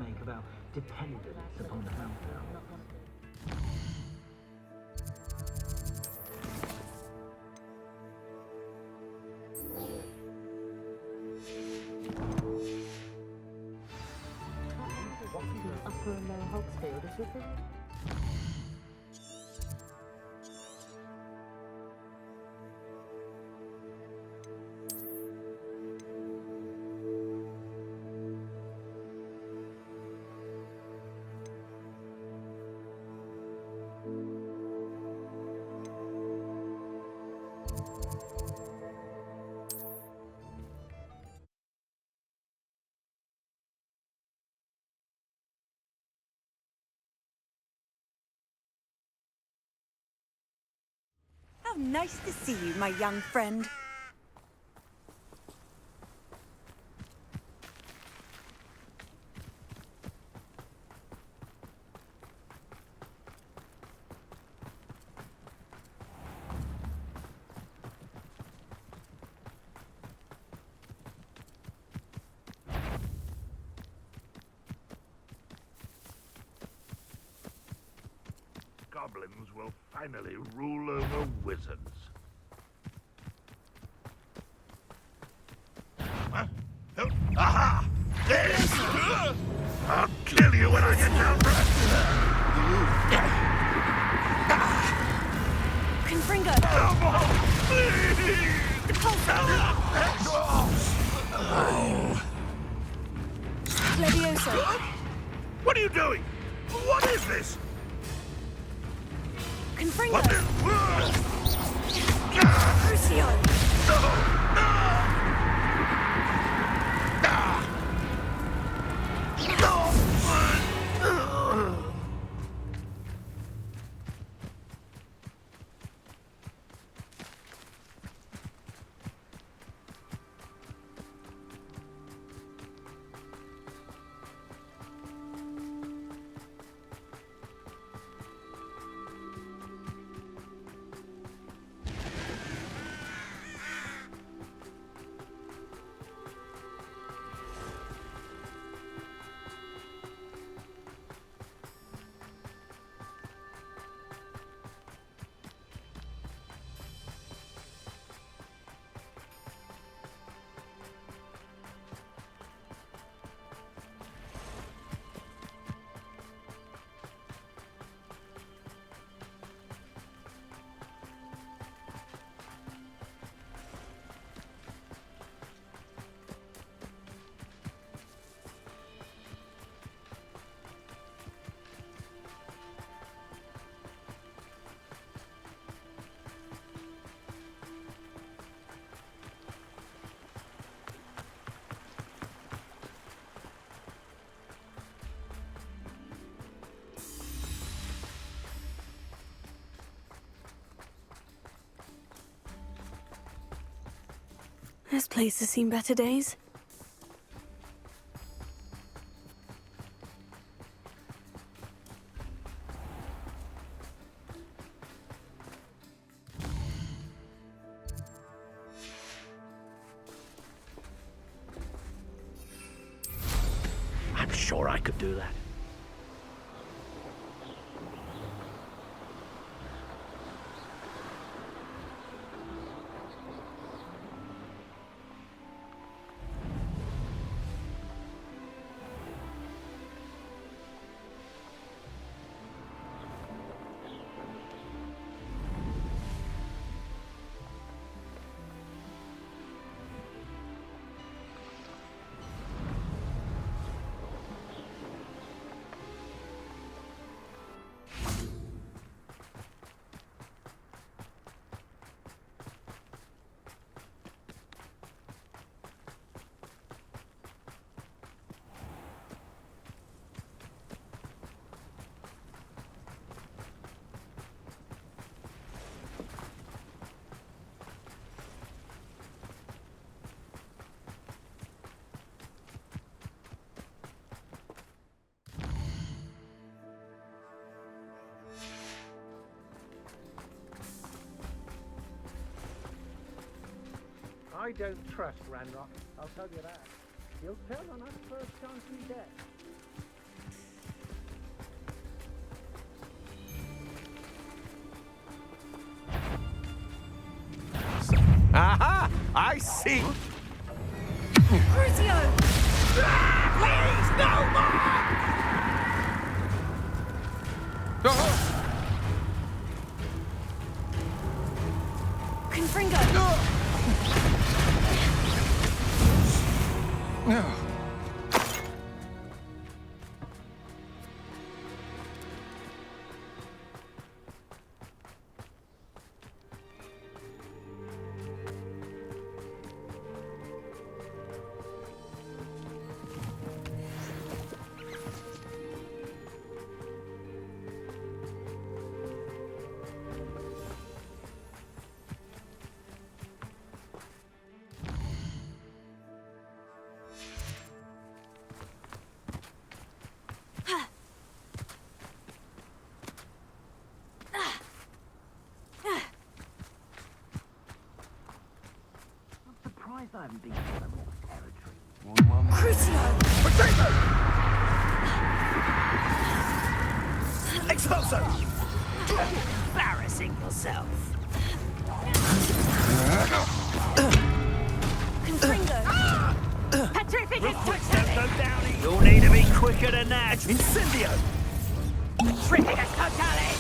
make about dependence upon the Hellbound. Upper and Lower Hogsfield, is it? How nice to see you, my young friend. Goblins will finally rule over wizards. Huh? Oh, aha! There! I'll kill you when I get down. Confringo! Please! The Levioso! What are you doing? What is this? Confringo! What the? Crucio! This place has seen better days. I'm sure I could do that. I don't trust Ranrok, I'll tell you that. He'll turn on us first chance we get. Aha! I see! Crucio! Please, no more! Confringo! Surprised I haven't been to some more territory. Crucio! Expulso! Embarrassing yourself. Confringo! Petrificus Step totale! them down. You'll need to be quicker than that. Incendio! Petrificus totale!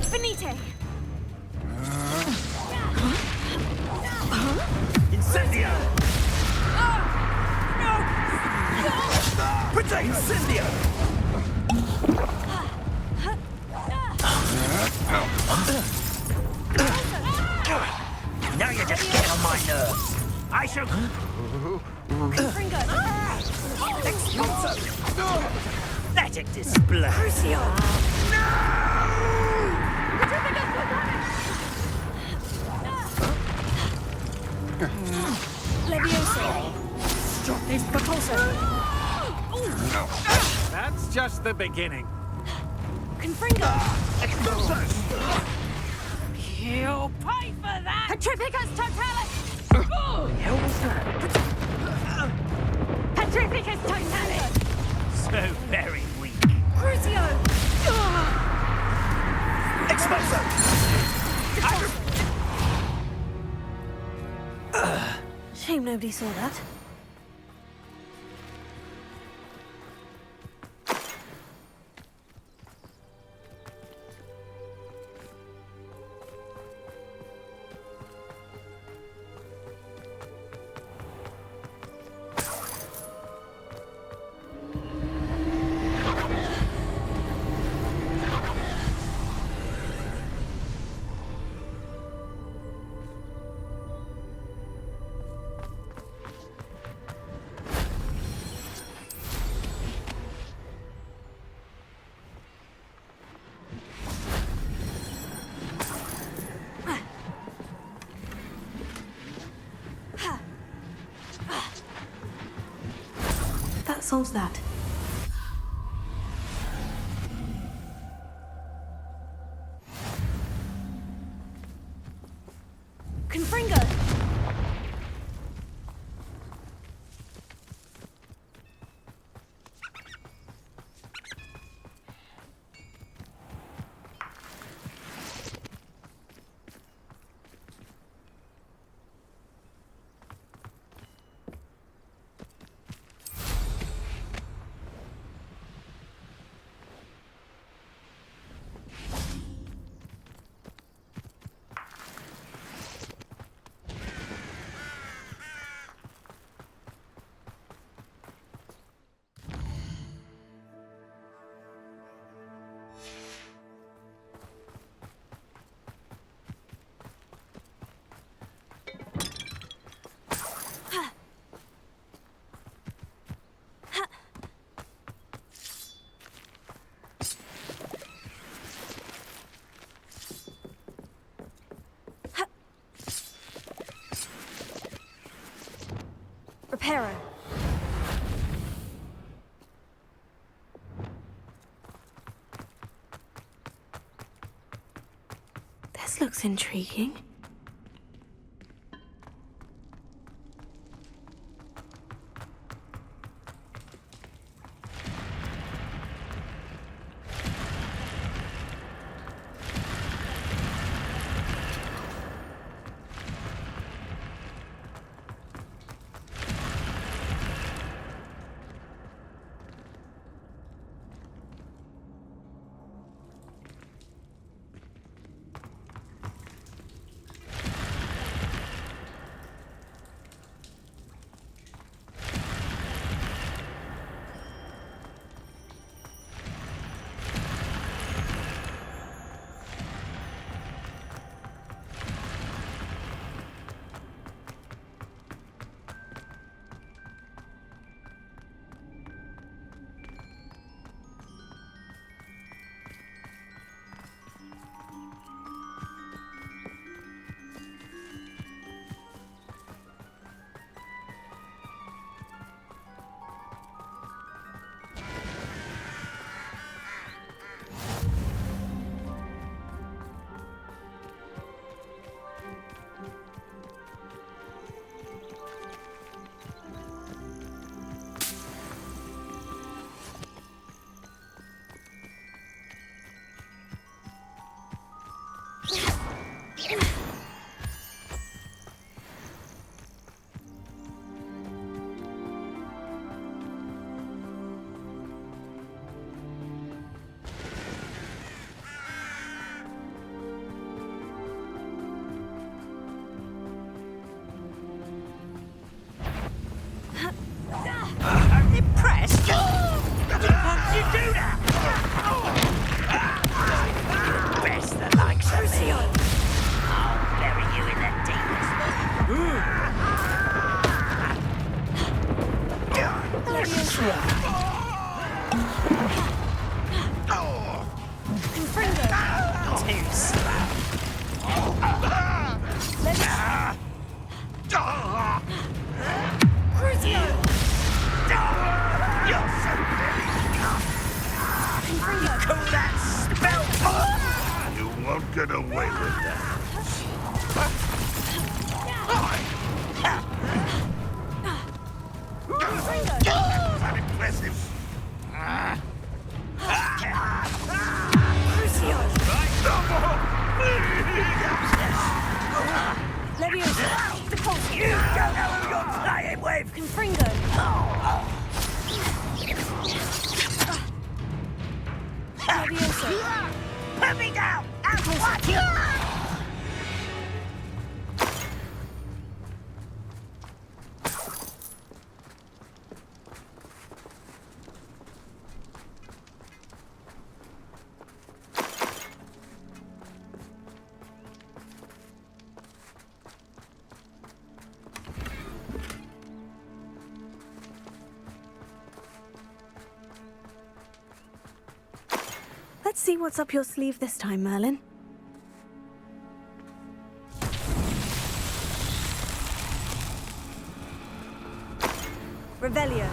Finite! Incendio! Protect! Incendio! Now you're just getting on my nerves. I shall... Confringo! Expulso! Pathetic display. Crucio! Levioso! Drop this propulsor! That's just the beginning. Confringo! You'll pay for that! Petrificus totale! hell was that? Petrificus totale! So very weak. Crucio! Expulso! Shame nobody saw that. That solves that. Confringo! Reparo. This looks intriguing. Call that spell? You won't get away with that. That impressive. Leviosa! The pulse! You don't know who you're playing with! Confringo! Leviosa! Put me down! And watch you! Let's see what's up your sleeve this time, Merlin. Revelio.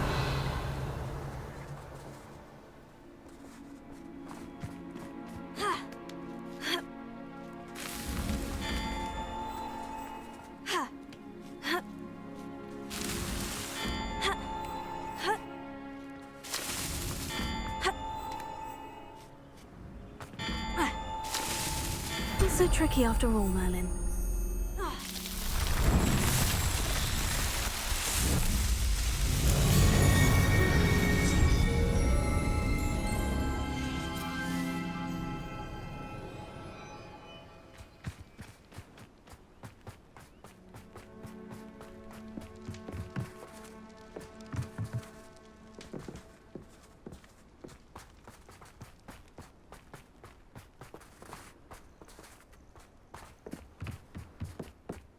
Not so tricky after all, Merlin.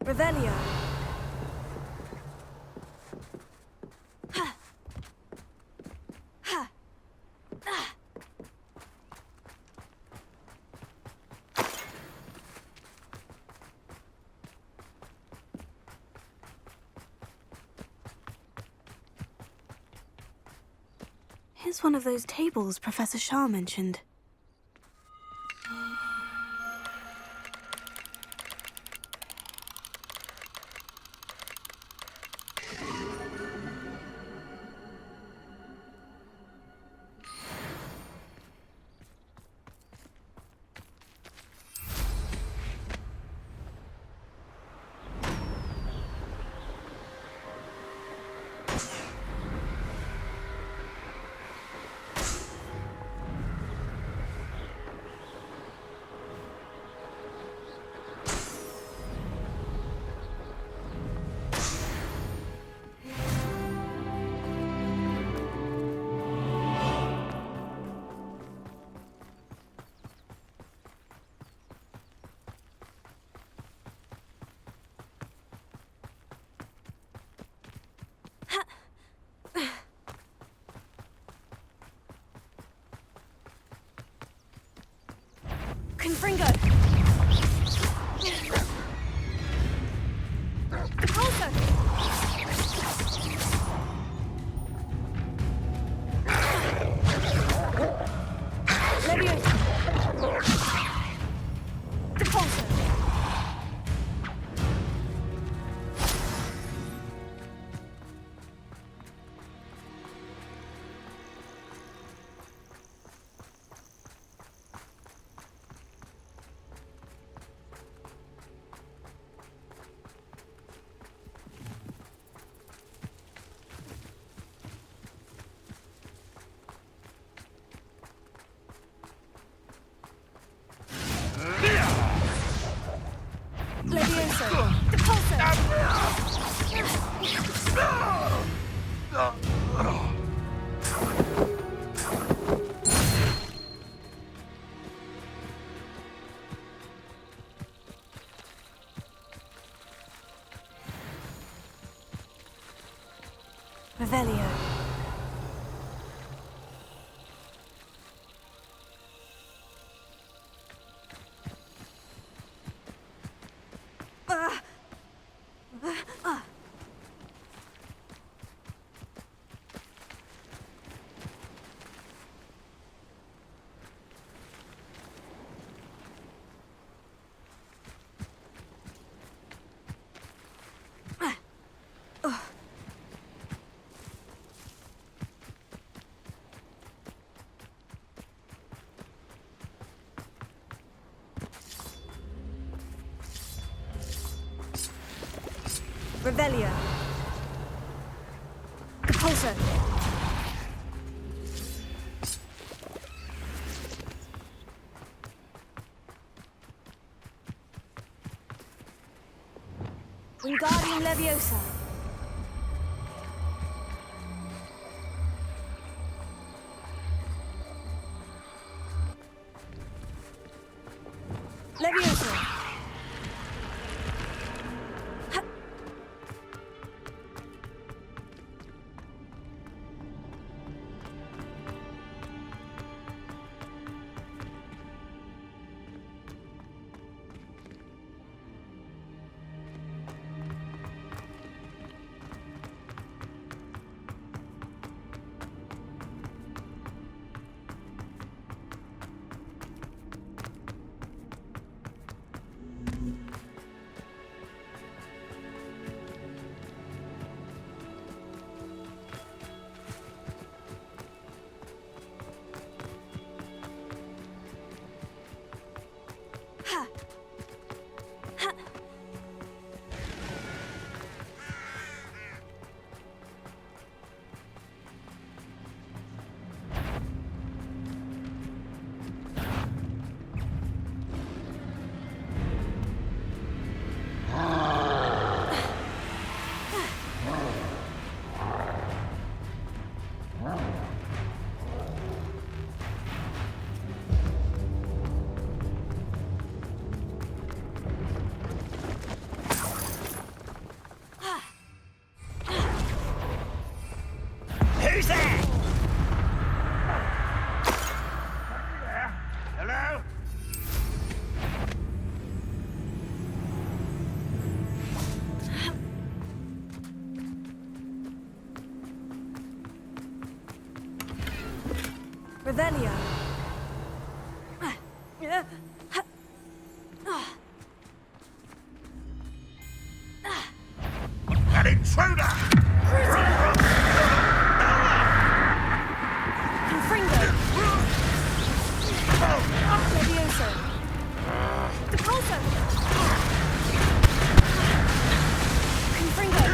Revelio. Here's one of those tables Professor Shah mentioned. Confringo! Repulsor! Leviosa! Repulsor! Leviosa! Repulsor! Revelio. Revelio. Repulsor. Wingardium Leviosa. Leviosa. Ha. Who's there? Hello? Revelio. An intruder! Confringo. Levioso. Repulsor. Confringo.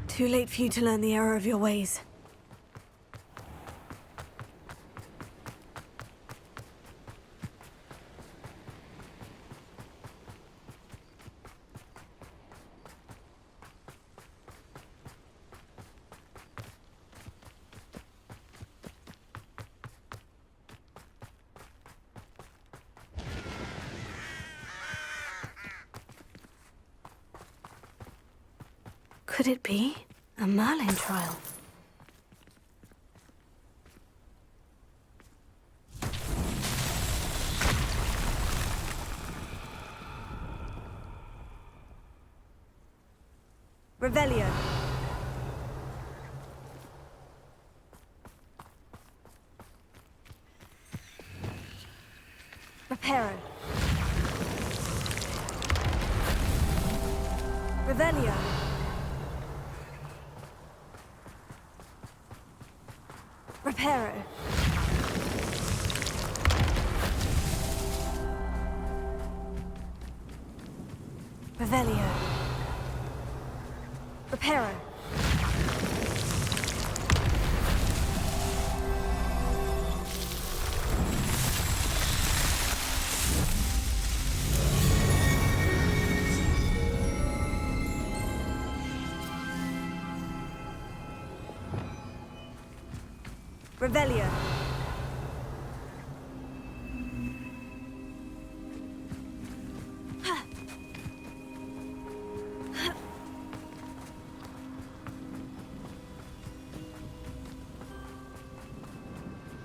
Too late for you to learn the error of your ways. Could it be a Merlin trial? Revelio. Reparo. Revelio. Reparo. Revelio. Reparo. Revelio.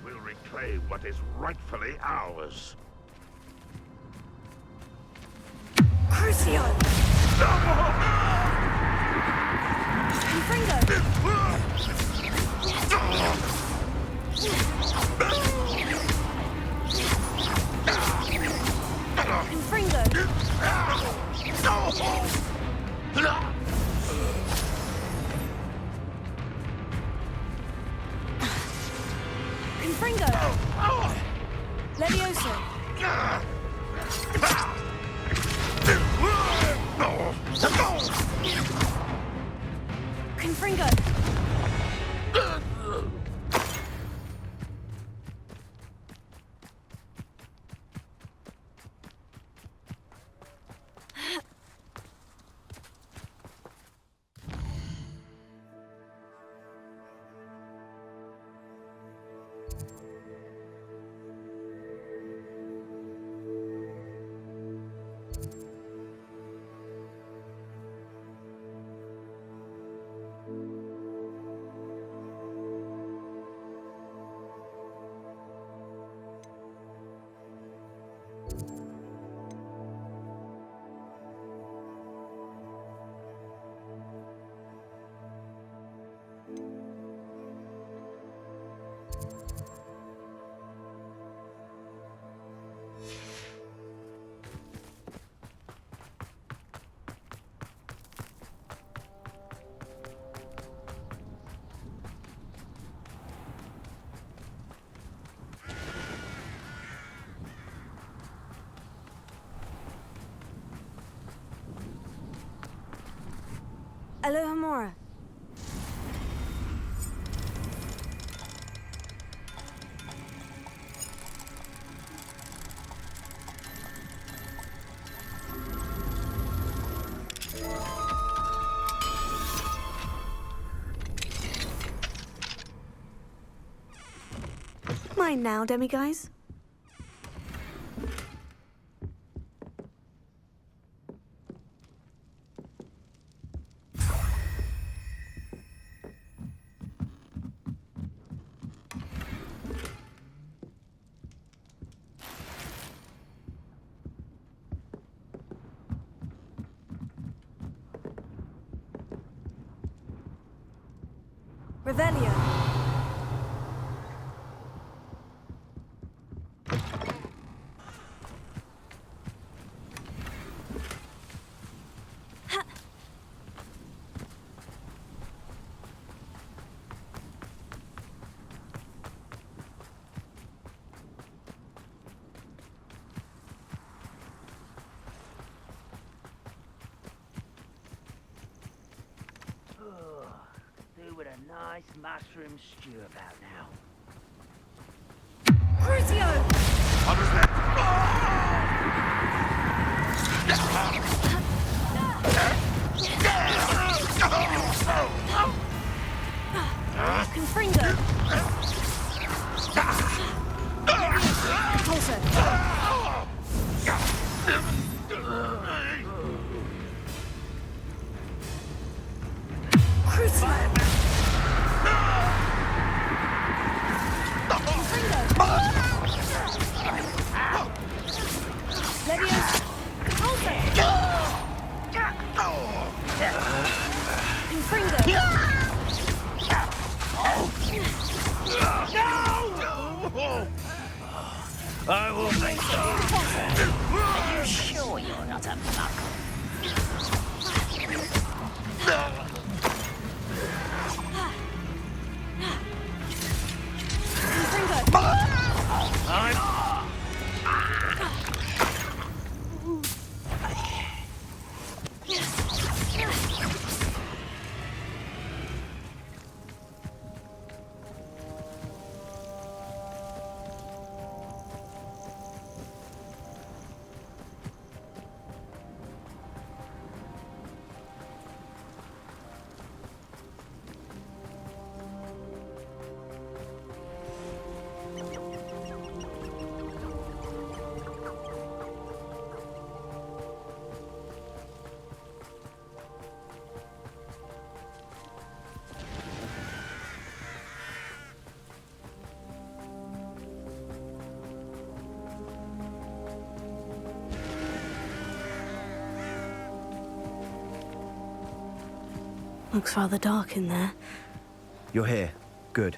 We'll reclaim what is rightfully ours. Crucio. Confringo. Confringo. Confringo. Levioso. Confringo! Aloha Mora. Mine now, demiguise. Revelio. Do with a nice mushroom stew about now. Crucio! Confringo! Repulsor! Crucio! Leviosa! Confringo! I will make you. Are you sure you're not a muggle? Looks rather dark in there. You're here. Good.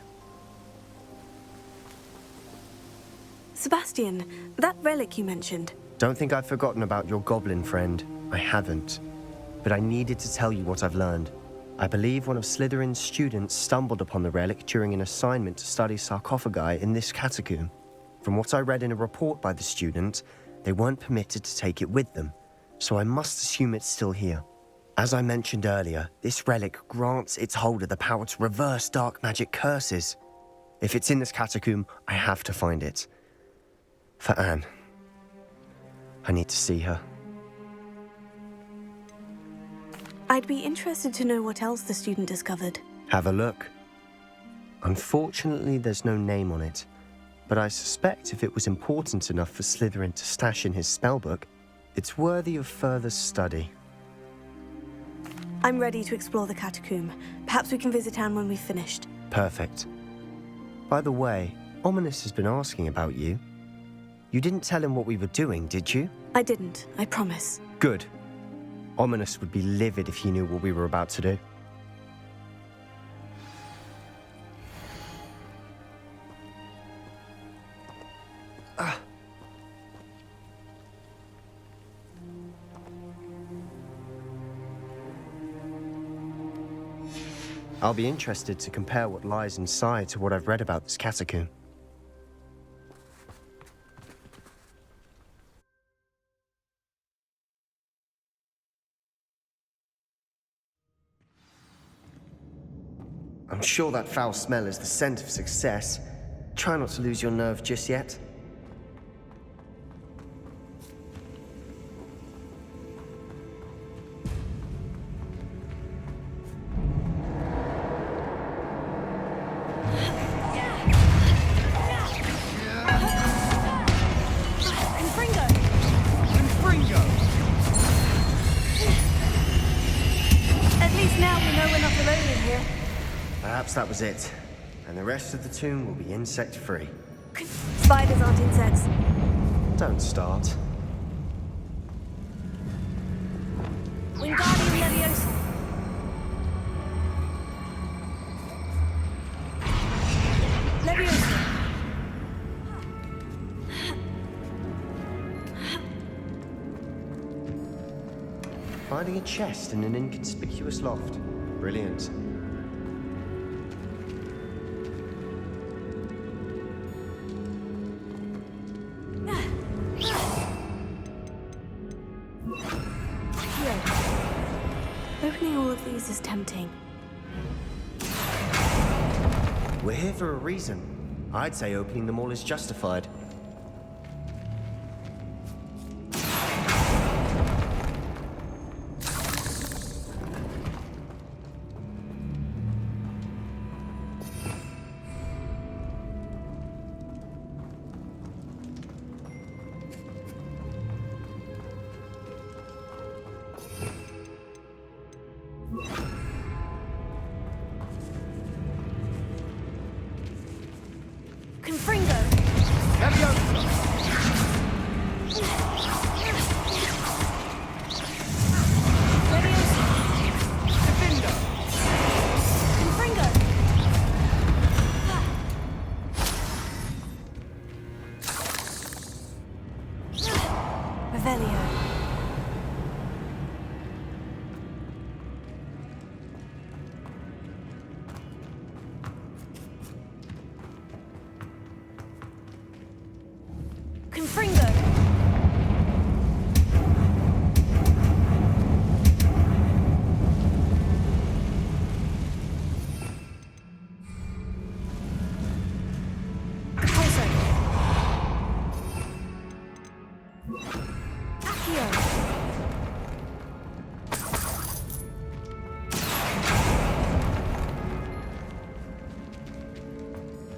Sebastian, that relic you mentioned. Don't think I've forgotten about your goblin friend. I haven't. But I needed to tell you what I've learned. I believe one of Slytherin's students stumbled upon the relic during an assignment to study sarcophagi in this catacomb. From what I read in a report by the student, they weren't permitted to take it with them, so I must assume it's still here. As I mentioned earlier, this relic grants its holder the power to reverse dark magic curses. If it's in this catacomb, I have to find it. For Anne. I need to see her. I'd be interested to know what else the student discovered. Have a look. Unfortunately, there's no name on it, but I suspect if it was important enough for Slytherin to stash in his spellbook, it's worthy of further study. I'm ready to explore the catacomb. Perhaps we can visit Anne when we've finished. Perfect. By the way, Ominous has been asking about you. You didn't tell him what we were doing, did you? I didn't, I promise. Good. Ominous would be livid if he knew what we were about to do. I'll be interested to compare what lies inside to what I've read about this catacomb. I'm sure that foul smell is the scent of success. Try not to lose your nerve just yet. Perhaps that was it, and the rest of the tomb will be insect-free. Spiders aren't insects. Don't start. Wingardium Leviosa. Leviosa. Finding a chest in an inconspicuous loft. Brilliant. Opening all of these is tempting. We're here for a reason. I'd say opening them all is justified.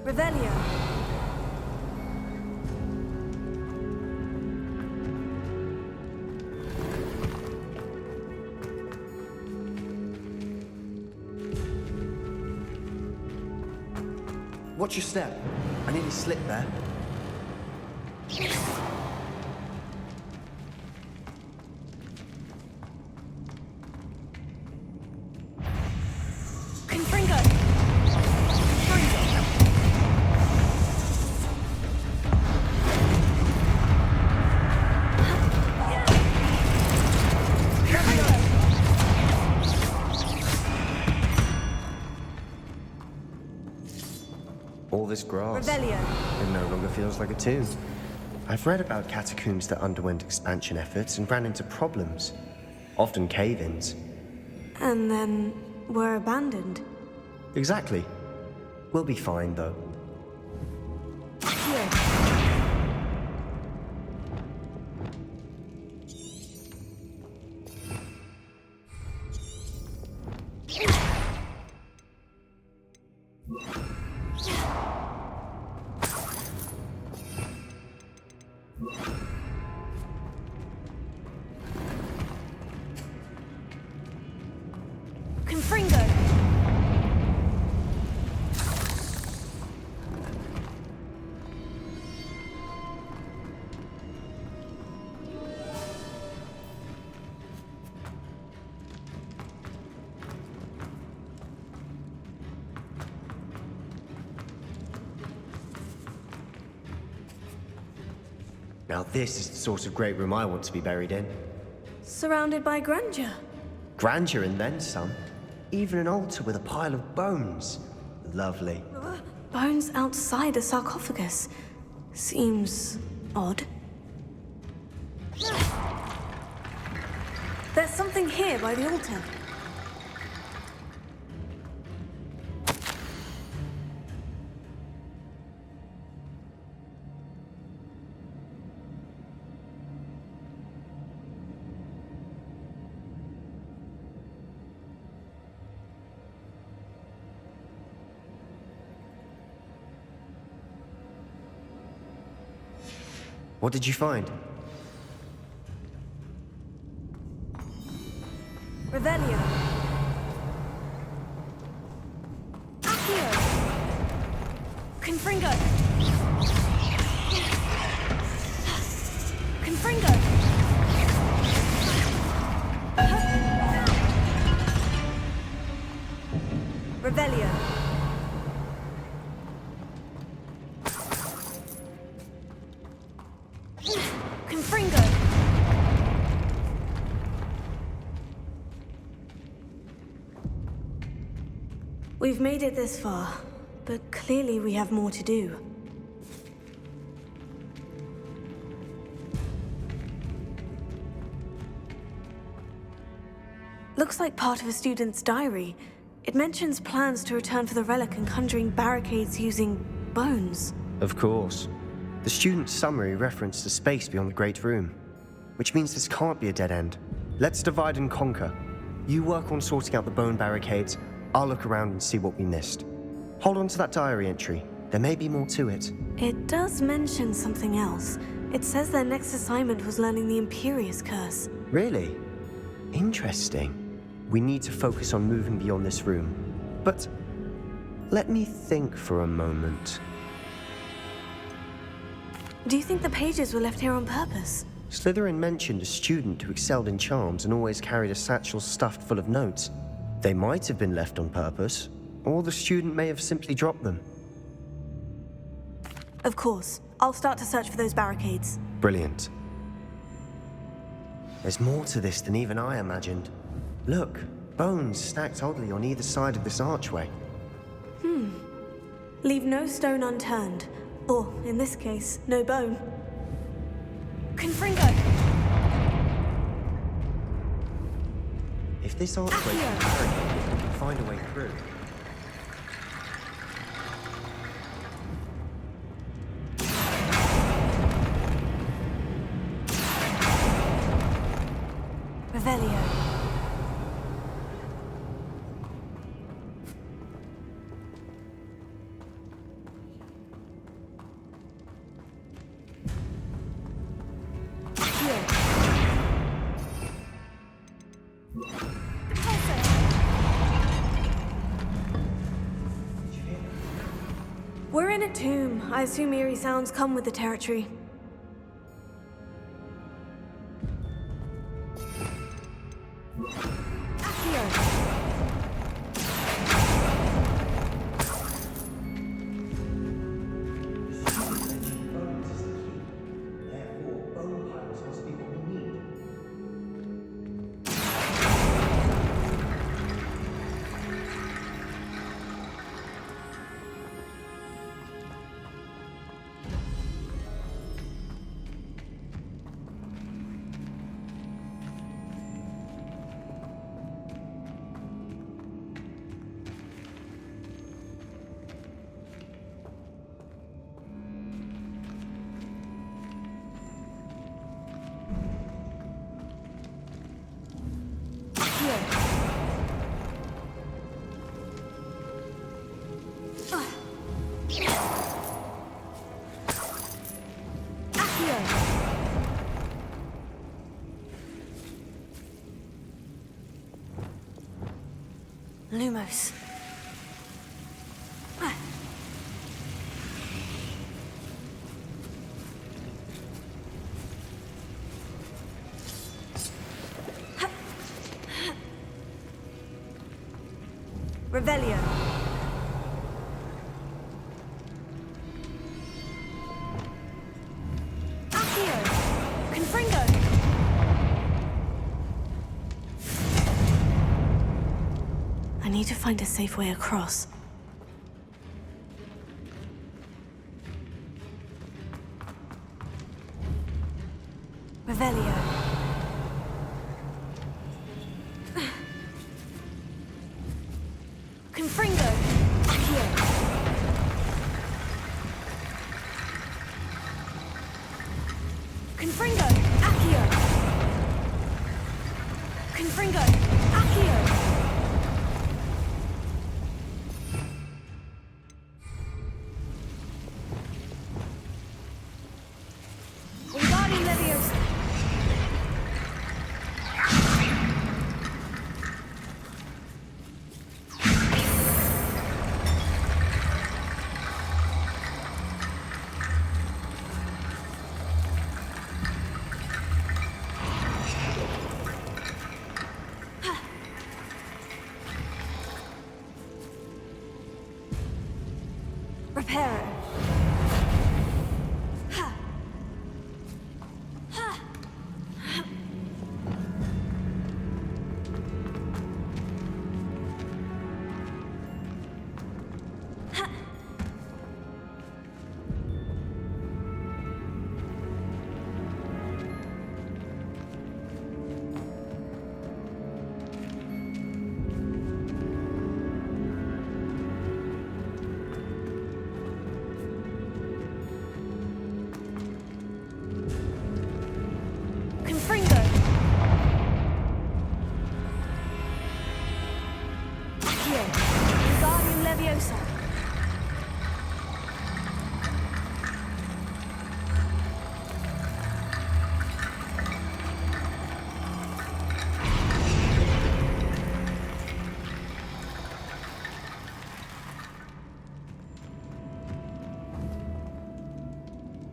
Revelio. Watch your step. I nearly slipped there. All this grass. Revelio. It no longer feels like a tomb. I've read about catacombs that underwent expansion efforts and ran into problems, often cave-ins. And then were abandoned. Exactly. We'll be fine, though. Here. Confringo. Now this is the sort of great room I want to be buried in. Surrounded by grandeur. Grandeur and then some. Even an altar with a pile of bones. Lovely. Bones outside a sarcophagus. Seems odd. There's something here by the altar. What did you find? Revelio. Accio. Confringo. Confringo. Revelio. Confringo. We've made it this far, but clearly we have more to do. Looks like part of a student's diary. It mentions plans to return for the relic and conjuring barricades using bones. Of course. The student's summary referenced a space beyond the Great Room, which means this can't be a dead end. Let's divide and conquer. You work on sorting out the bone barricades, I'll look around and see what we missed. Hold on to that diary entry. There may be more to it. It does mention something else. It says their next assignment was learning the Imperious Curse. Really? Interesting. We need to focus on moving beyond this room. But let me think for a moment. Do you think the pages were left here on purpose? Slytherin mentioned a student who excelled in charms and always carried a satchel stuffed full of notes. They might have been left on purpose, or the student may have simply dropped them. Of course. I'll start to search for those barricades. Brilliant. There's more to this than even I imagined. Look, bones stacked oddly on either side of this archway. Leave no stone unturned. Or, in this case, no bone. Confringo! If this archway can barricade, we'll find a way through. Revelio. We're in a tomb. I assume eerie sounds come with the territory. Lumos. Revelio. Accio. Confringo. I need to find a safe way across. Revelio. Confringo. Accio. Confringo. Accio. Confringo. Accio. Reparo. Confringo. Accio. Guardian Leviosa.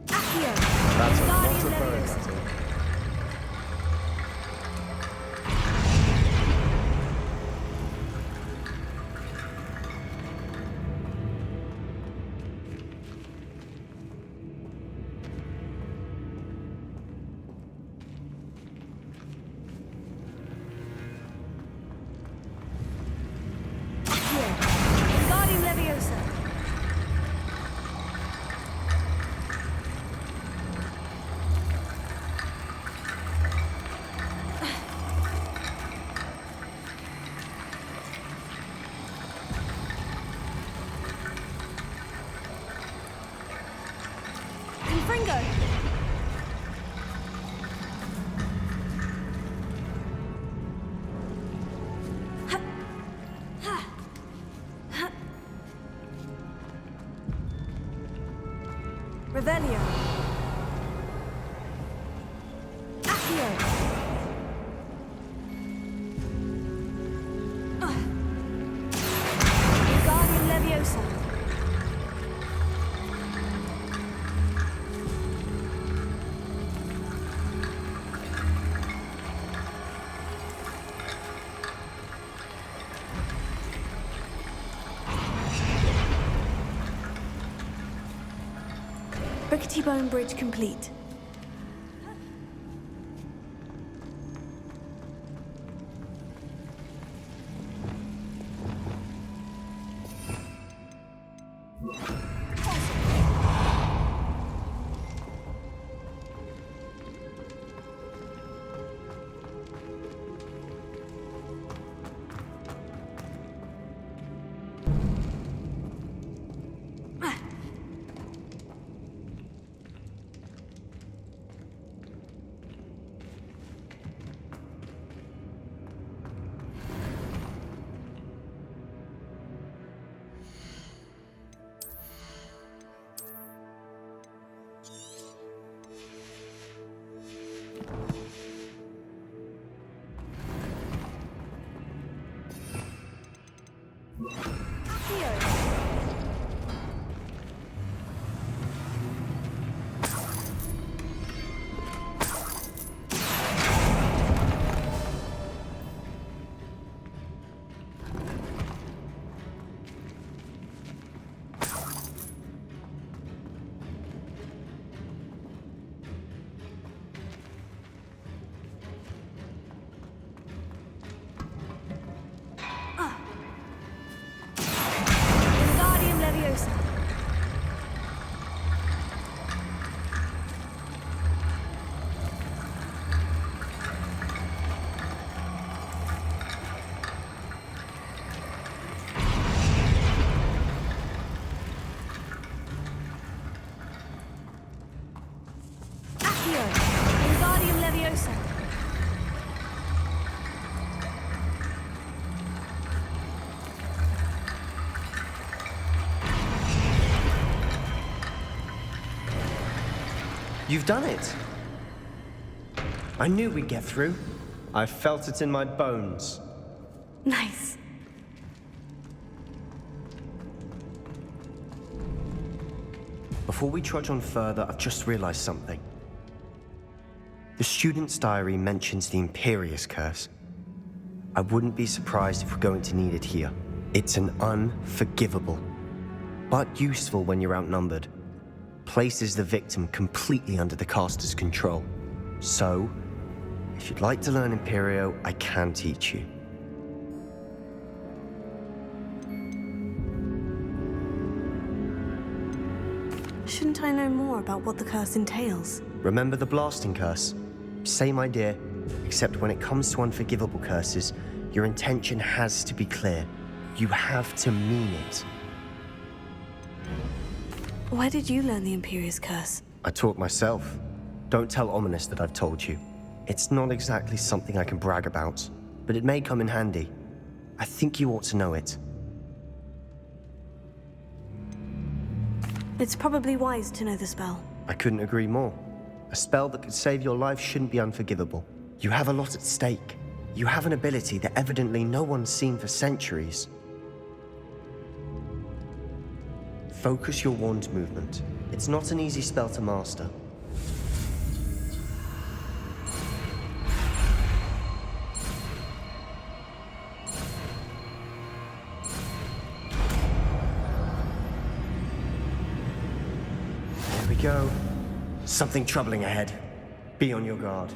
Accio. That's a lot Guardian of bow Leviosa. cutting. Accio. Guardian Leviosa. Confringo. Revelio. Accio. Guardian Leviosa. Rickety Bone Bridge complete. You've done it! I knew we'd get through. I felt it in my bones. Nice. Before we trudge on further, I've just realized something. The student's diary mentions the Imperious Curse. I wouldn't be surprised if we're going to need it here. It's an unforgivable, but useful when you're outnumbered. Places the victim completely under the caster's control. So, if you'd like to learn Imperio, I can teach you. Shouldn't I know more about what the curse entails? Remember the blasting curse? Same idea, except when it comes to unforgivable curses, your intention has to be clear. You have to mean it. Where did you learn the Imperious Curse? I taught myself. Don't tell Ominous that I've told you. It's not exactly something I can brag about, but it may come in handy. I think you ought to know it. It's probably wise to know the spell. I couldn't agree more. A spell that could save your life shouldn't be unforgivable. You have a lot at stake. You have an ability that evidently no one's seen for centuries. Focus your wand's movement. It's not an easy spell to master. There we go. Something troubling ahead. Be on your guard.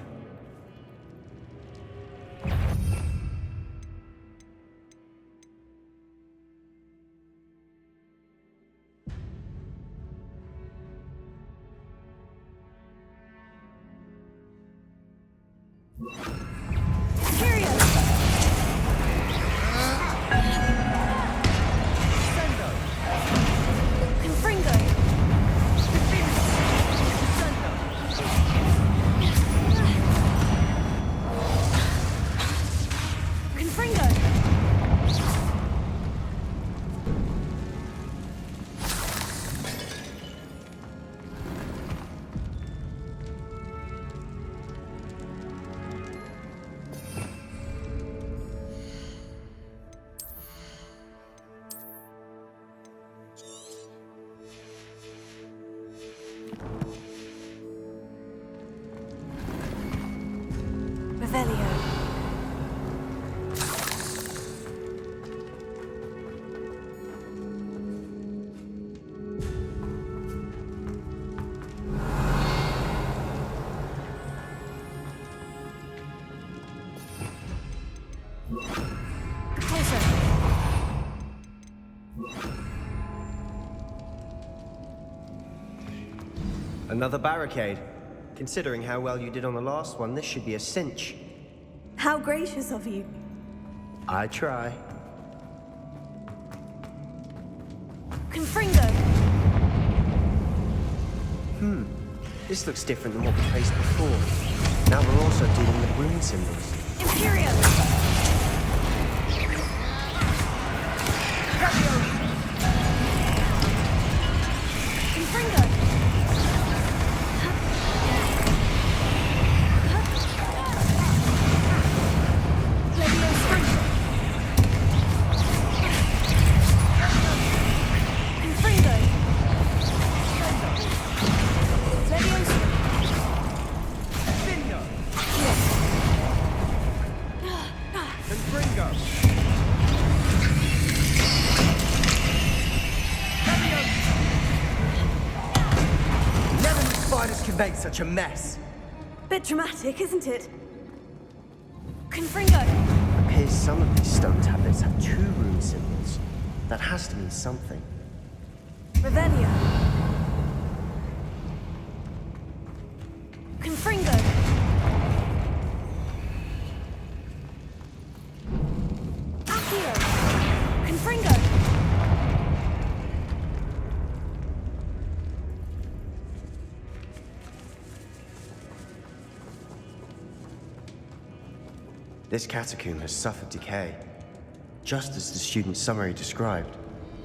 Another barricade. Considering how well you did on the last one, this should be a cinch. How gracious of you. I try. Confringo! This looks different than what we faced before. Now we're also dealing with rune symbols. Imperio! Confringo! Make such a mess. Bit dramatic, isn't it? Confringo! Appears some of these stone tablets have 2 rune symbols. That has to mean something. Revelio! Confringo! Accio! Confringo! This catacomb has suffered decay, just as the student's summary described.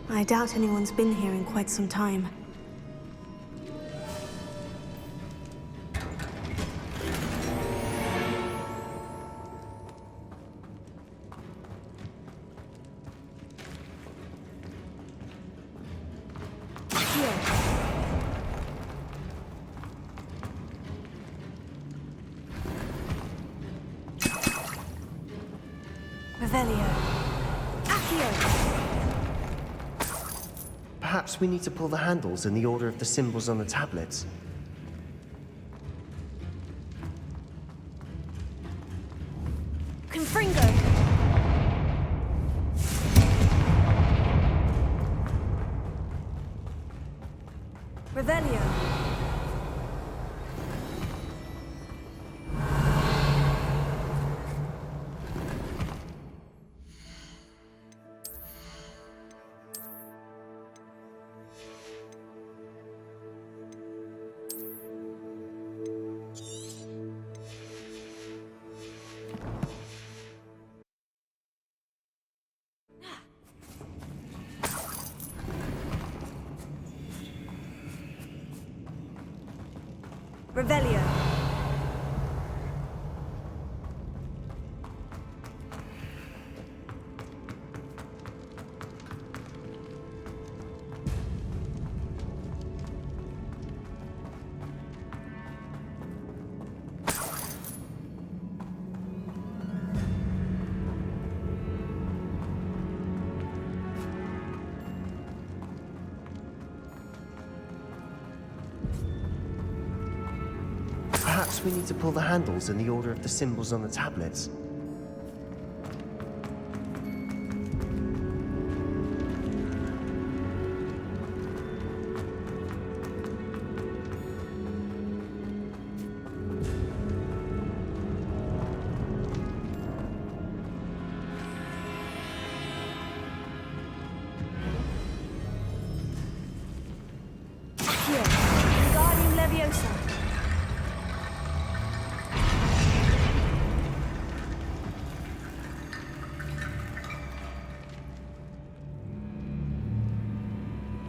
I doubt anyone's been here in quite some time. Accio. Revelio. Accio. Perhaps we need to pull the handles in the order of the symbols on the tablets. Confringo. Revelio. Revelio. Perhaps we need to pull the handles in the order of the symbols on the tablets. Accio. Wingardium Leviosa.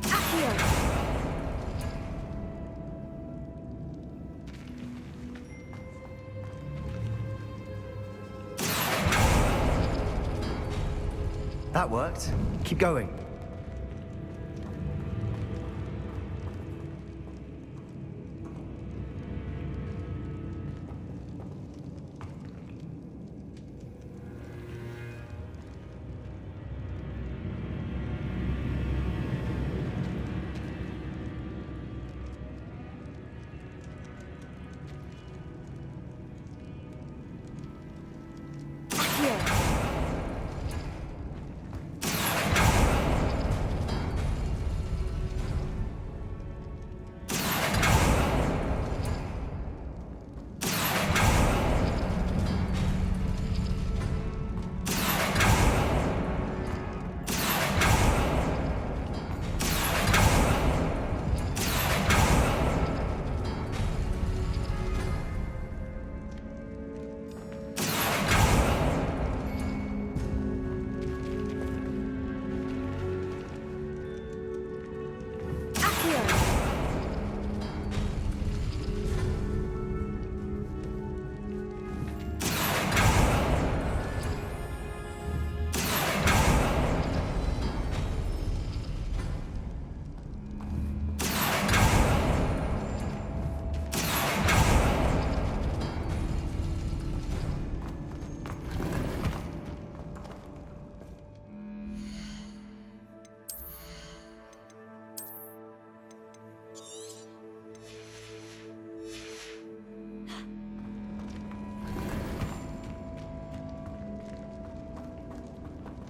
Accio. That worked. Keep going. Accio.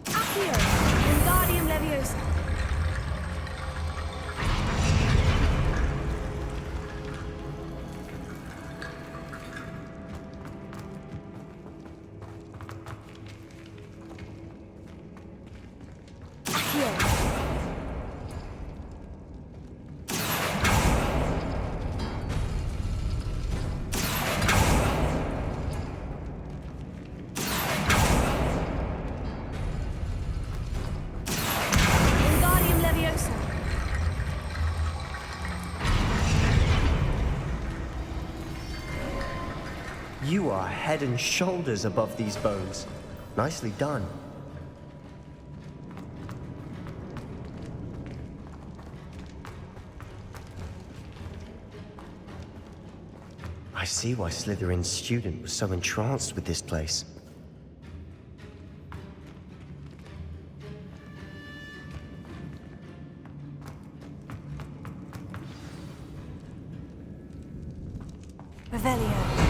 Accio. Wingardium Leviosa. Accio. Wingardium Leviosa. You are head and shoulders above these bones. Nicely done. I see why Slytherin's student was so entranced with this place. Revelio.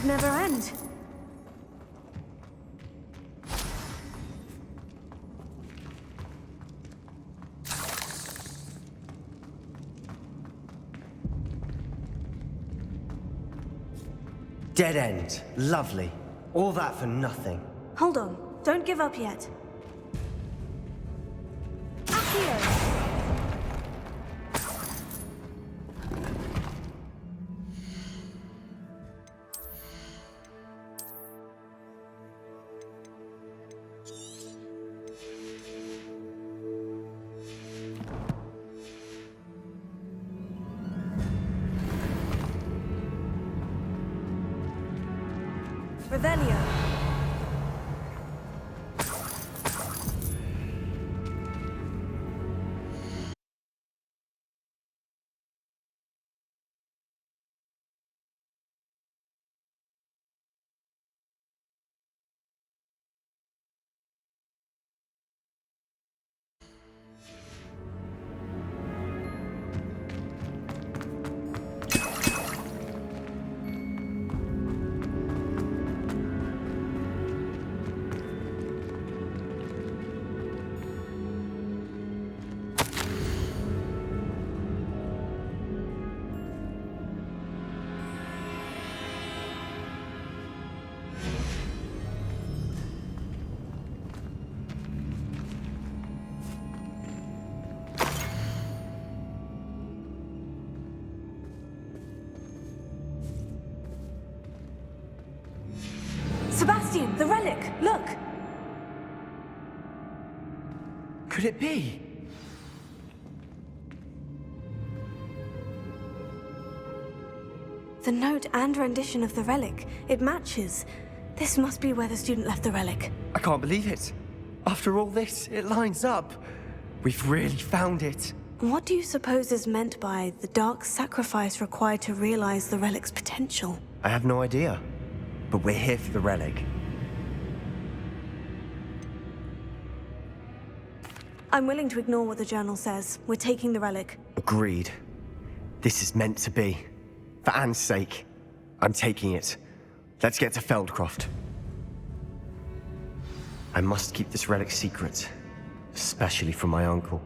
Never end. Dead end. Lovely. All that for nothing. Hold on. Don't give up yet. Accio! Revelio. Sebastian, the relic! Look! Could it be? The note and rendition of the relic. It matches. This must be where the student left the relic. I can't believe it. After all this, it lines up. We've really found it. What do you suppose is meant by the dark sacrifice required to realize the relic's potential? I have no idea. But we're here for the relic. I'm willing to ignore what the journal says. We're taking the relic. Agreed. This is meant to be. For Anne's sake, I'm taking it. Let's get to Feldcroft. I must keep this relic secret, especially from my uncle.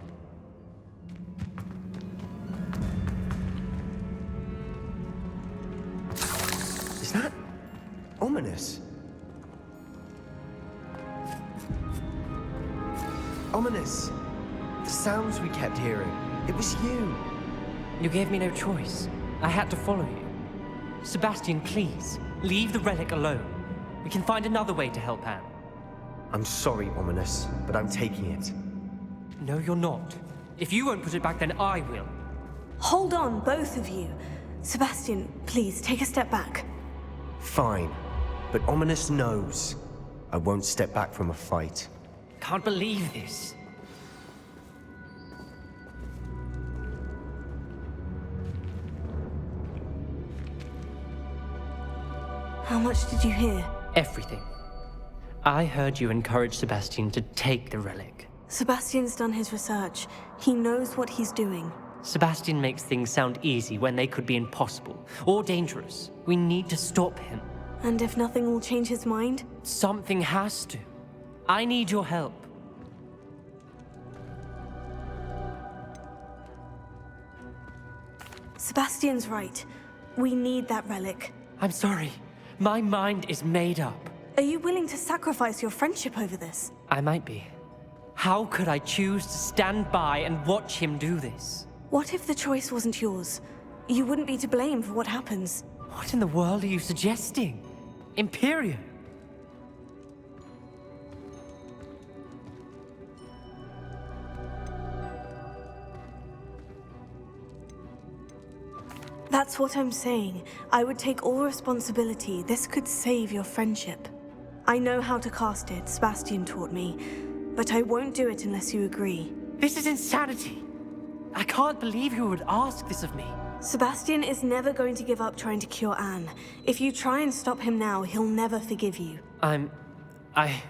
Is that ominous? Ominous. The sounds we kept hearing. It was you. You gave me no choice. I had to follow you. Sebastian, please, leave the relic alone. We can find another way to help Anne. I'm sorry, Ominous, but I'm taking it. No, you're not. If you won't put it back, then I will. Hold on, both of you. Sebastian, please, take a step back. Fine, but Ominous knows I won't step back from a fight. Can't believe this. How much did you hear? Everything. I heard you encourage Sebastian to take the relic. Sebastian's done his research. He knows what he's doing. Sebastian makes things sound easy when they could be impossible or dangerous. We need to stop him. And if nothing will change his mind? Something has to. I need your help. Sebastian's right. We need that relic. I'm sorry. My mind is made up. Are you willing to sacrifice your friendship over this? I might be. How could I choose to stand by and watch him do this? What if the choice wasn't yours? You wouldn't be to blame for what happens. What in the world are you suggesting? Imperium? That's what I'm saying. I would take all responsibility. This could save your friendship. I know how to cast it, Sebastian taught me, but I won't do it unless you agree. This is insanity. I can't believe you would ask this of me. Sebastian is never going to give up trying to cure Anne. If you try and stop him now, he'll never forgive you.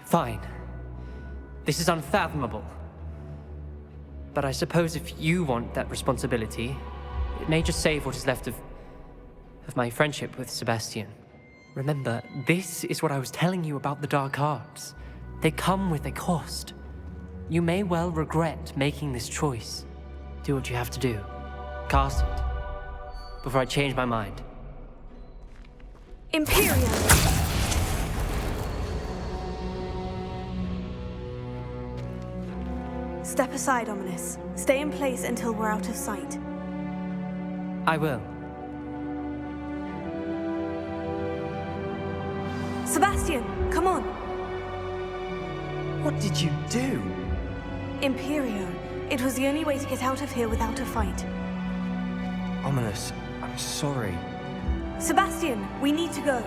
Fine. This is unfathomable. But I suppose if you want that responsibility, it may just save what is left of my friendship with Sebastian. Remember, this is what I was telling you about the dark arts. They come with a cost. You may well regret making this choice. Do what you have to do. Cast it. Before I change my mind. Imperium! Step aside, Ominous. Stay in place until we're out of sight. I will. Sebastian, come on! What did you do? Imperio. It was the only way to get out of here without a fight. Ominous, I'm sorry. Sebastian, we need to go.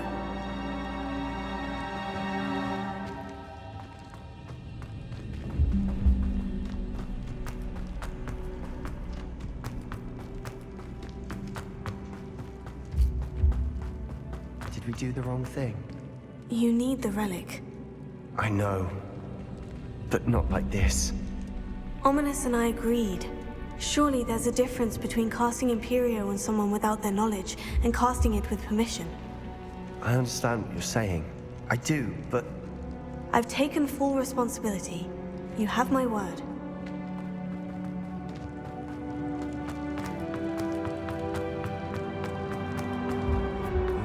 Did we do the wrong thing? You need the relic. I know. But not like this. Ominous and I agreed. Surely there's a difference between casting Imperio on someone without their knowledge and casting it with permission. I understand what you're saying. I do, but... I've taken full responsibility. You have my word.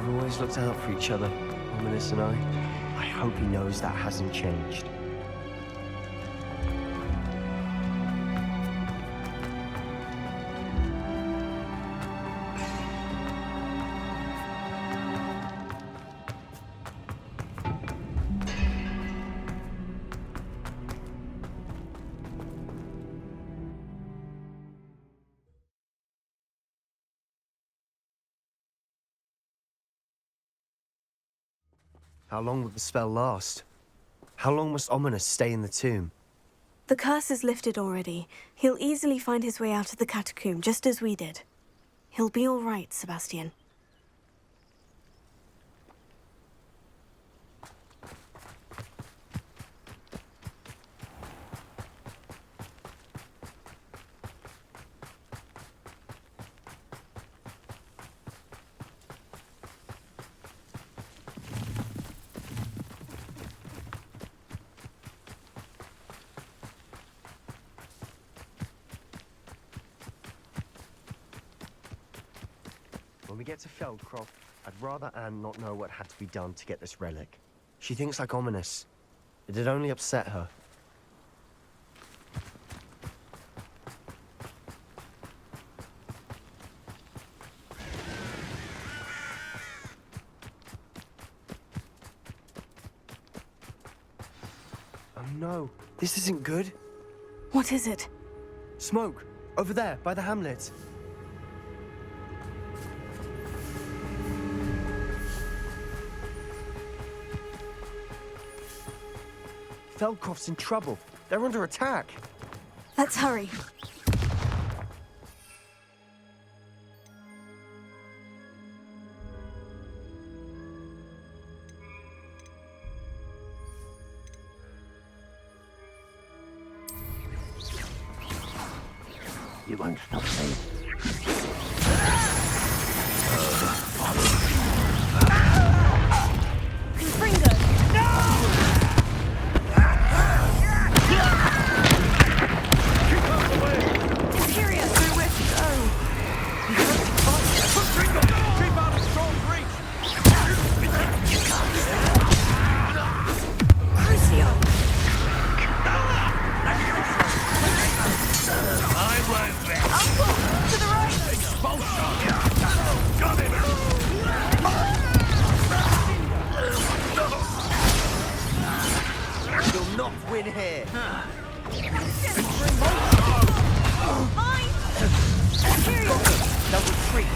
We've always looked out for each other, Ominous and I. I hope he knows that hasn't changed. How long will the spell last? How long must Ominous stay in the tomb? The curse is lifted already. He'll easily find his way out of the catacomb, just as we did. He'll be all right, Sebastian. When we get to Feldcroft, I'd rather Anne not know what had to be done to get this relic. She thinks like Ominous. It'd only upset her. Oh no, this isn't good. What is it? Smoke, over there, by the hamlet. Feldcroft's in trouble. They're under attack. Let's hurry. You won't stop me. You'll not win here. They'll retreat.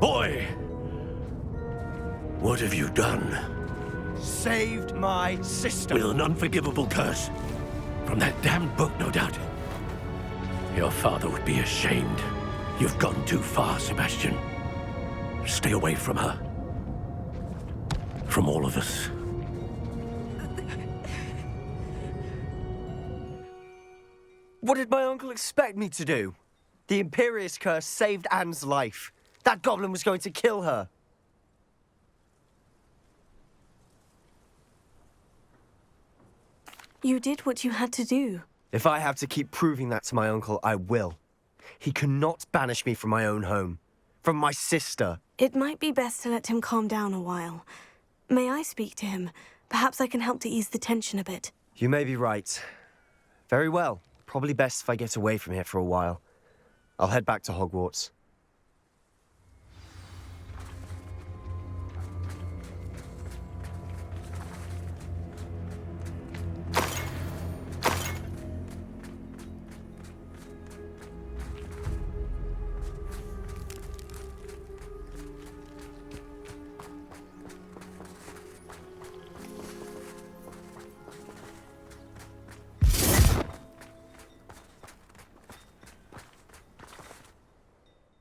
Boy! What have you done? Saved my sister. With an unforgivable curse. From that damned book, no doubt. Your father would be ashamed. You've gone too far, Sebastian. Stay away from her. From all of us. What did my uncle expect me to do? The Imperious curse saved Anne's life. That goblin was going to kill her. You did what you had to do. If I have to keep proving that to my uncle, I will. He cannot banish me from my own home. From my sister. It might be best to let him calm down a while. May I speak to him? Perhaps I can help to ease the tension a bit. You may be right. Very well. Probably best if I get away from here for a while. I'll head back to Hogwarts.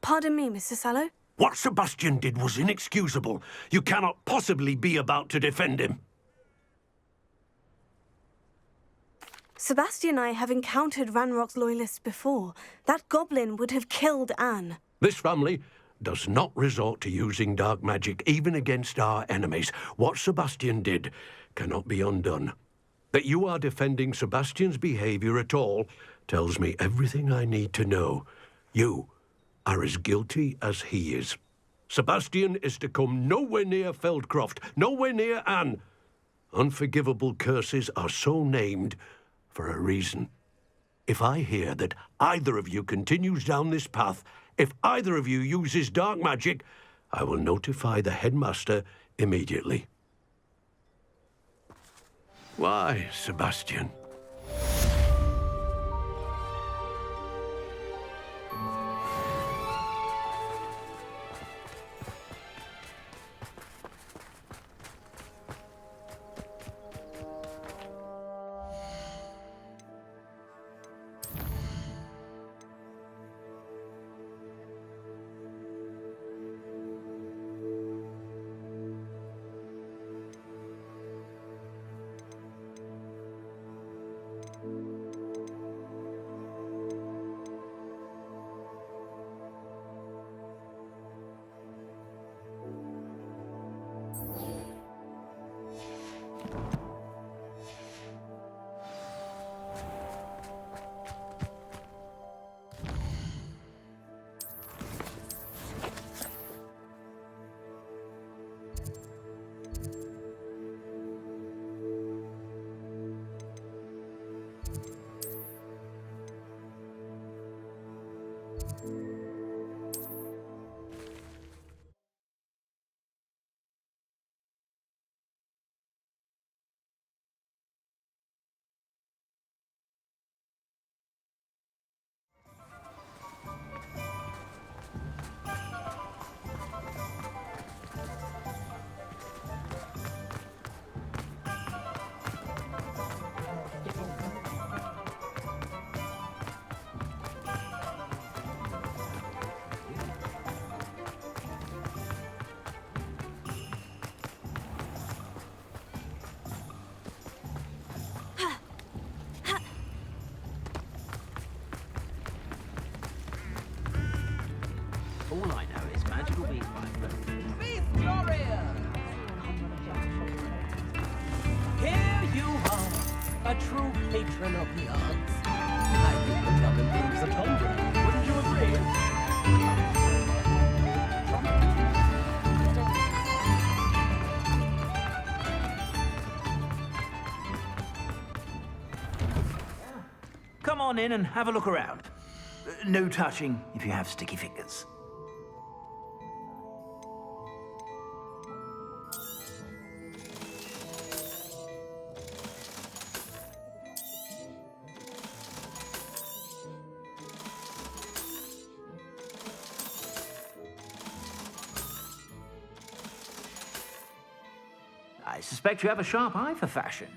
Pardon me, Mr. Sallow. What Sebastian did was inexcusable. You cannot possibly be about to defend him. Sebastian and I have encountered Ranrok's loyalists before. That goblin would have killed Anne. This family does not resort to using dark magic even against our enemies. What Sebastian did cannot be undone. That you are defending Sebastian's behavior at all tells me everything I need to know. You are as guilty as he is. Sebastian is to come nowhere near Feldcroft, nowhere near Anne. Unforgivable curses are so named for a reason. If I hear that either of you continues down this path, if either of you uses dark magic, I will notify the headmaster immediately. Why, Sebastian? All I know is magical beast, my friend. Beast Warrior! Here you are, a true patron of the arts. I think the club improves the tolerance. Wouldn't you agree? Come on in and have a look around. No touching if you have sticky fingers. I suspect you have a sharp eye for fashion.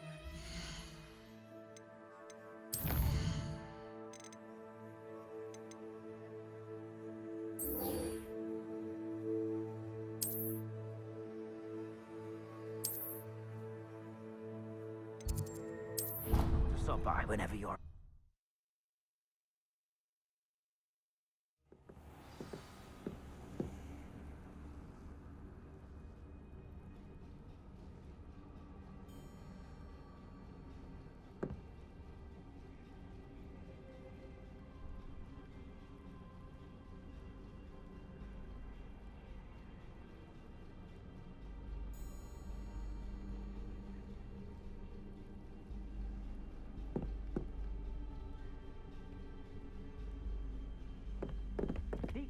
Stop by whenever you're...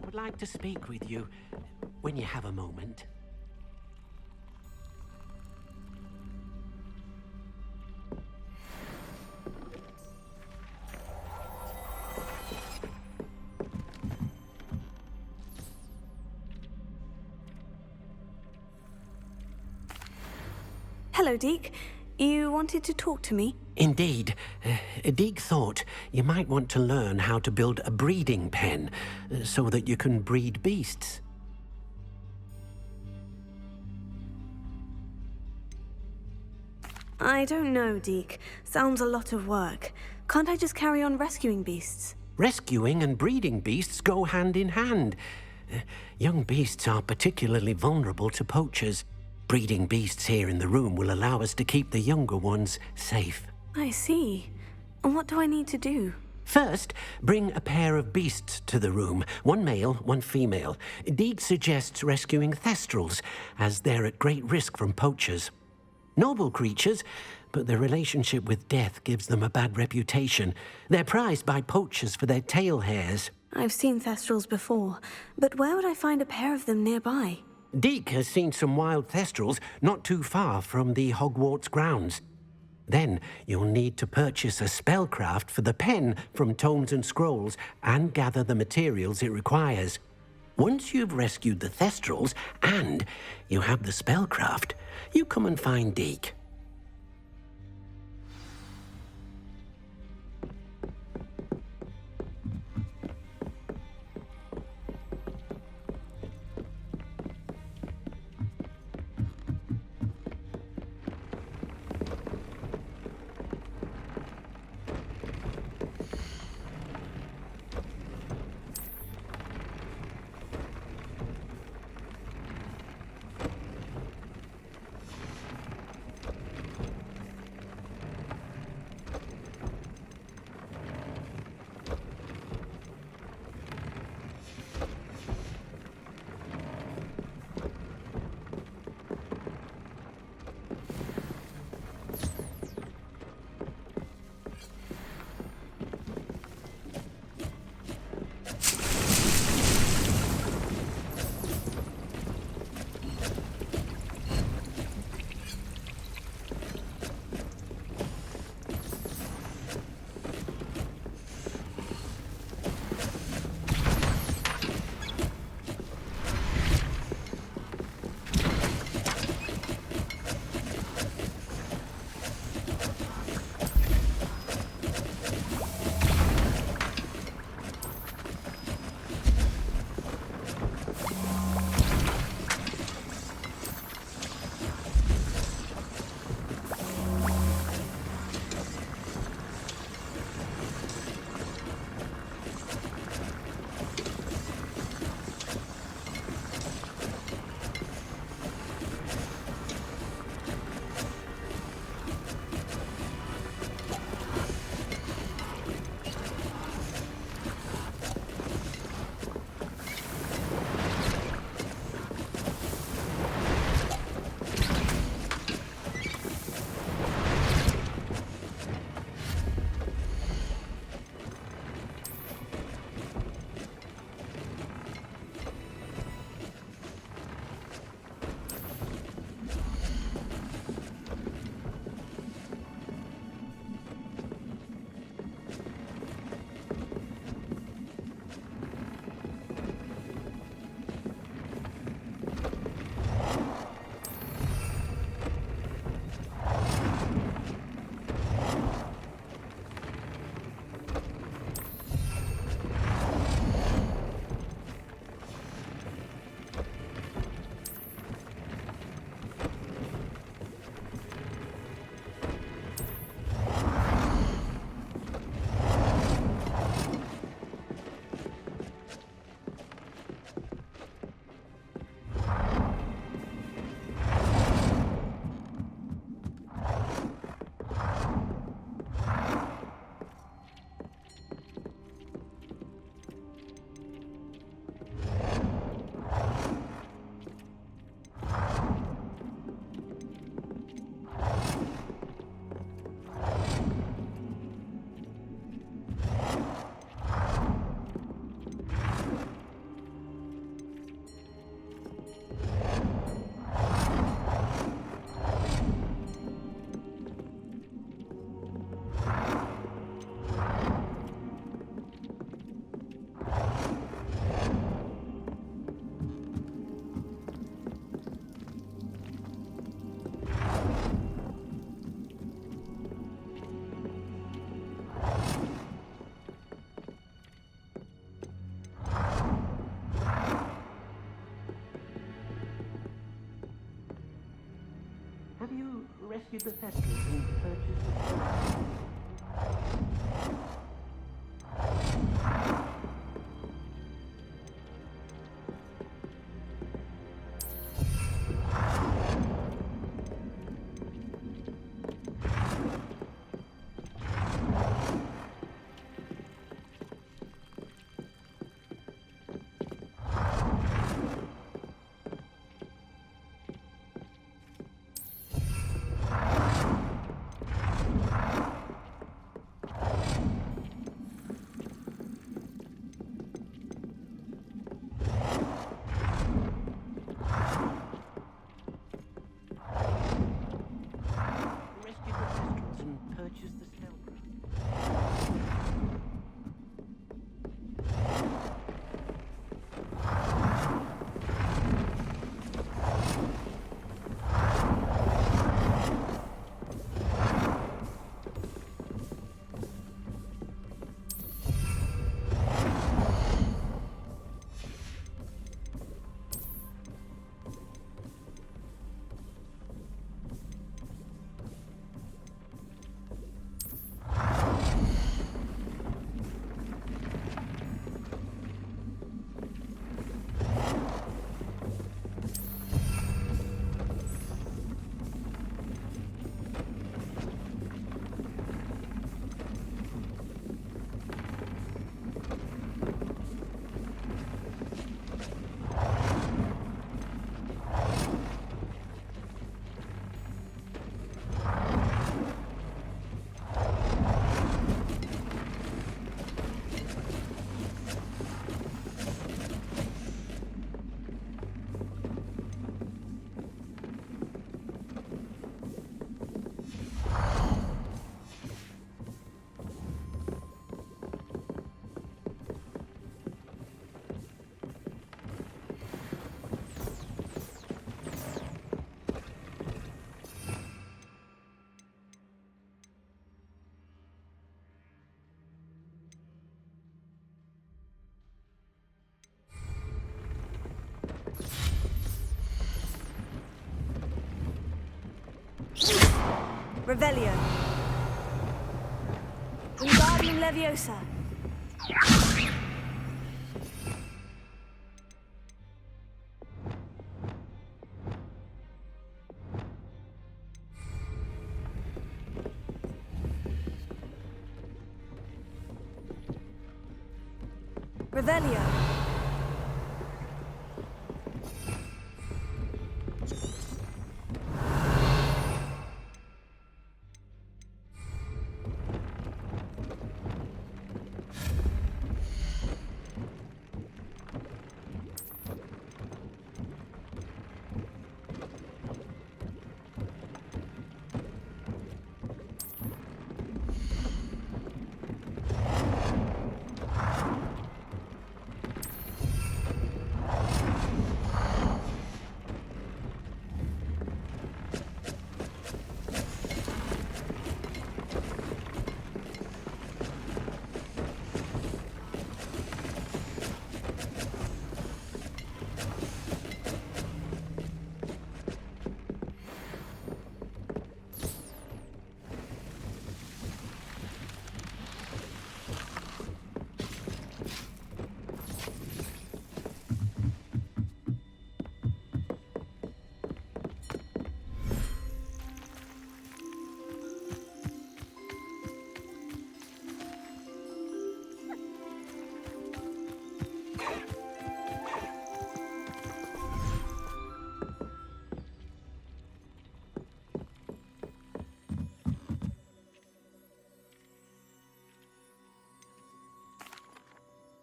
Would like to speak with you when you have a moment. Hello, Deke. You wanted to talk to me? Indeed. Deke thought you might want to learn how to build a breeding pen so that you can breed beasts. I don't know, Deke. Sounds a lot of work. Can't I just carry on rescuing beasts? Rescuing and breeding beasts go hand in hand. Young beasts are particularly vulnerable to poachers. Breeding beasts here in the room will allow us to keep the younger ones safe. I see. And what do I need to do? First, bring a pair of beasts to the room. One male, one female. Deke suggests rescuing thestrals, as they're at great risk from poachers. Noble creatures, but their relationship with death gives them a bad reputation. They're prized by poachers for their tail hairs. I've seen thestrals before, but where would I find a pair of them nearby? Deke has seen some wild thestrals not too far from the Hogwarts grounds. Then you'll need to purchase a spellcraft for the pen from Tomes and Scrolls and gather the materials it requires. Once you've rescued the Thestrals and you have the spellcraft, you come and find Deke. Have you rescued the Thestrals and purchased Revelio. Wingardium Leviosa. Revelio.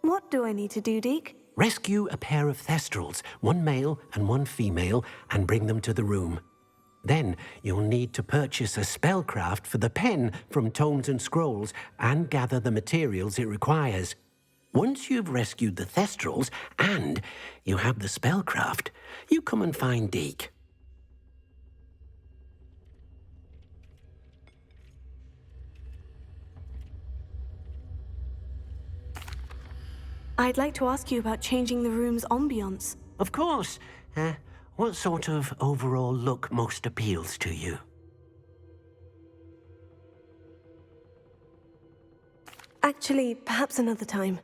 What do I need to do, Deke? Rescue a pair of thestrals, one male and one female, and bring them to the room. Then you'll need to purchase a spellcraft for the pen from Tomes and Scrolls and gather the materials it requires. Once you've rescued the thestrals and you have the spellcraft, you come and find Deke. I'd like to ask you about changing the room's ambiance. Of course. What sort of overall look most appeals to you? Actually, perhaps another time.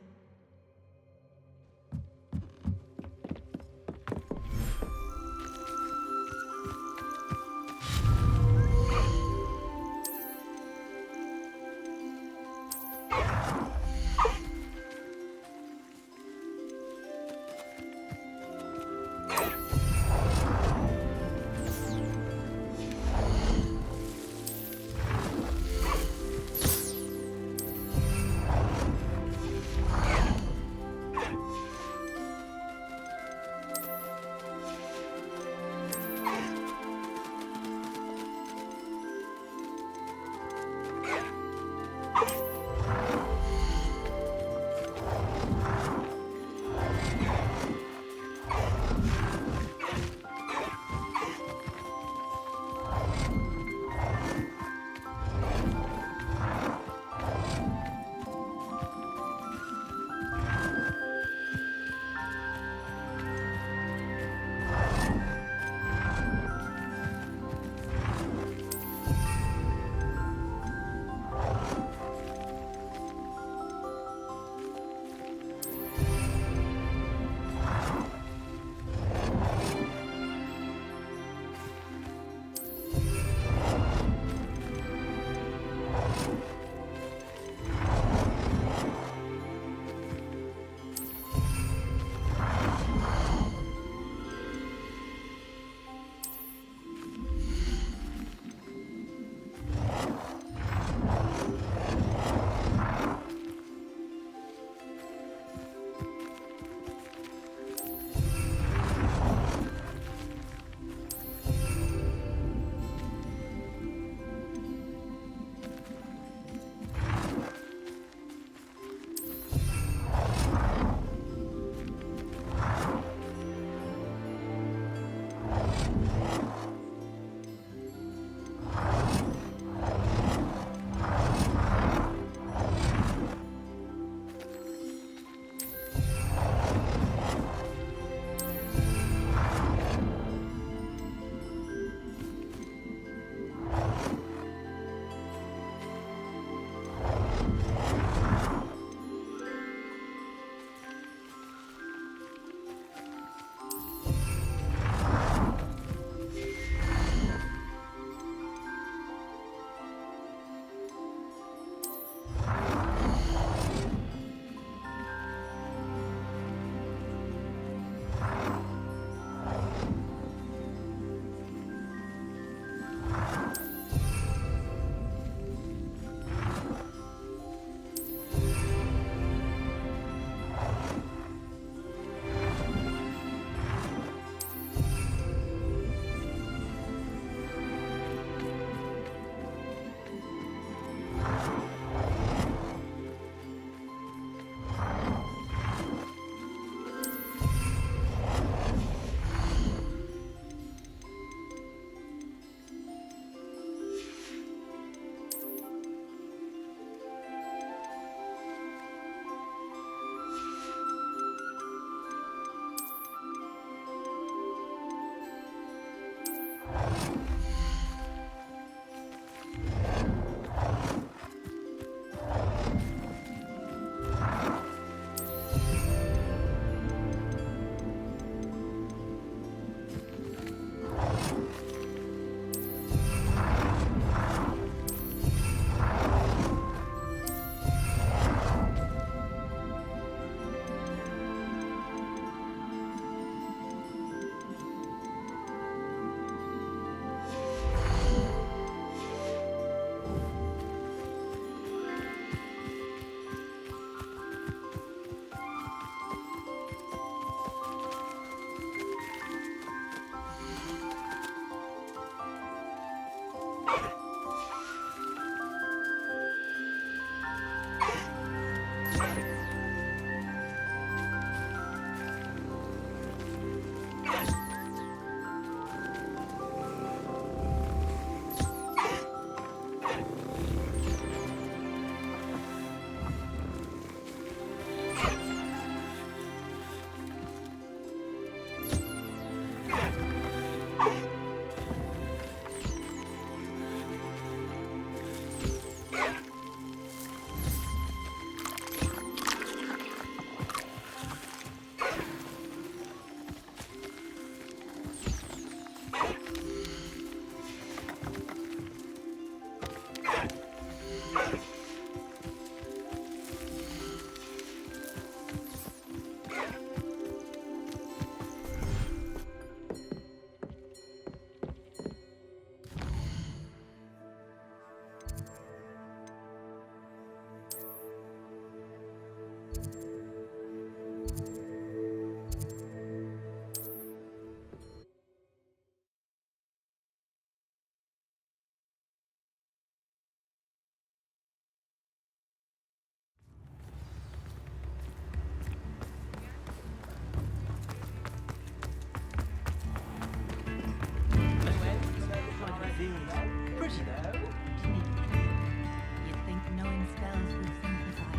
You'd think knowing spells would simplify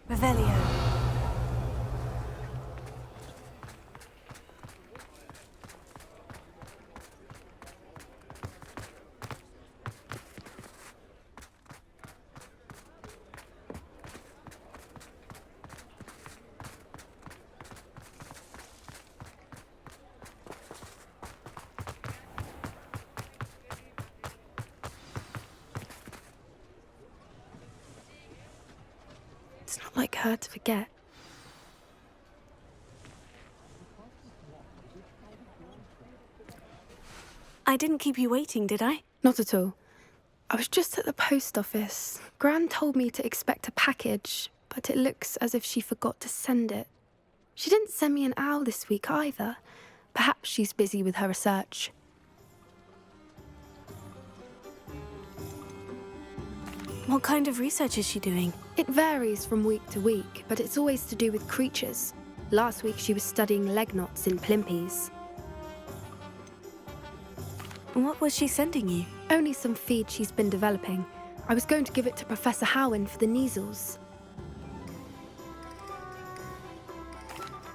Revelio. It's not like her to forget. I didn't keep you waiting, did I? Not at all. I was just at the post office. Gran told me to expect a package, but it looks as if she forgot to send it. She didn't send me an owl this week either. Perhaps she's busy with her research. What kind of research is she doing? It varies from week to week, but it's always to do with creatures. Last week she was studying leg knots in plimpies. What was she sending you? Only some feed she's been developing. I was going to give it to Professor Howen for the measles.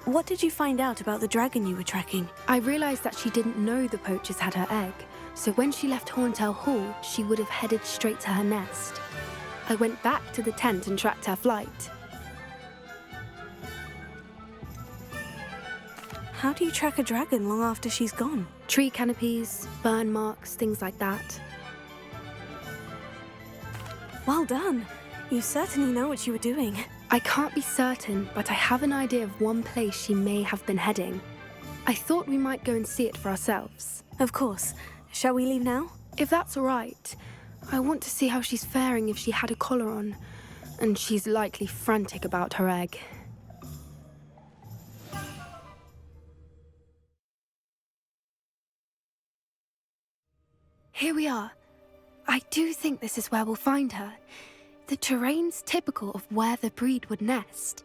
What did you find out about the dragon you were tracking? I realised that she didn't know the poachers had her egg, so when she left Horntail Hall, she would have headed straight to her nest. I went back to the tent and tracked her flight. How do you track a dragon long after she's gone? Tree canopies, burn marks, things like that. Well done. You certainly know what you were doing. I can't be certain, but I have an idea of one place she may have been heading. I thought we might go and see it for ourselves. Of course. Shall we leave now? If that's all right. I want to see how she's faring if she had a collar on, and she's likely frantic about her egg. Here we are. I do think this is where we'll find her. The terrain's typical of where the breed would nest.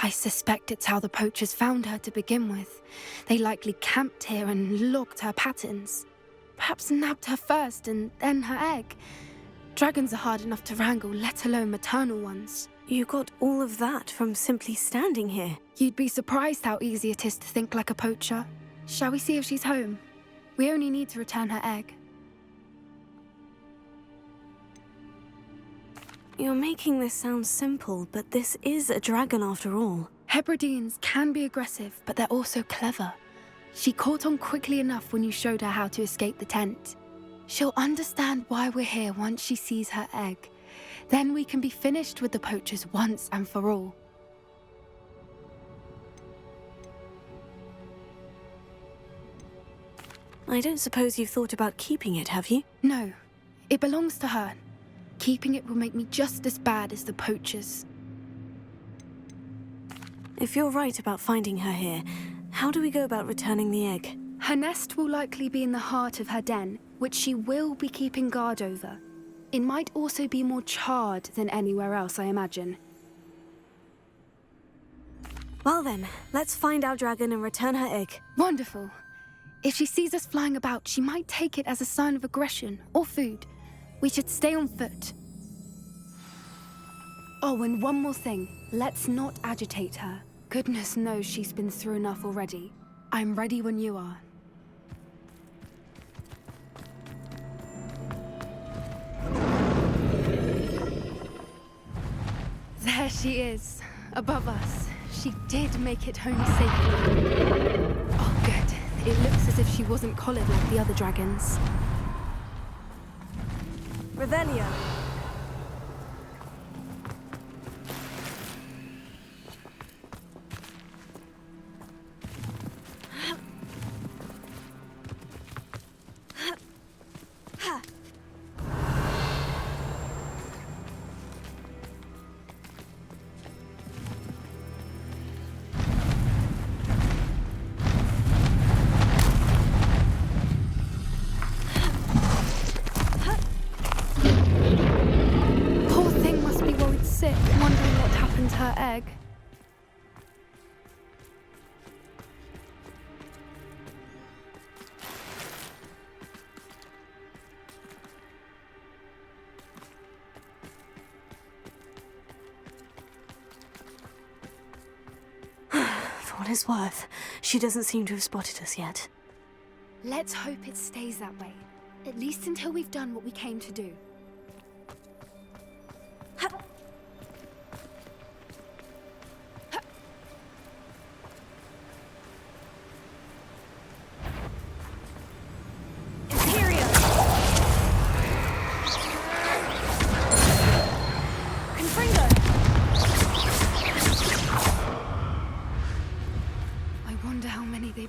I suspect it's how the poachers found her to begin with. They likely camped here and logged her patterns. Perhaps nabbed her first and then her egg. Dragons are hard enough to wrangle, let alone maternal ones. You got all of that from simply standing here. You'd be surprised how easy it is to think like a poacher. Shall we see if she's home? We only need to return her egg. You're making this sound simple, but this is a dragon after all. Hebrideans can be aggressive, but they're also clever. She caught on quickly enough when you showed her how to escape the tent. She'll understand why we're here once she sees her egg. Then we can be finished with the poachers once and for all. I don't suppose you've thought about keeping it, have you? No, it belongs to her. Keeping it will make me just as bad as the poachers. If you're right about finding her here, how do we go about returning the egg? Her nest will likely be in the heart of her den, which she will be keeping guard over. It might also be more charred than anywhere else, I imagine. Well then, let's find our dragon and return her egg. Wonderful. If she sees us flying about, she might take it as a sign of aggression or food. We should stay on foot. Oh, and one more thing. Let's not agitate her. Goodness knows she's been through enough already. I'm ready when you are. There she is, above us. She did make it home safely. Oh, good. It looks as if she wasn't collared like the other dragons. Revelio. Her egg. For what it's worth, she doesn't seem to have spotted us yet. Let's hope it stays that way. At least until we've done what we came to do.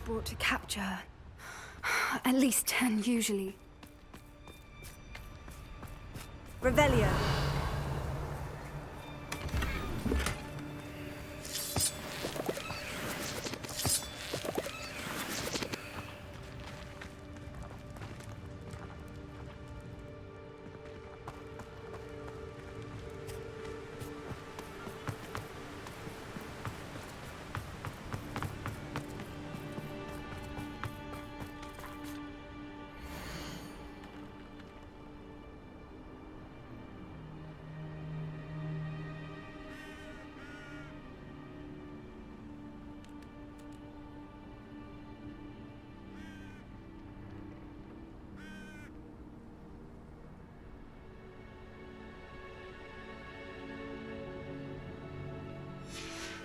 Brought to capture her. At least 10, usually. Revelio.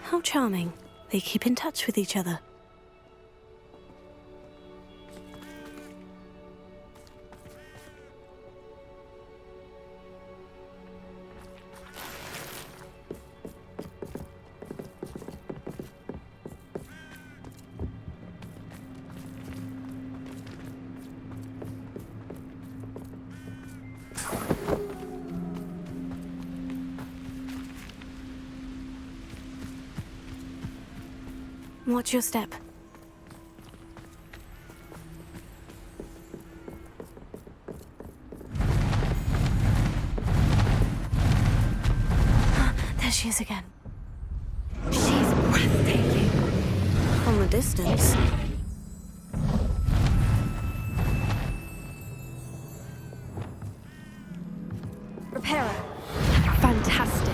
How charming. They keep in touch with each other. Watch your step. There she is again. She's breathtaking. From a distance. Repairer. Fantastic.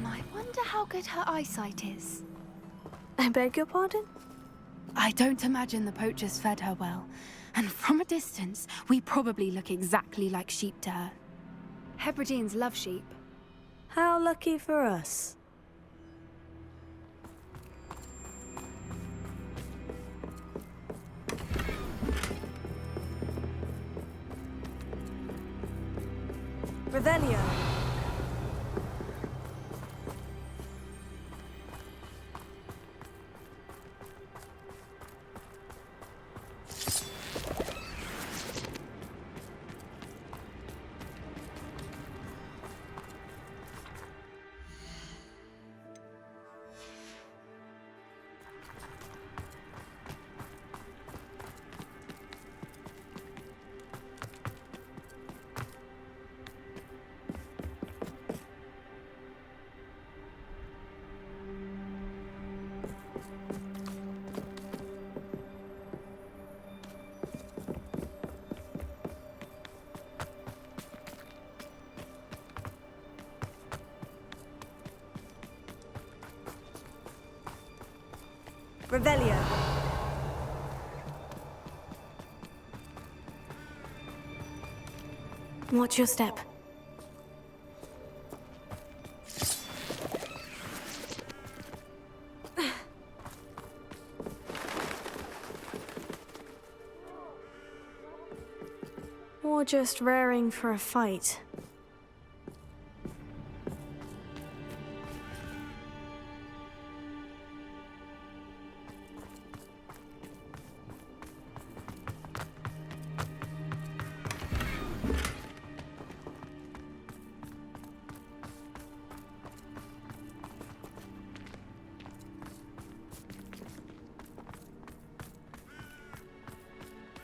I wonder how good her eyesight is. I beg your pardon? I don't imagine the poachers fed her well. And from a distance, we probably look exactly like sheep to her. Hebrideans love sheep. How lucky for us. Revelio. Revelio. Watch your step. Or just raring for a fight.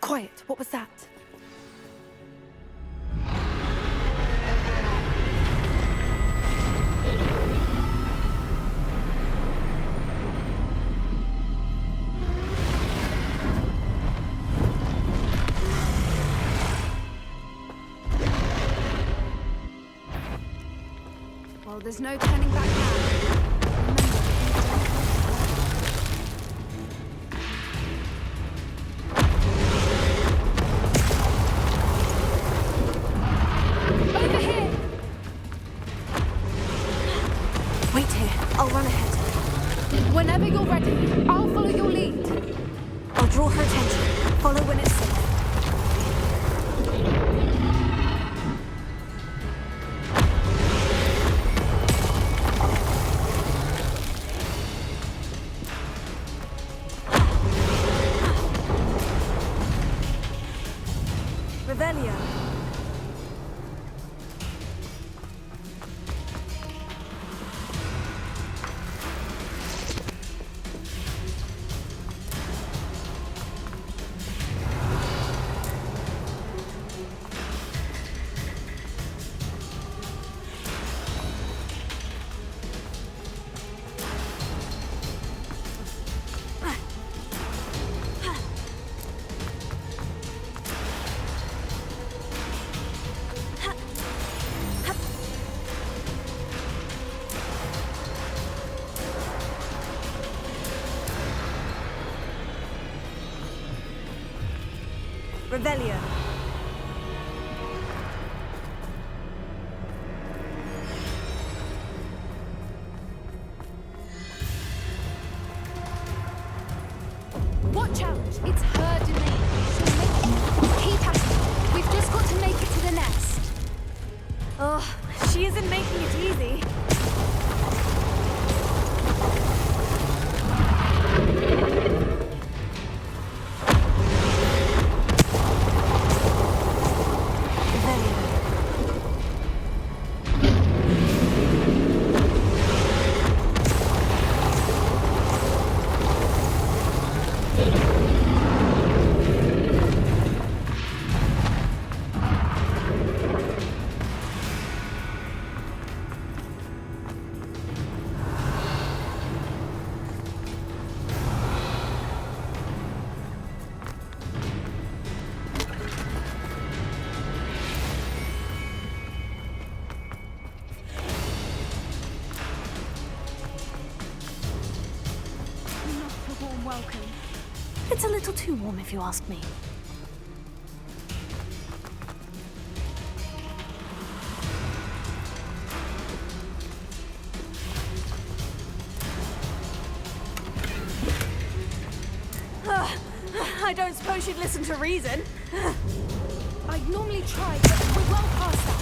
Quiet, what was that? Well, there's no turning back now. Over here! Wait here. I'll run ahead. Whenever you're ready, I'll follow your lead. I'll draw her attention. Follow when it's safe. Revelio. Revelio. Watch out! It's her domain. She'll make it. Keep at it. We've just got to make it to the nest. Oh, she isn't making it easy. Welcome. It's a little too warm if you ask me. I don't suppose you'd listen to reason. I'd normally try, but we're well past that.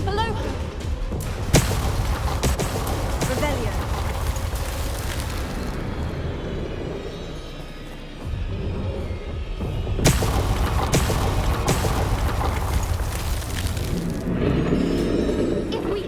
Below her. Revelio. If we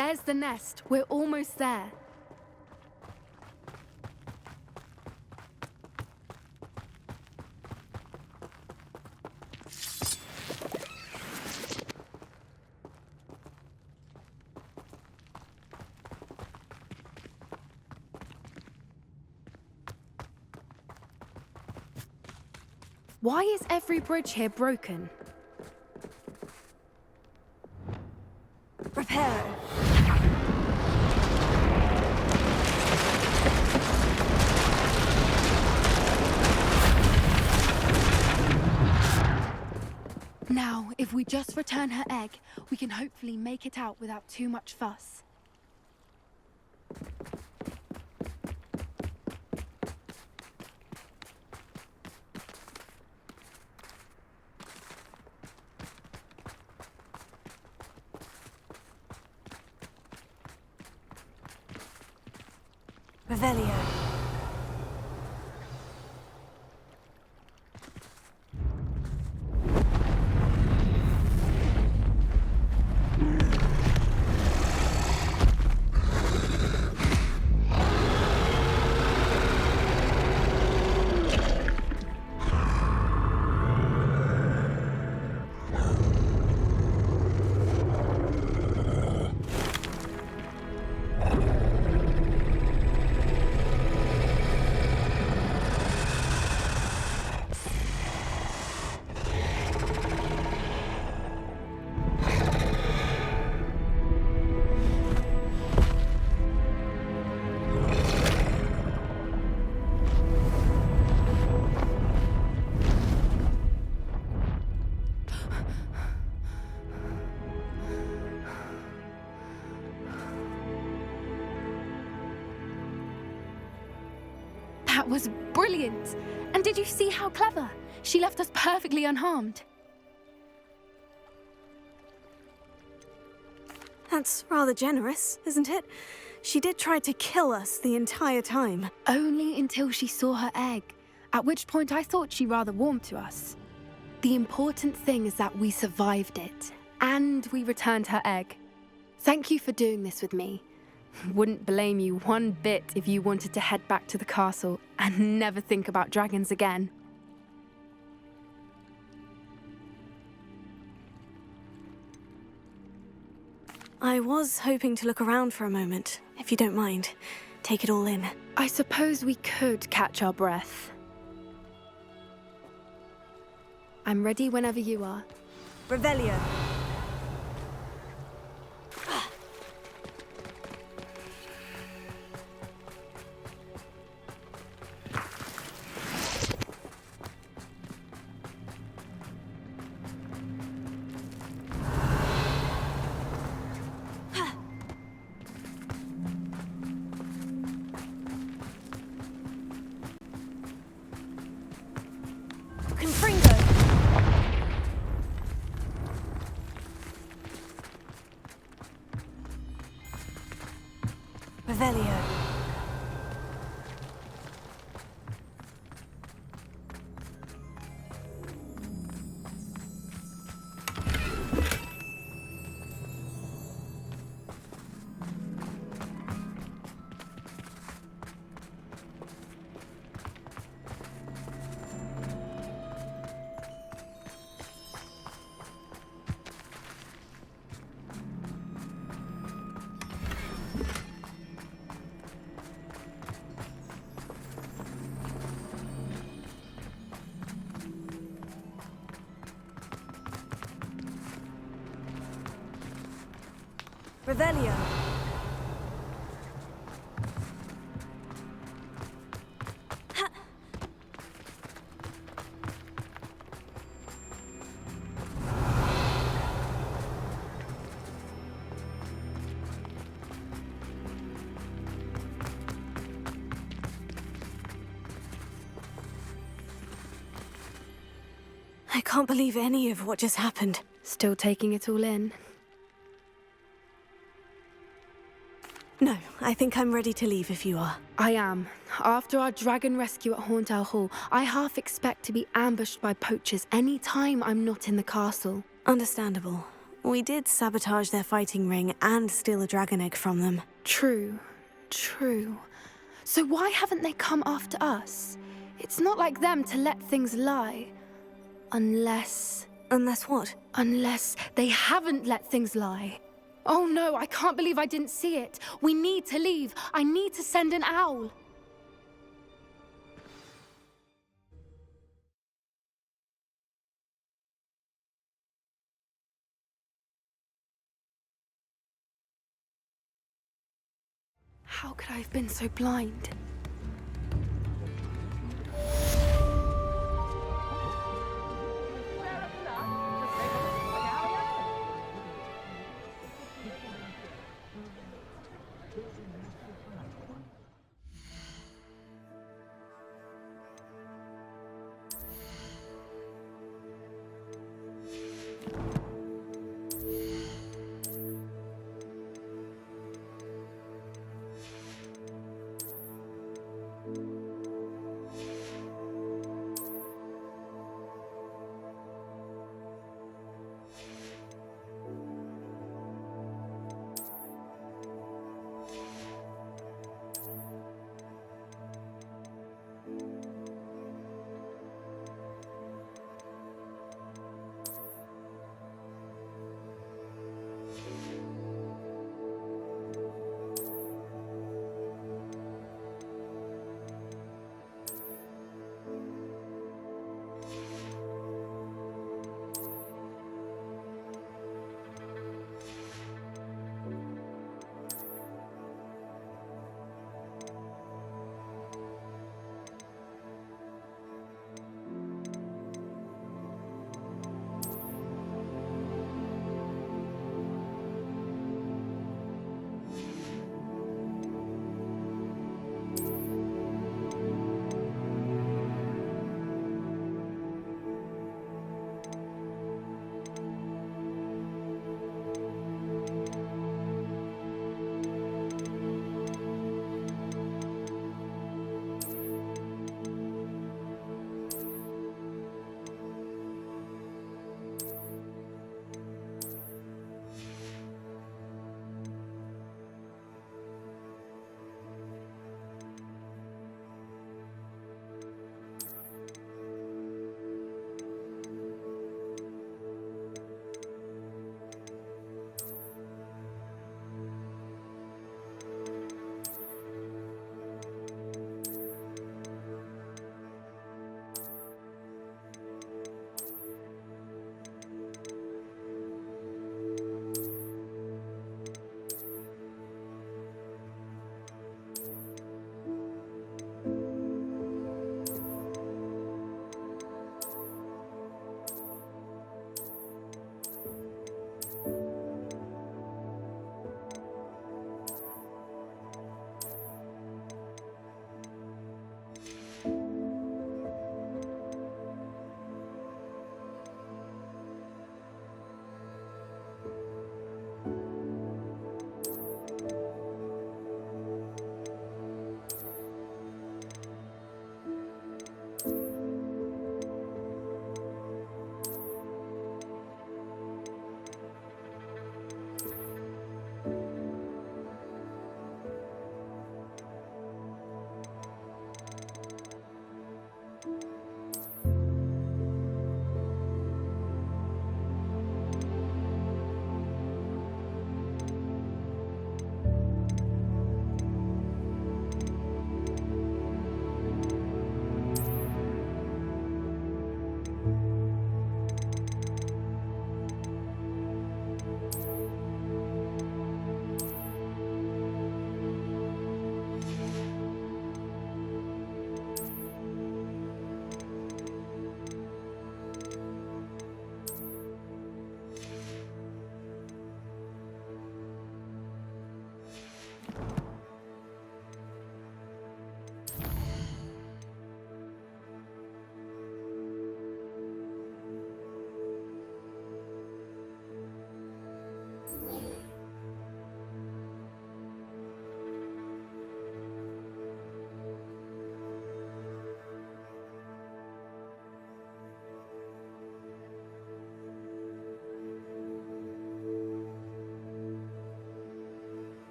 there's the nest. We're almost there. Why is every bridge here broken? Repair it. Now, if we just return her egg, we can hopefully make it out without too much fuss. Revelio. That was brilliant! And did you see how clever? She left us perfectly unharmed. That's rather generous, isn't it? She did try to kill us the entire time. Only until she saw her egg, at which point I thought she rather warmed to us. The important thing is that we survived it, and we returned her egg. Thank you for doing this with me. Wouldn't blame you one bit if you wanted to head back to the castle and never think about dragons again. I was hoping to look around for a moment, if you don't mind. Take it all in. I suppose we could catch our breath. I'm ready whenever you are. Revelio. Revelio. Revelio. I can't believe any of what just happened. Still taking it all in? No, I think I'm ready to leave if you are. I am. After our dragon rescue at Hauntowl Hall, I half expect to be ambushed by poachers any time I'm not in the castle. Understandable. We did sabotage their fighting ring and steal a dragon egg from them. True. So why haven't they come after us? It's not like them to let things lie. Unless what? Unless they haven't let things lie. Oh no, I can't believe I didn't see it. We need to leave. I need to send an owl. How could I have been so blind?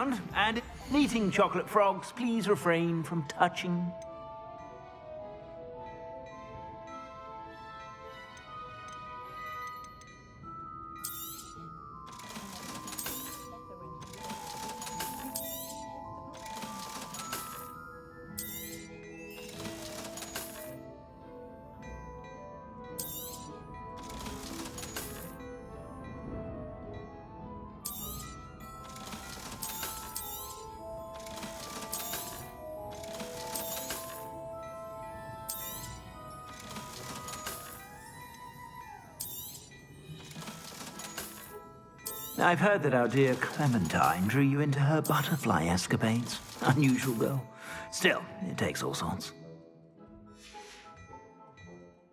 around, and eating chocolate frogs, please refrain from touching. I've heard that our dear Clementine drew you into her butterfly escapades. Unusual girl. Still, it takes all sorts.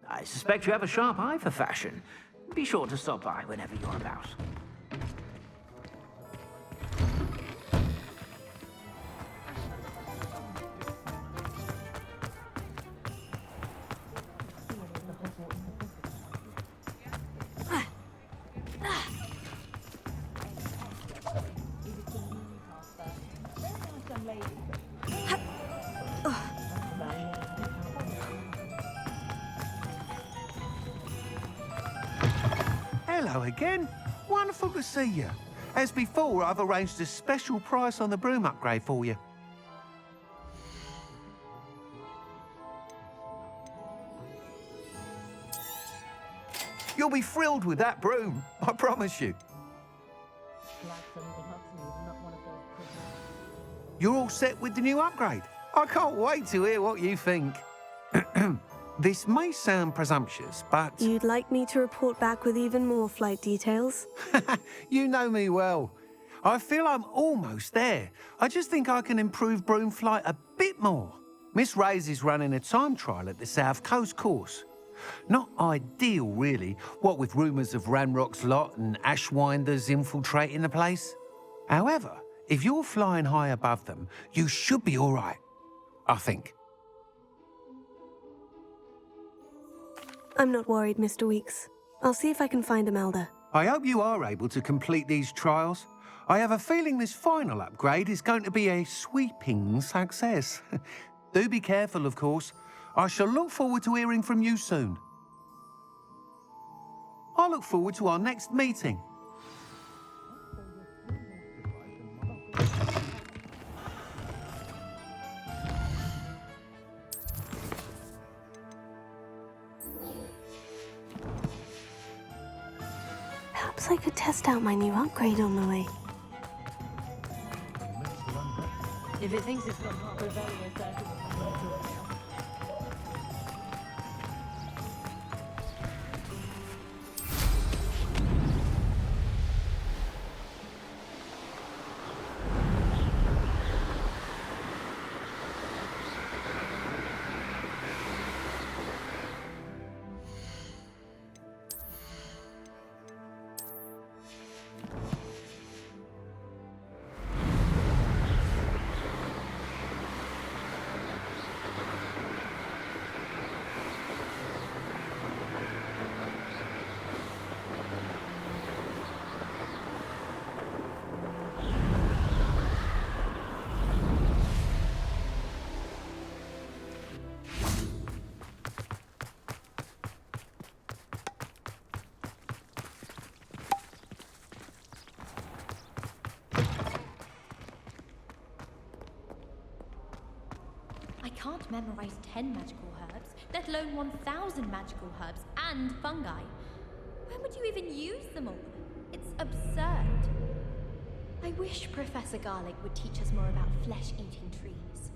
I suspect you have a sharp eye for fashion. Be sure to stop by whenever you're about. Hello again. Wonderful to see you. As before, I've arranged a special price on the broom upgrade for you. You'll be thrilled with that broom, I promise you. You're all set with the new upgrade. I can't wait to hear what you think. This may sound presumptuous, but... You'd like me to report back with even more flight details? You know me well. I feel I'm almost there. I just think I can improve broom flight a bit more. Miss Ray's is running a time trial at the South Coast course. Not ideal, really, what with rumours of Ranrok's lot and Ashwinders infiltrating the place. However, if you're flying high above them, you should be all right, I think. I'm not worried, Mr. Weeks. I'll see if I can find Imelda. I hope you are able to complete these trials. I have a feeling this final upgrade is going to be a sweeping success. Do be careful, of course. I shall look forward to hearing from you soon. I look forward to our next meeting. Perhaps I could test out my new upgrade on the way. If it thinks it's got half the value as that, I can't memorize 10 magical herbs, let alone 1,000 magical herbs and fungi. When would you even use them all? It's absurd. I wish Professor Garlic would teach us more about flesh-eating trees.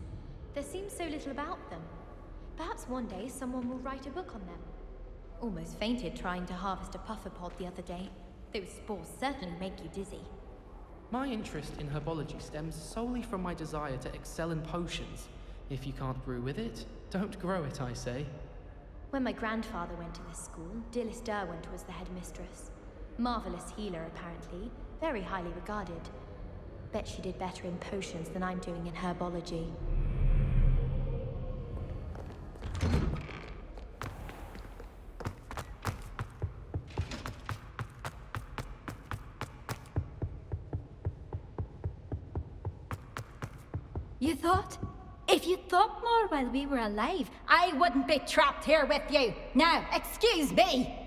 There seems so little about them. Perhaps one day someone will write a book on them. Almost fainted trying to harvest a puffer pod the other day. Those spores certainly make you dizzy. My interest in herbology stems solely from my desire to excel in potions. If you can't brew with it, don't grow it, I say. When my grandfather went to this school, Dilys Derwent was the headmistress. Marvelous healer, apparently. Very highly regarded. Bet she did better in potions than I'm doing in herbology. You thought? If you thought more while we were alive, I wouldn't be trapped here with you. Now, excuse me.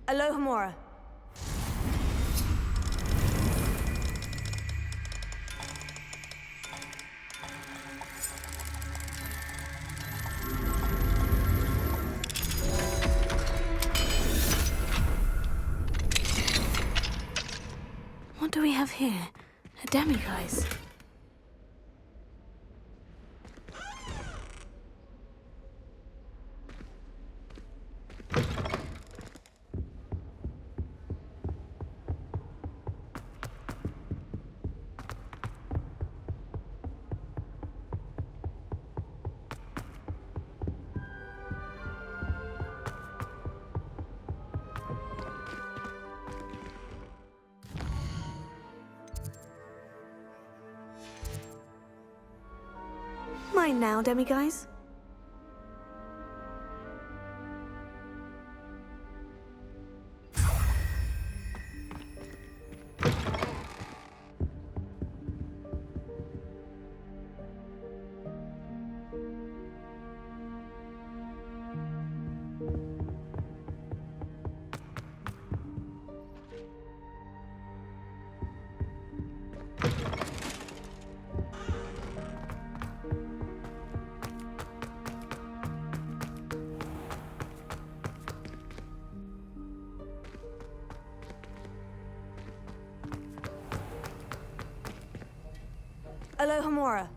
Alohomora. What do we have here? A demiguise. Mine now, demiguise. Alohomora.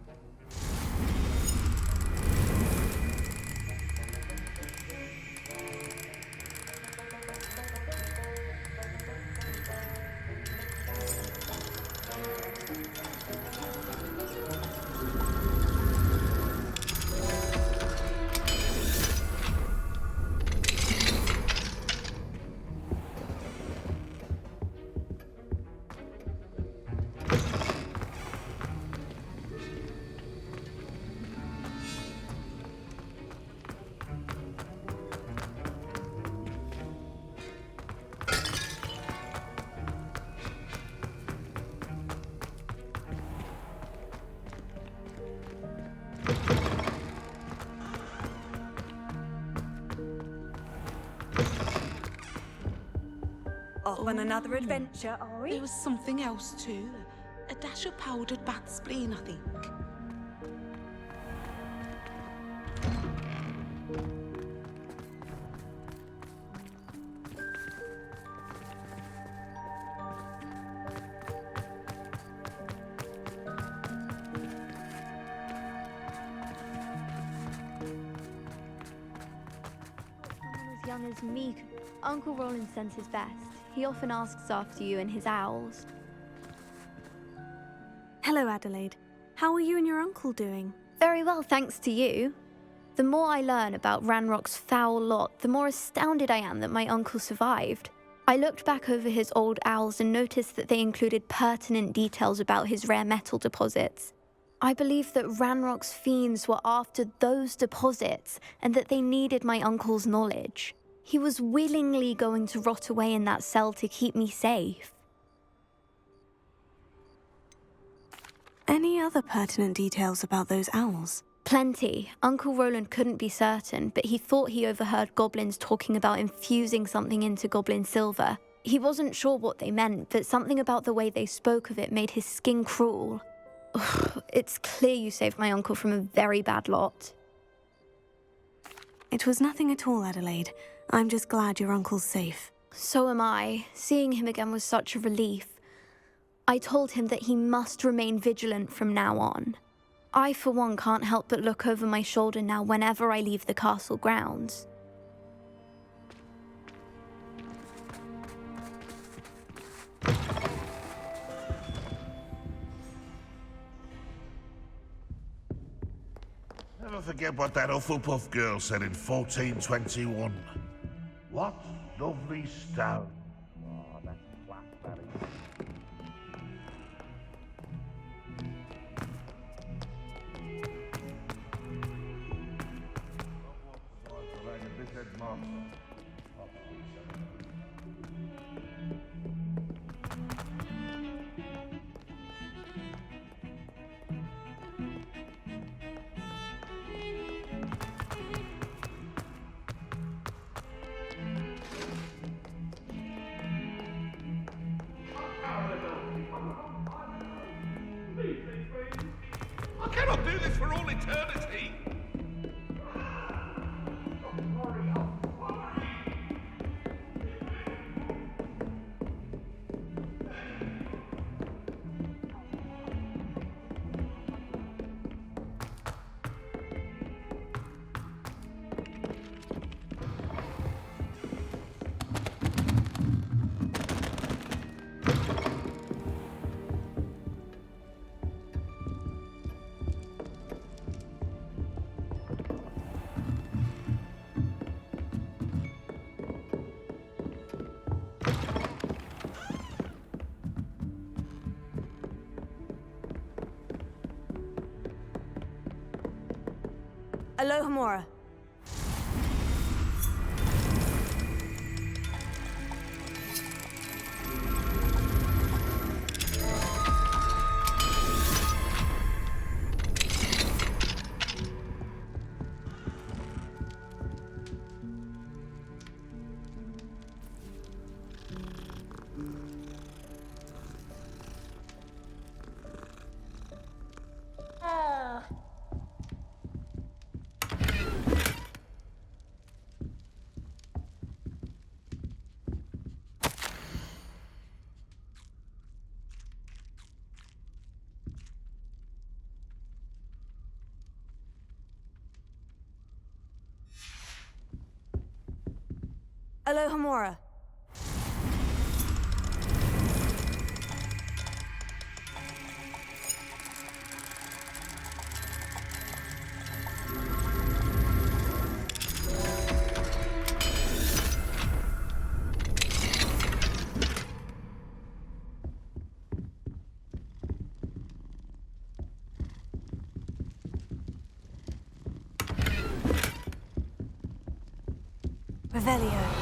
Off on another adventure, are we? There was something else too. A dash of powdered bat spleen, I think. Someone as young as me. Uncle Roland sends his best. He often asks after you and his owls. Hello, Adelaide. How are you and your uncle doing? Very well, thanks to you. The more I learn about Ranrock's foul lot, the more astounded I am that my uncle survived. I looked back over his old owls and noticed that they included pertinent details about his rare metal deposits. I believe that Ranrock's fiends were after those deposits and that they needed my uncle's knowledge. He was willingly going to rot away in that cell to keep me safe. Any other pertinent details about those owls? Plenty. Uncle Roland couldn't be certain, but he thought he overheard goblins talking about infusing something into goblin silver. He wasn't sure what they meant, but something about the way they spoke of it made his skin crawl. Ugh, it's clear you saved my uncle from a very bad lot. It was nothing at all, Adelaide. I'm just glad your uncle's safe. So am I. Seeing him again was such a relief. I told him that he must remain vigilant from now on. I, for one, can't help but look over my shoulder now whenever I leave the castle grounds. Never forget what that Hufflepuff girl said in 1421. What lovely stone. Oh, that's class, that is. cannot do this for all eternity. Alohomora. Alohomora. Revelio.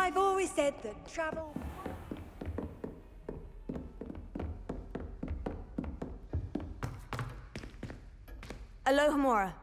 I've always said that travel... Alohomora.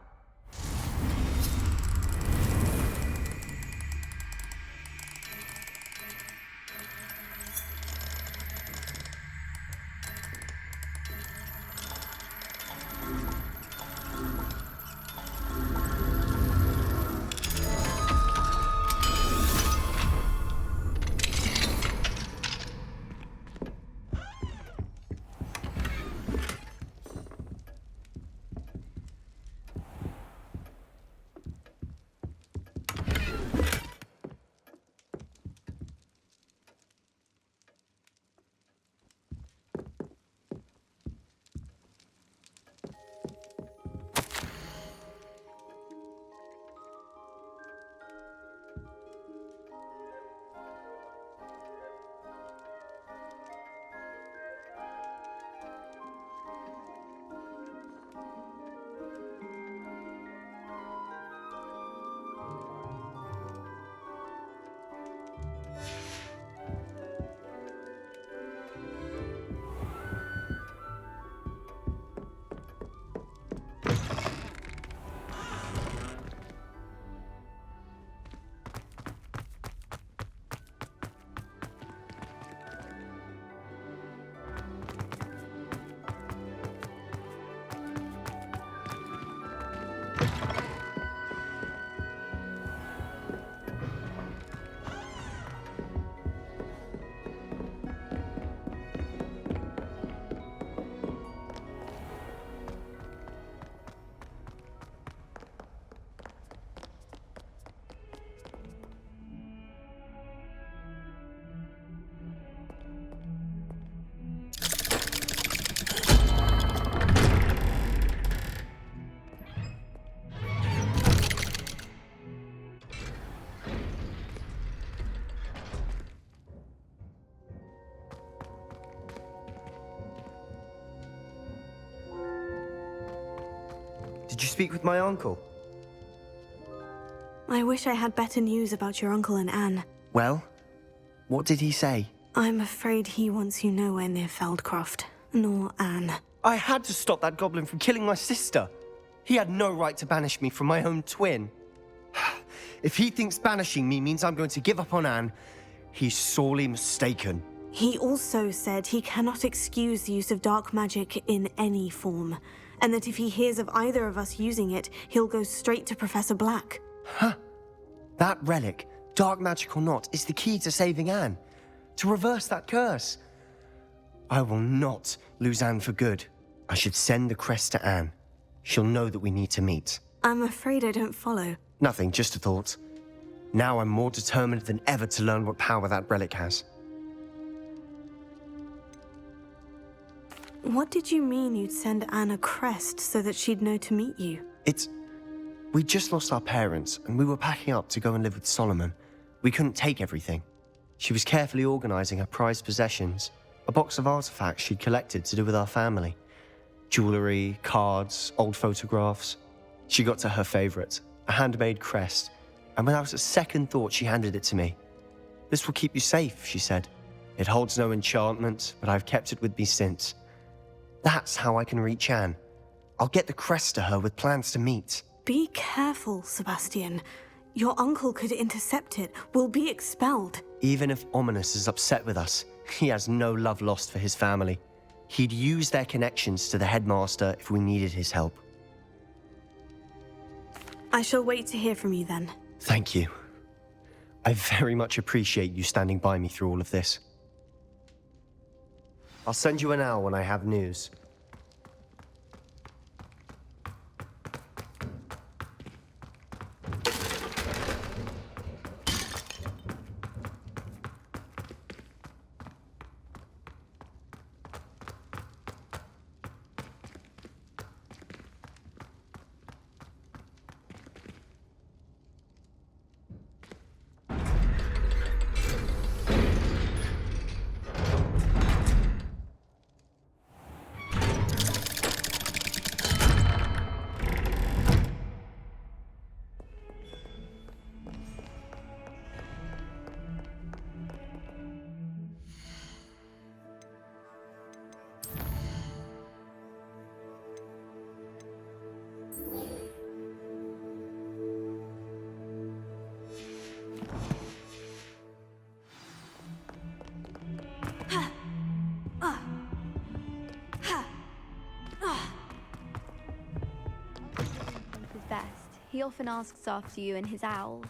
Did you speak with my uncle? I wish I had better news about your uncle and Anne. Well, what did he say? I'm afraid he wants you nowhere near Feldcroft, nor Anne. I had to stop that goblin from killing my sister. He had no right to banish me from my own twin. If he thinks banishing me means I'm going to give up on Anne, he's sorely mistaken. He also said he cannot excuse the use of dark magic in any form, and that if he hears of either of us using it, he'll go straight to Professor Black. Huh? That relic, dark magic or not, is the key to saving Anne. To reverse that curse. I will not lose Anne for good. I should send the crest to Anne. She'll know that we need to meet. I'm afraid I don't follow. Nothing, just a thought. Now I'm more determined than ever to learn what power that relic has. What did you mean you'd send Anne a crest so that she'd know to meet you? We just lost our parents, and we were packing up to go and live with Solomon. We couldn't take everything. She was carefully organizing her prized possessions, a box of artifacts she'd collected to do with our family. Jewelry, cards, old photographs. She got to her favorite, a handmade crest, and without a second thought she handed it to me. "This will keep you safe," she said. "It holds no enchantment, but I've kept it with me since. That's how I can reach Anne. I'll get the crest to her with plans to meet." Be careful, Sebastian. Your uncle could intercept it. We'll be expelled. Even if Ominous is upset with us, he has no love lost for his family. He'd use their connections to the headmaster if we needed his help. I shall wait to hear from you then. Thank you. I very much appreciate you standing by me through all of this. I'll send you an owl when I have news. He often asks after you and his owls.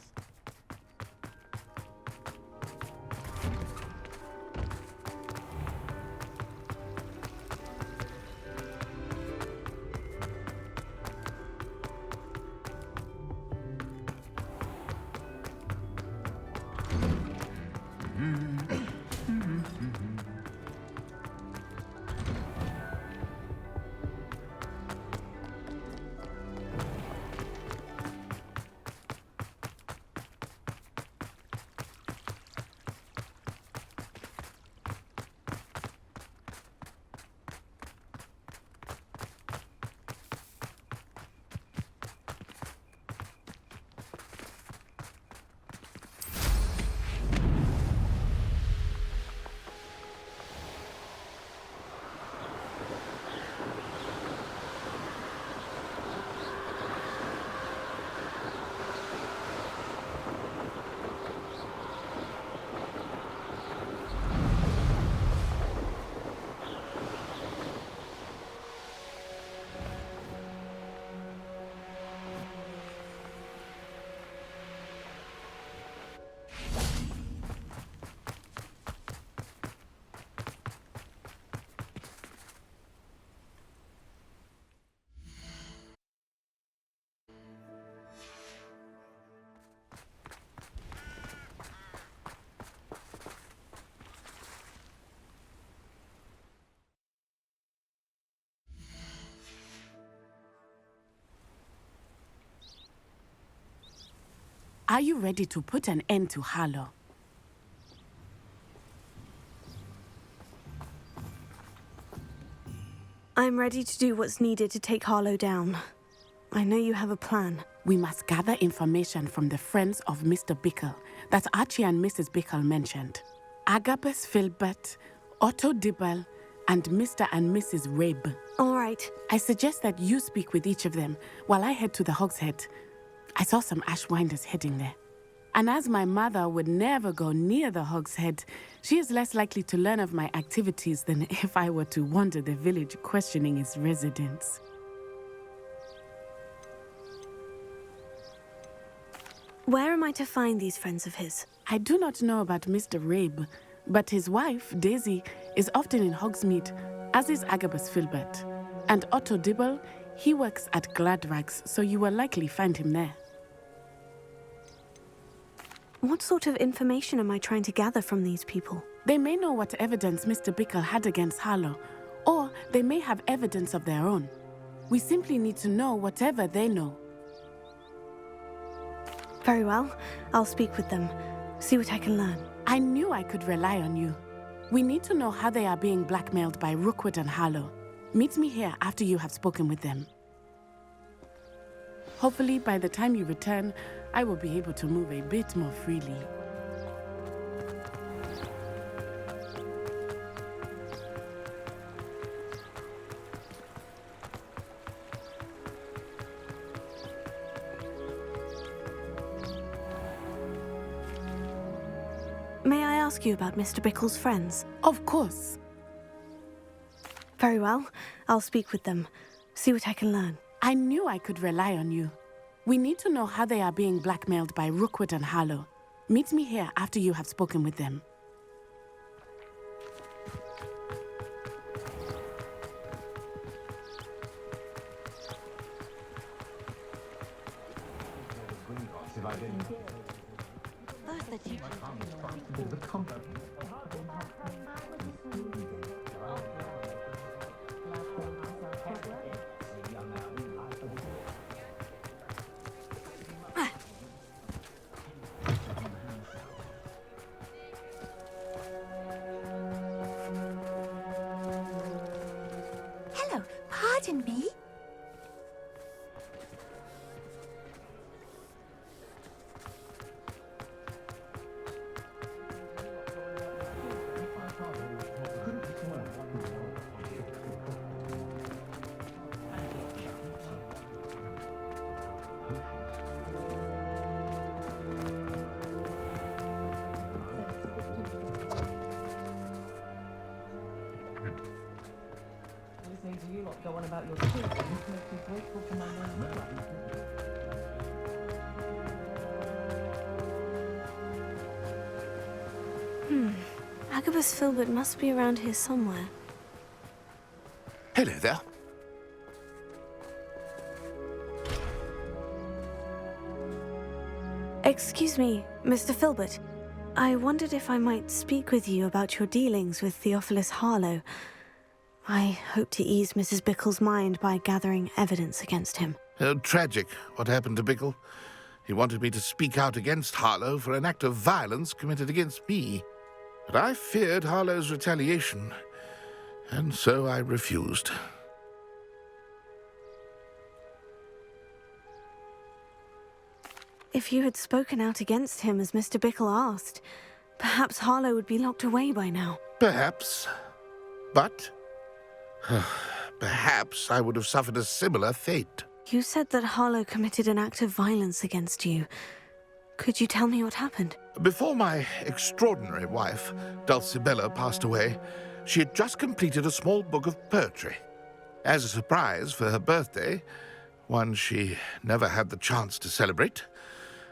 Are you ready to put an end to Harley? I'm ready to do what's needed to take Harlow down. I know you have a plan. We must gather information from the friends of Mr. Bickle that Archie and Mrs. Bickle mentioned. Agabus Filbert, Otto Dibble, and Mr. and Mrs. Rabe. All right. I suggest that you speak with each of them while I head to the Hogshead. I saw some Ashwinders heading there. And as my mother would never go near the Hogshead, she is less likely to learn of my activities than if I were to wander the village questioning its residents. Where am I to find these friends of his? I do not know about Mr. Rabe, but his wife, Daisy, is often in Hogsmeade, as is Agabus Filbert. And Otto Dibble, he works at Gladrags, so you will likely find him there. What sort of information am I trying to gather from these people? They may know what evidence Mr. Bickle had against Harlow, or they may have evidence of their own. We simply need to know whatever they know. Very well. I'll speak with them. See what I can learn. I knew I could rely on you. We need to know how they are being blackmailed by Rookwood and Harlow. Meet me here after you have spoken with them. Hopefully, by the time you return, I will be able to move a bit more freely. May I ask you about Mr. Bickle's friends? Of course. Very well. I'll speak with them. See what I can learn. I knew I could rely on you. We need to know how they are being blackmailed by Rookwood and Harlow. Meet me here after you have spoken with them. Hello, pardon me? Go on about your children to make you grateful for my Agabus Filbert must be around here somewhere. Hello there. Excuse me, Mr. Filbert. I wondered if I might speak with you about your dealings with Theophilus Harlow. I hope to ease Mrs. Bickle's mind by gathering evidence against him. Oh, tragic what happened to Bickle. He wanted me to speak out against Harlow for an act of violence committed against me. But I feared Harlow's retaliation, and so I refused. If you had spoken out against him as Mr. Bickle asked, perhaps Harlow would be locked away by now. Perhaps. But perhaps I would have suffered a similar fate. You said that Harlow committed an act of violence against you. Could you tell me what happened? Before my extraordinary wife, Dulcibella, passed away, she had just completed a small book of poetry. As a surprise for her birthday, one she never had the chance to celebrate,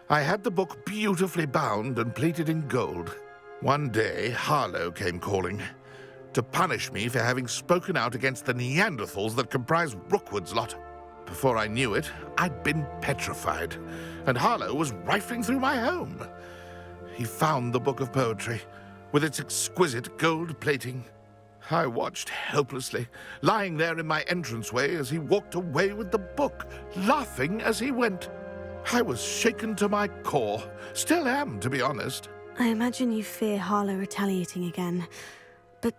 I had the book beautifully bound and plated in gold. One day, Harlow came calling to punish me for having spoken out against the Neanderthals that comprise Rookwood's lot. Before I knew it, I'd been petrified, and Harlow was rifling through my home. He found the book of poetry, with its exquisite gold plating. I watched helplessly, lying there in my entranceway as he walked away with the book, laughing as he went. I was shaken to my core, still am, to be honest. I imagine you fear Harlow retaliating again. But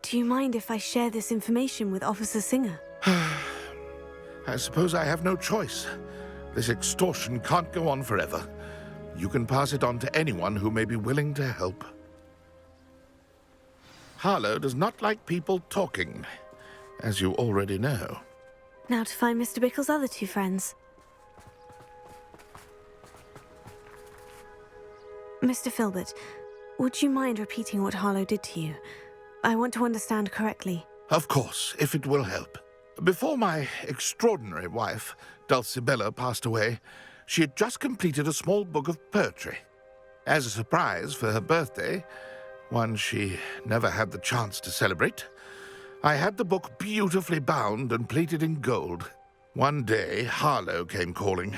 do you mind if I share this information with Officer Singer? I suppose I have no choice. This extortion can't go on forever. You can pass it on to anyone who may be willing to help. Harlow does not like people talking, as you already know. Now to find Mr. Bickle's other two friends. Mr. Filbert, would you mind repeating what Harlow did to you? I want to understand correctly. Of course, if it will help. Before my extraordinary wife, Dulcibella, passed away, she had just completed a small book of poetry. As a surprise for her birthday, one she never had the chance to celebrate, I had the book beautifully bound and plated in gold. One day, Harlow came calling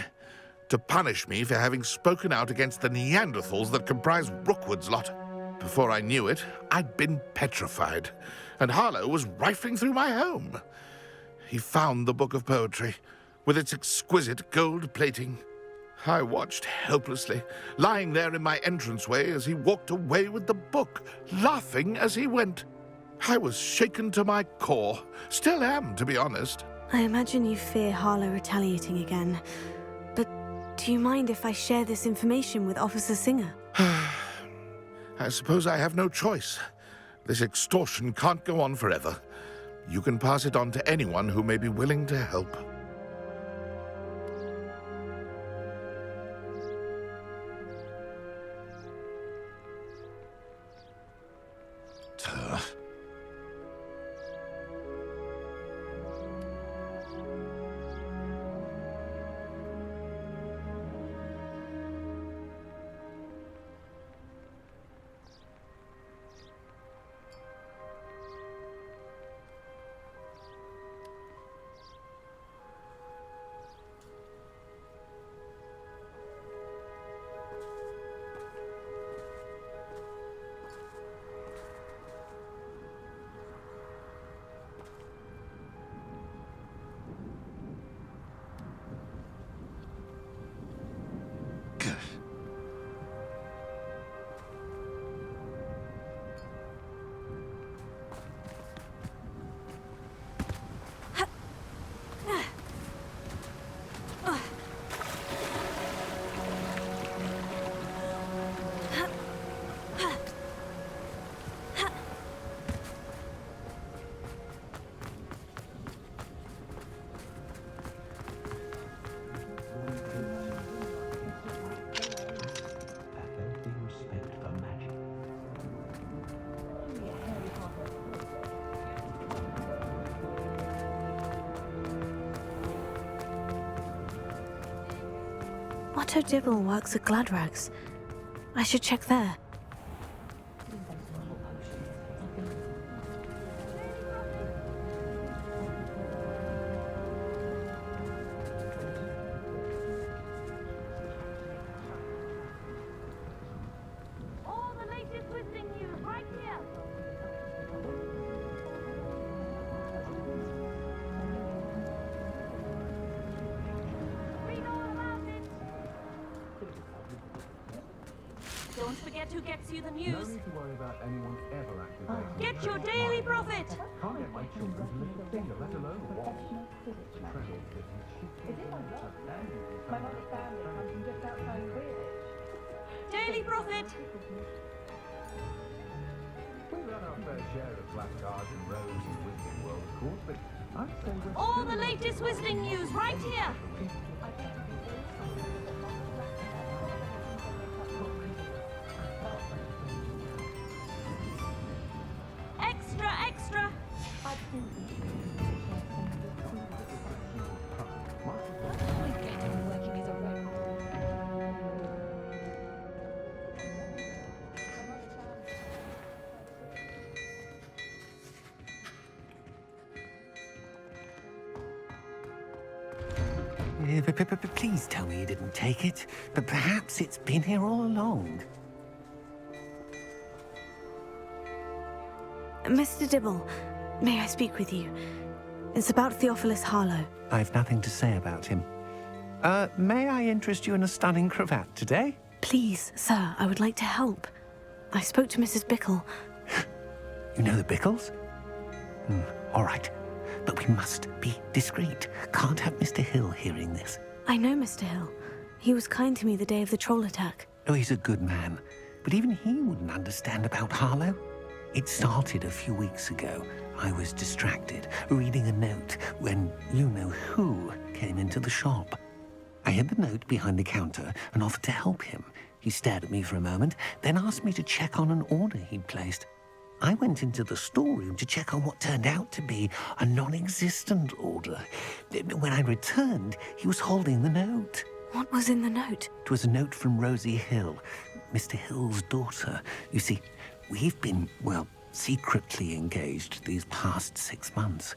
to punish me for having spoken out against the Neanderthals that comprise Rookwood's lot. Before I knew it, I'd been petrified, and Harlow was rifling through my home. He found the book of poetry, with its exquisite gold plating. I watched helplessly, lying there in my entranceway as he walked away with the book, laughing as he went. I was shaken to my core. Still am, to be honest. I imagine you fear Harlow retaliating again. But do you mind if I share this information with Officer Singer? I suppose I have no choice. This extortion can't go on forever. You can pass it on to anyone who may be willing to help. Otto Dibble works at Gladrags. I should check there. All the latest whistling news right here. Read all about it. Don't forget who gets you the news. No need to worry about anyone ever activating. Get your daily profit. Can't get my children to lift a finger, let alone watch. My mother's family comes from just outside the village. Daily profit. We've had our fair share of blackguards in Rose and Whistling World, of course, but I'd say we're All the latest whistling news right here. Extra, extra. Please tell me you didn't take it. But perhaps it's been here all along. Mr. Dibble, may I speak with you? It's about Theophilus Harlow. I've nothing to say about him. May I interest you in a stunning cravat today? Please, sir, I would like to help. I spoke to Mrs. Bickle. You know the Bickles? All right. But we must be discreet. Can't have Mr. Hill hearing this. I know Mr. Hill. He was kind to me the day of the troll attack. Oh, he's a good man. But even he wouldn't understand about Harlow. It started a few weeks ago. I was distracted, reading a note, when you-know-who came into the shop. I hid the note behind the counter and offered to help him. He stared at me for a moment, then asked me to check on an order he'd placed. I went into the storeroom to check on what turned out to be a non-existent order. When I returned, he was holding the note. What was in the note? It was a note from Rosie Hill, Mr. Hill's daughter. You see, we've been, well, secretly engaged these past 6 months.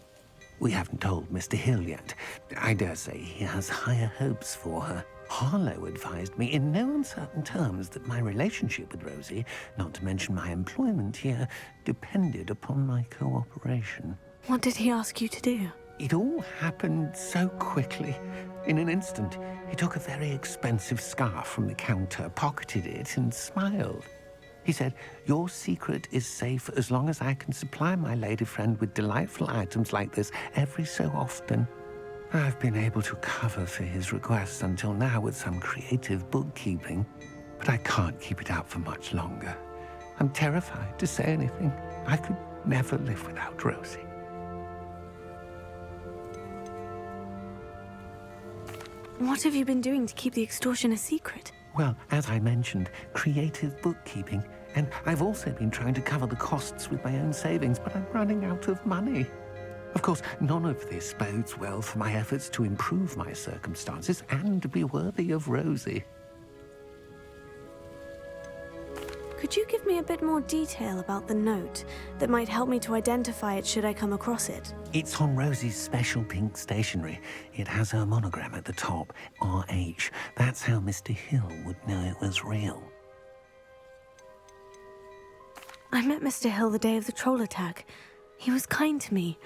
We haven't told Mr. Hill yet. I dare say he has higher hopes for her. Harlow advised me in no uncertain terms that my relationship with Rosie, not to mention my employment here, depended upon my cooperation. What did he ask you to do? It all happened so quickly. In an instant, he took a very expensive scarf from the counter, pocketed it, and smiled. He said, "Your secret is safe as long as I can supply my lady friend with delightful items like this every so often." I've been able to cover for his requests until now with some creative bookkeeping, but I can't keep it up for much longer. I'm terrified to say anything. I could never live without Rosie. What have you been doing to keep the extortion a secret? Well, as I mentioned, creative bookkeeping. And I've also been trying to cover the costs with my own savings, but I'm running out of money. Of course, none of this bodes well for my efforts to improve my circumstances and be worthy of Rosie. Could you give me a bit more detail about the note that might help me to identify it should I come across it? It's on Rosie's special pink stationery. It has her monogram at the top, RH. That's how Mr. Hill would know it was real. I met Mr. Hill the day of the troll attack. He was kind to me.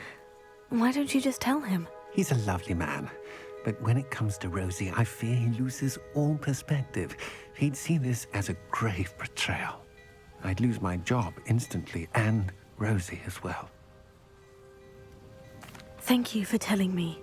Why don't you just tell him? He's a lovely man. But when it comes to Rosie, I fear he loses all perspective. He'd see this as a grave betrayal. I'd lose my job instantly, and Rosie as well. Thank you for telling me.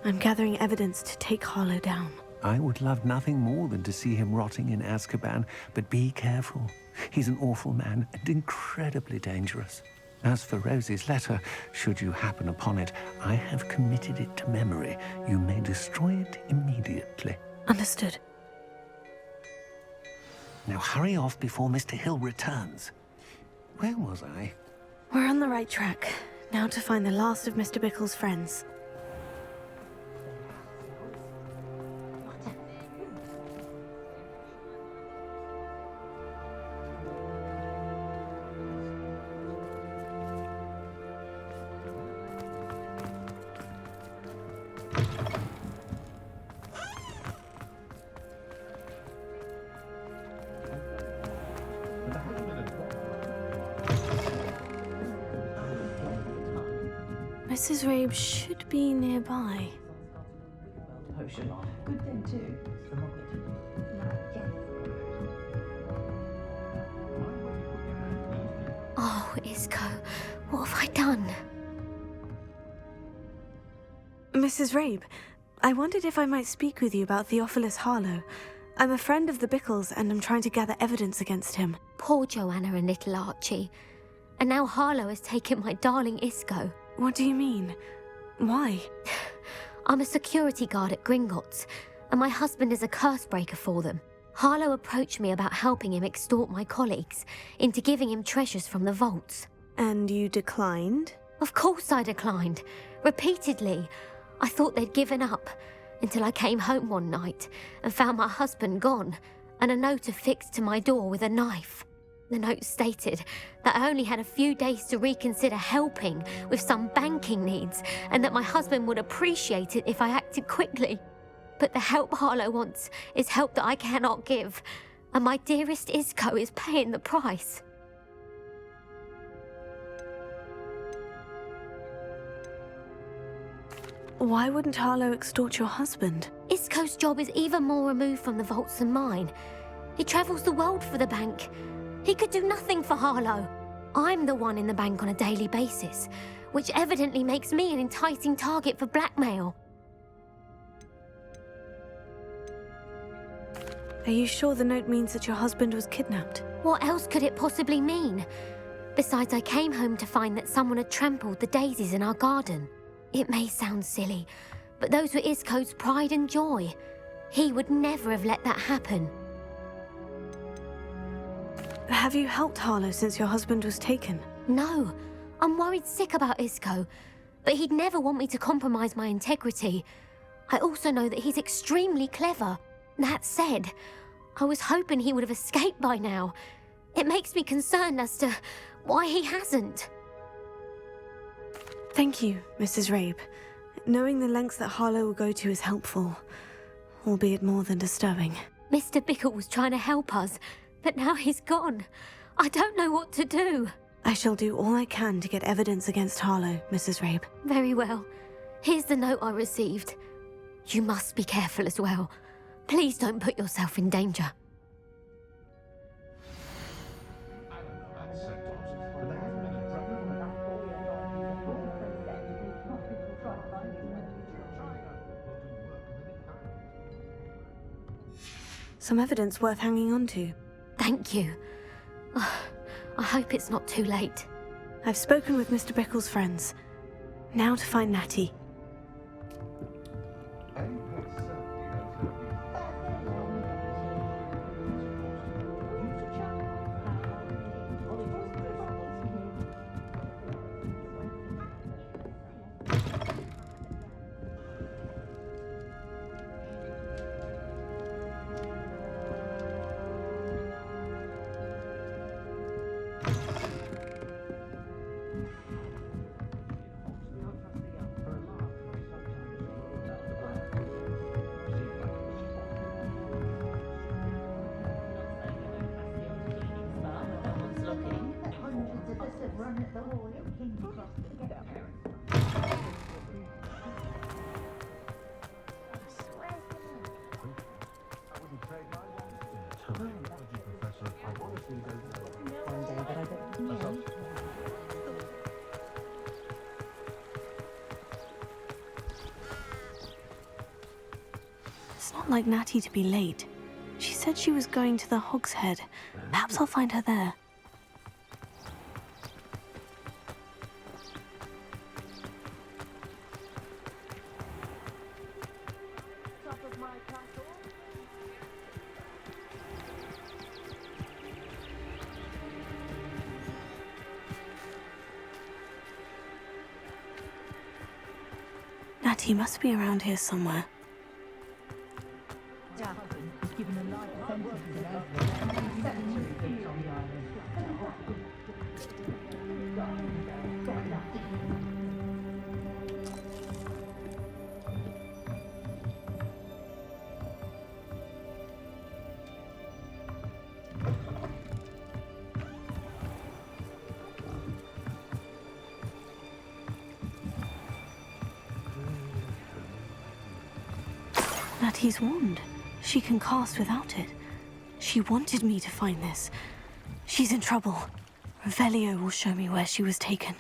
I'm gathering evidence to take Harlow down. I would love nothing more than to see him rotting in Azkaban, but be careful. He's an awful man and incredibly dangerous. As for Rosie's letter, should you happen upon it, I have committed it to memory. You may destroy it immediately. Understood. Now hurry off before Mr. Hill returns. Where was I? We're on the right track. Now to find the last of Mr. Bickle's friends. Mrs. Rabe should be nearby. Potion. Good thing too. Oh, Isco, what have I done? Mrs. Rabe, I wondered if I might speak with you about Theophilus Harlow. I'm a friend of the Bickles and I'm trying to gather evidence against him. Poor Joanna and little Archie. And now Harlow has taken my darling Isco. What do you mean? Why? I'm a security guard at Gringotts, and my husband is a curse breaker for them. Harlow approached me about helping him extort my colleagues into giving him treasures from the vaults. And you declined? Of course I declined. Repeatedly. I thought they'd given up, until I came home one night and found my husband gone, and a note affixed to my door with a knife. The note stated that I only had a few days to reconsider helping with some banking needs, and that my husband would appreciate it if I acted quickly. But the help Harlow wants is help that I cannot give, and my dearest Isco is paying the price. Why wouldn't Harlow extort your husband? Isco's job is even more removed from the vaults than mine. He travels the world for the bank. He could do nothing for Harlow. I'm the one in the bank on a daily basis, which evidently makes me an enticing target for blackmail. Are you sure the note means that your husband was kidnapped? What else could it possibly mean? Besides, I came home to find that someone had trampled the daisies in our garden. It may sound silly, but those were Isco's pride and joy. He would never have let that happen. Have you helped Harlow since your husband was taken? No, I'm worried sick about Isco, but he'd never want me to compromise my integrity. I also know that he's extremely clever. That said, I was hoping he would have escaped by now. It makes me concerned as to why he hasn't. Thank you, Mrs. Rabe. Knowing the lengths that Harlow will go to is helpful, albeit more than disturbing. Mr. Bickle was trying to help us, but now he's gone. I don't know what to do. I shall do all I can to get evidence against Harlow, Mrs. Rabe. Very well. Here's the note I received. You must be careful as well. Please don't put yourself in danger. Some evidence worth hanging on to. Thank you. I hope it's not too late. I've spoken with Mr. Bickle's friends. Now to find Natty. It's not like Natty to be late. She said she was going to the Hog's Head. Perhaps I'll find her there. Natty must be around here somewhere. Natty's wand. She can cast without it. She wanted me to find this. She's in trouble. Revelio will show me where she was taken.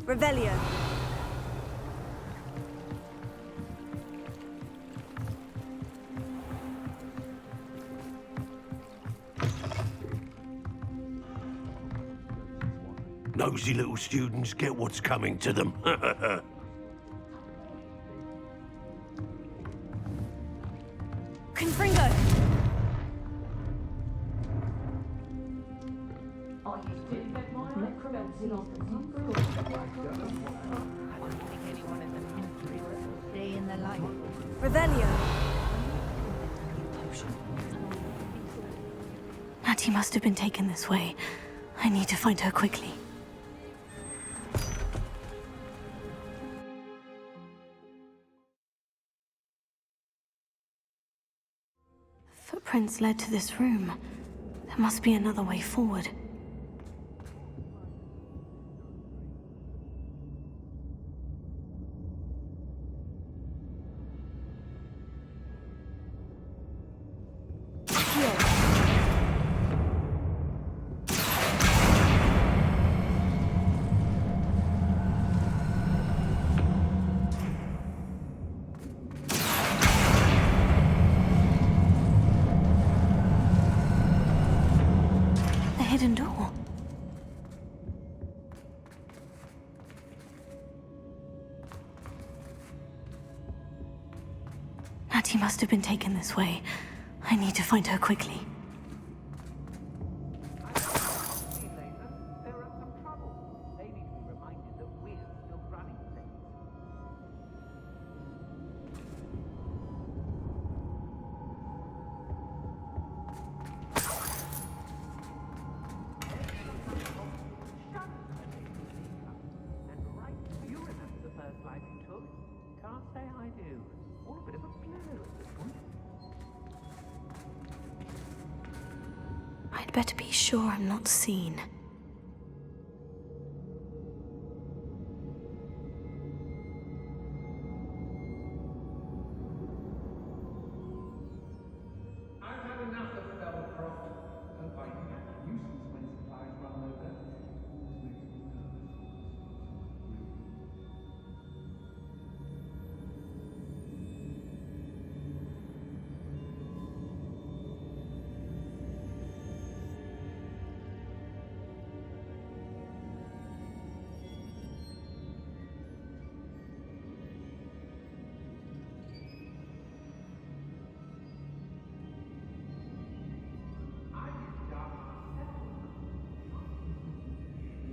Revelio. Nosy little students get what's coming to them. Confringo! Revelio! Natty must have been taken this way. I need to find her quickly. Footprints led to this room. There must be another way forward. Hattie must have been taken this way. I need to find her quickly. I'd better be sure I'm not seen. I've had enough of Feldcroft. Hope I can get a nuisance when supplies run over.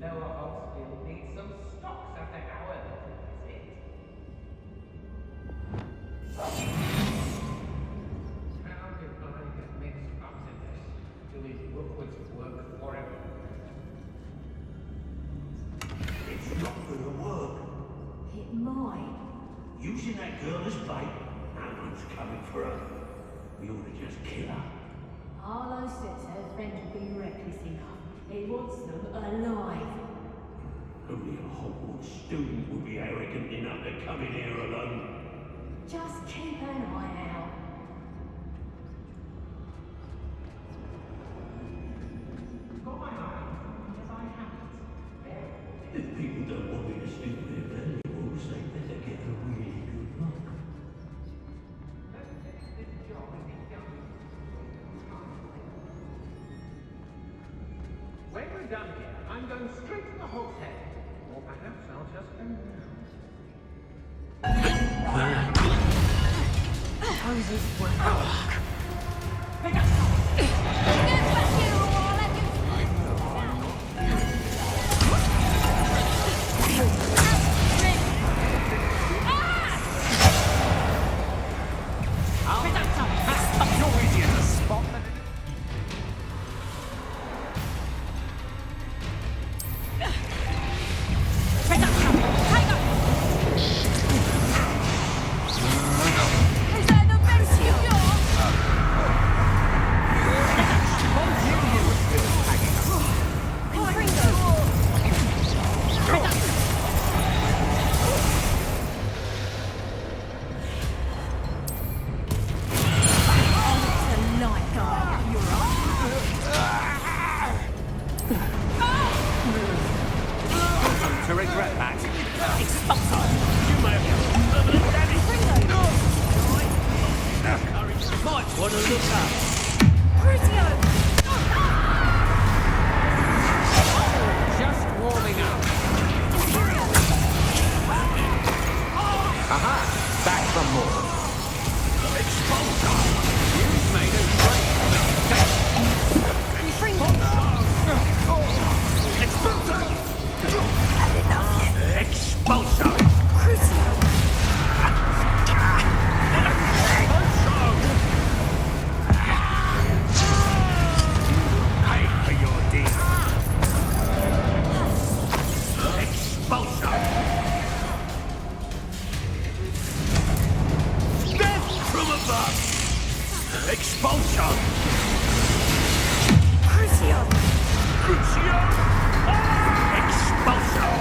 Lower Hogsfield needs some stocks after our little visit. How did I get mixed up in this? Do his bookwoods work for him? It's not gonna work. It might. Using that girl as bait, no one's coming for her. We ought to just kill her. Harlow says her friend will be reckless enough. He wants them alive. Only a Hogwarts student would be arrogant enough to come in here alone. Just keep an eye out. Got my eye, as I haven't. If people don't want me to steal their valuables, they better get a really good look. When we're done here, I'm going straight to the Hogshead. Or perhaps I'll just go now. Houses were out. Pick up to regret that. You may have permanent damage. Might want to look up. Just warming up. Aha! Back from more. Exposure! You've made a great mistake. Exposure! Expulsion! Pay for your deed. Expulsion! Death from above! Expulsion! Crucio! Crucio! Expulsion!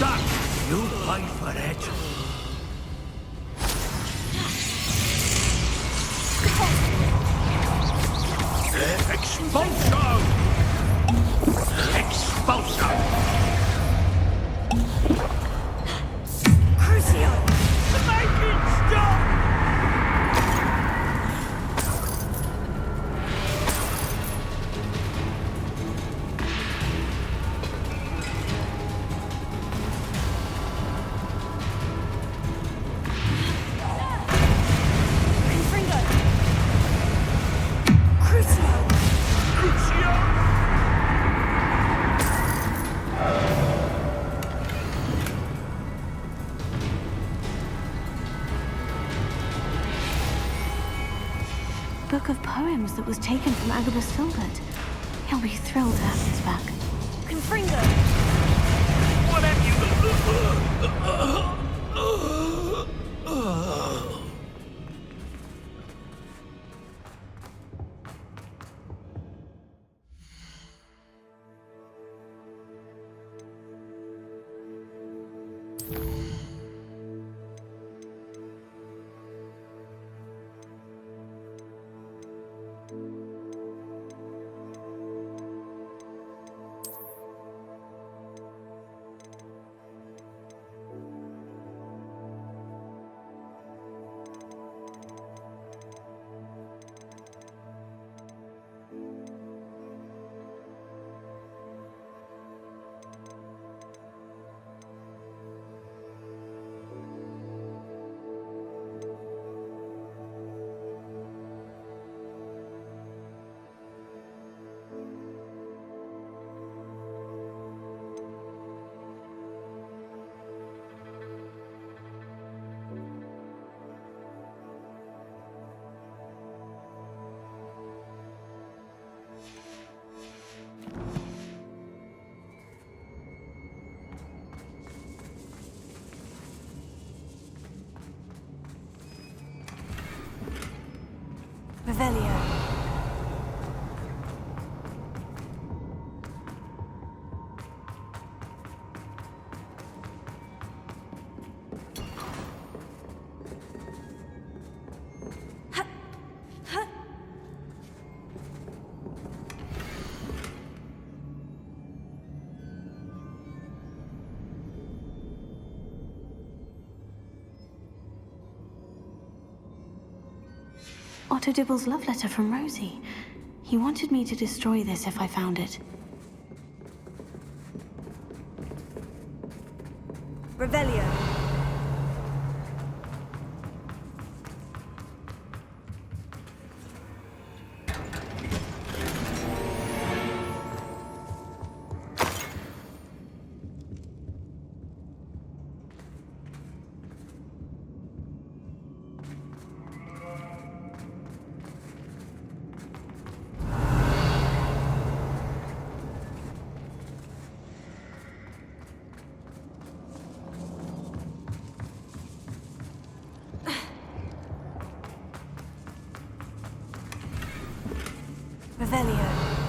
Son, you pay for it. Expulso! Expulso! Crucio! Make it stop! Book of poems that was taken from Agabus Filbert. He'll be thrilled to have this back. Confringo! What have you... Revelio. Otto Dibble's love letter from Rosie. He wanted me to destroy this if I found it. Revelio. Revelio.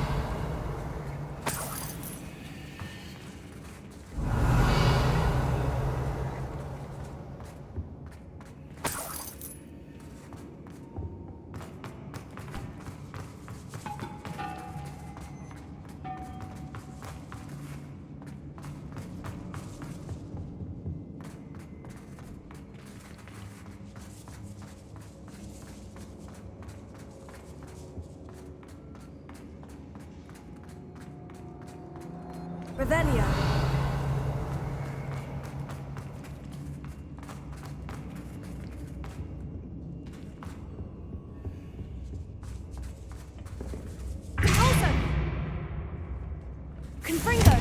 Revelio. Compulso. Confringo.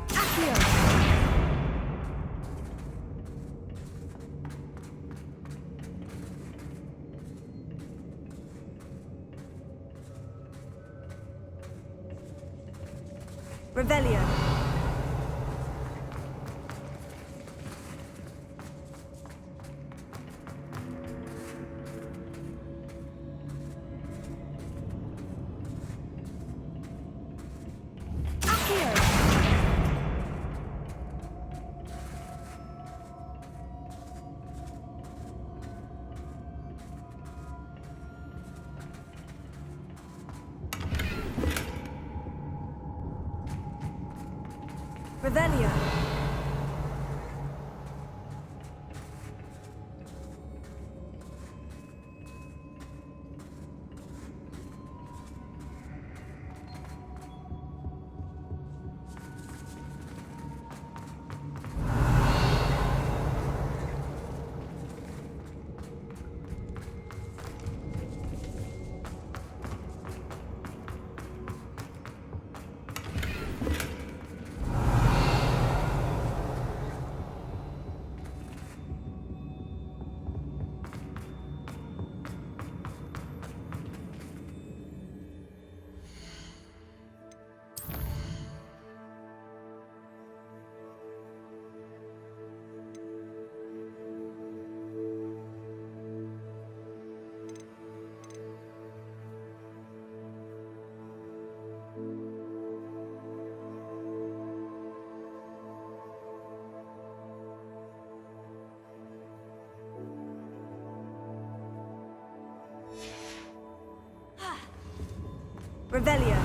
Accio. Revelio. Revelio. Revelio.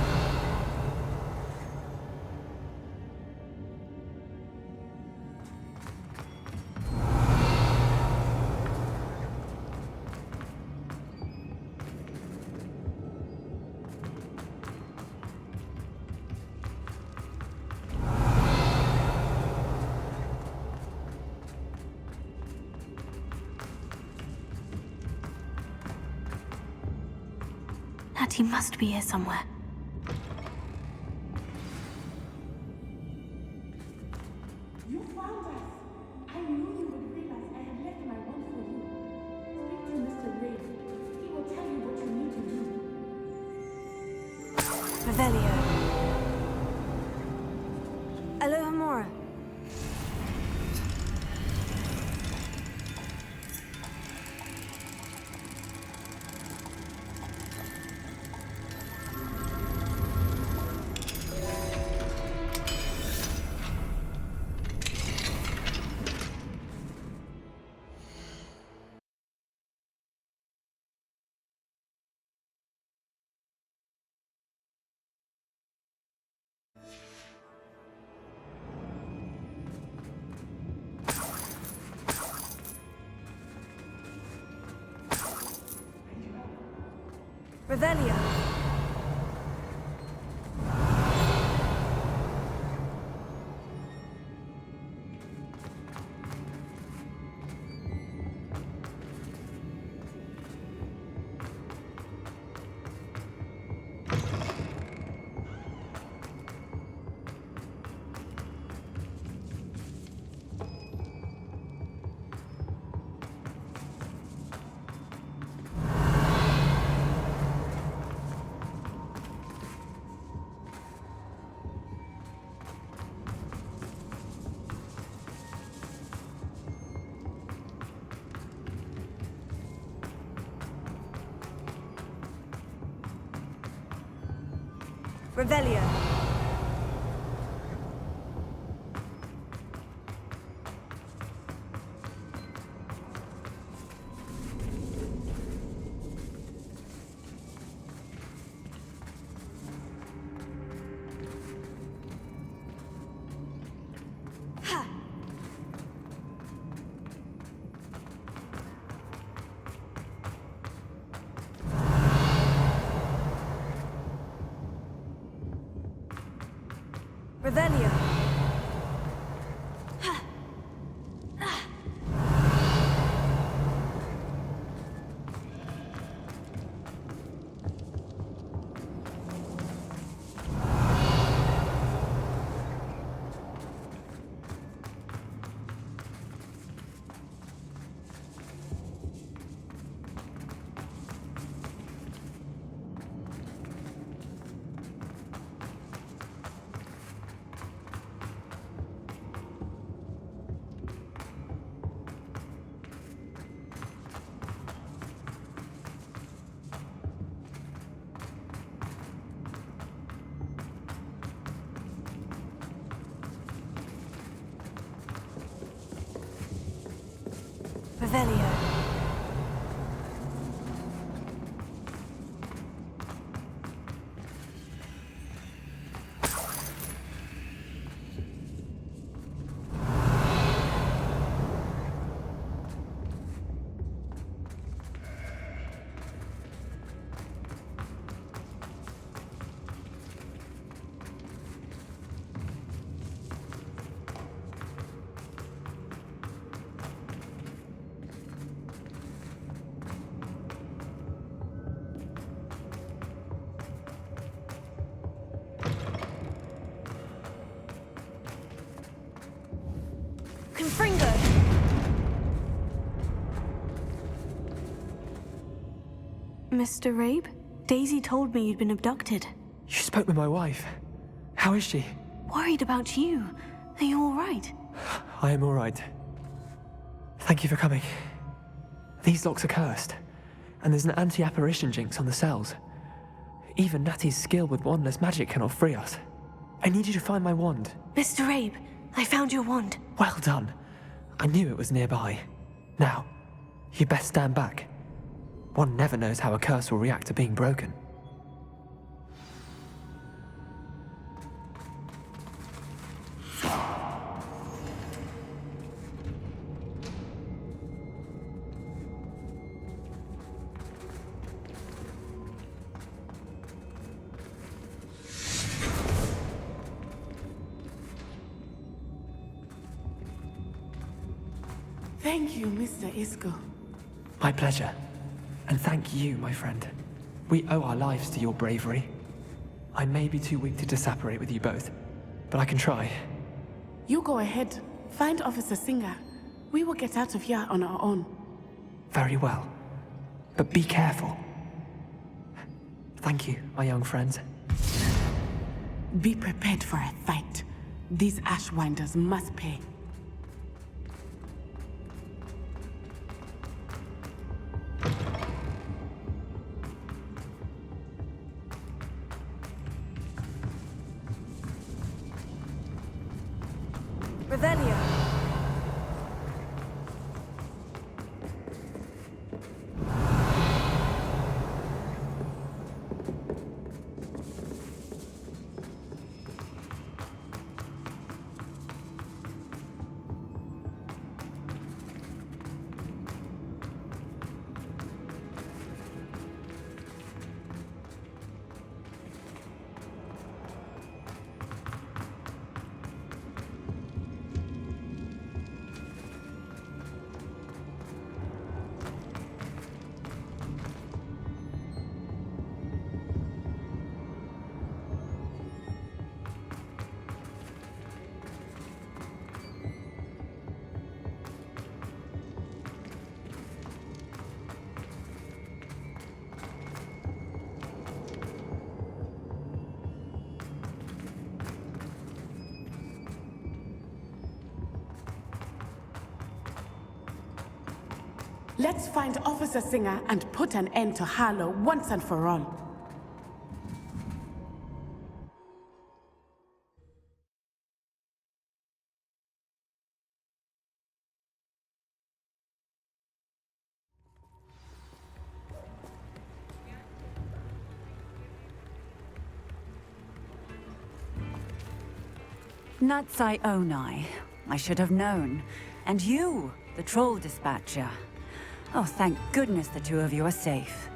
Natty must be here somewhere. You found us! I knew you would realize I had left my wand for you. Speak to Mr. Ray. He will tell you what you need to do. Revelio. Alohomora. Revelio. Revelio. Revelio. Revelio. Confringo! Mr. Rabe? Daisy told me you'd been abducted. You spoke with my wife. How is she? Worried about you. Are you all right? I am all right. Thank you for coming. These locks are cursed, and there's an anti-apparition jinx on the cells. Even Natty's skill with wandless magic cannot free us. I need you to find my wand. Mr. Rabe, I found your wand. Well done. I knew it was nearby. Now, you best stand back. One never knows how a curse will react to being broken. Thank you, Mr. Isco. My pleasure. And thank you, my friend. We owe our lives to your bravery. I may be too weak to disapparate with you both, but I can try. You go ahead. Find Officer Singer. We will get out of here on our own. Very well. But be careful. Thank you, my young friends. Be prepared for a fight. These Ashwinders must pay. Revelio. Let's find Officer Singer and put an end to Harlow once and for all. Natsai Onai. I should have known. And you, the troll dispatcher. Oh, thank goodness the two of you are safe.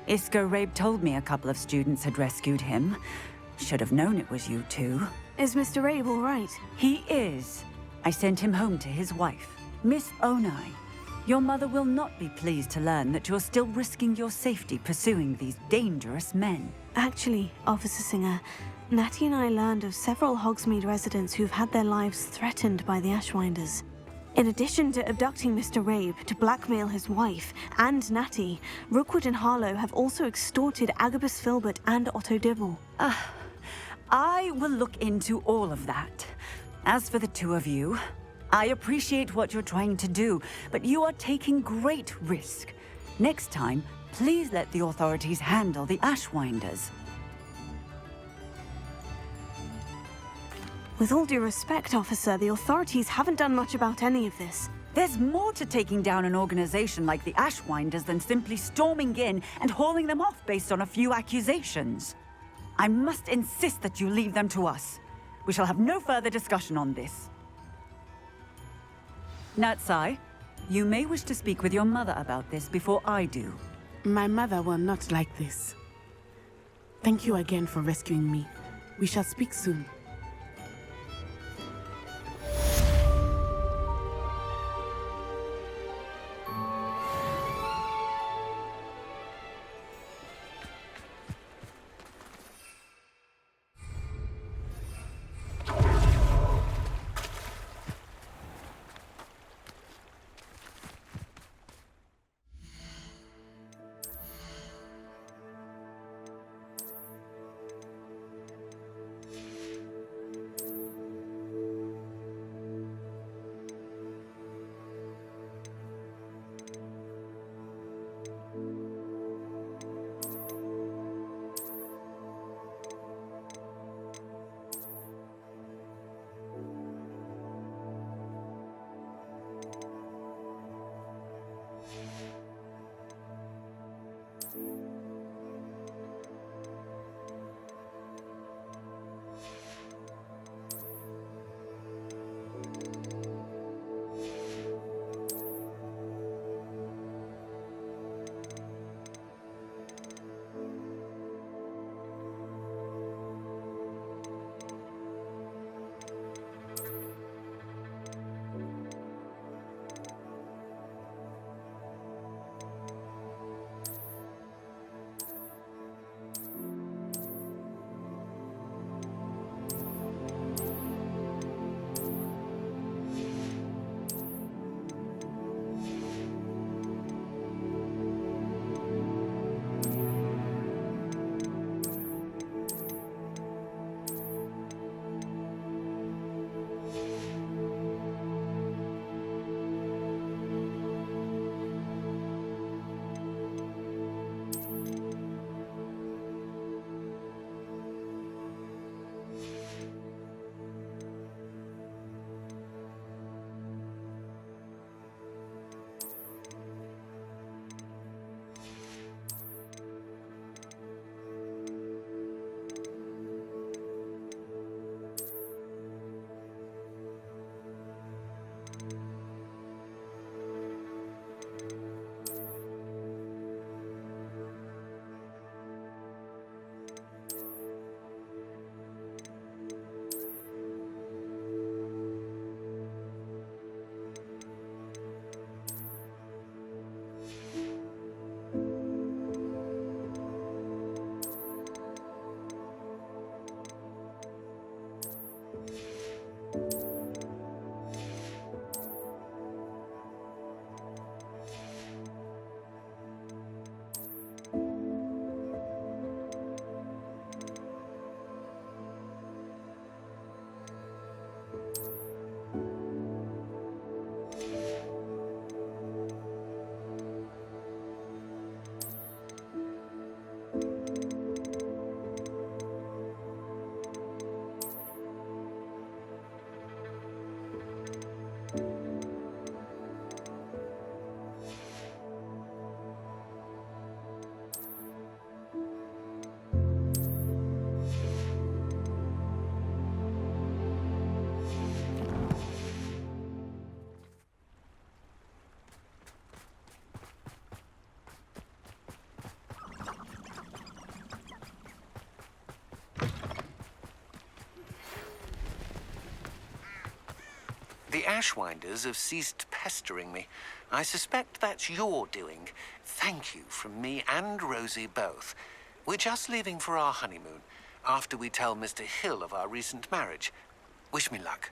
Isco Rabe told me a couple of students had rescued him. Should have known it was you two. Is Mr. Rabe all right? He is. I sent him home to his wife, Miss Onai. Your mother will not be pleased to learn that you're still risking your safety pursuing these dangerous men. Actually, Officer Singer, Natty and I learned of several Hogsmeade residents who've had their lives threatened by the Ashwinders. In addition to abducting Mr. Rabe to blackmail his wife and Natty, Rookwood and Harlow have also extorted Agabus Filbert and Otto Dibble. I will look into all of that. As for the two of you, I appreciate what you're trying to do, but you are taking great risk. Next time, please let the authorities handle the Ashwinders. With all due respect, officer, the authorities haven't done much about any of this. There's more to taking down an organization like the Ashwinders than simply storming in and hauling them off based on a few accusations. I must insist that you leave them to us. We shall have no further discussion on this. Natsai, you may wish to speak with your mother about this before I do. My mother will not like this. Thank you again for rescuing me. We shall speak soon. Ashwinders have ceased pestering me. I suspect that's your doing. Thank you from me and Rosie both. We're just leaving for our honeymoon, after we tell Mr. Hill of our recent marriage. Wish me luck.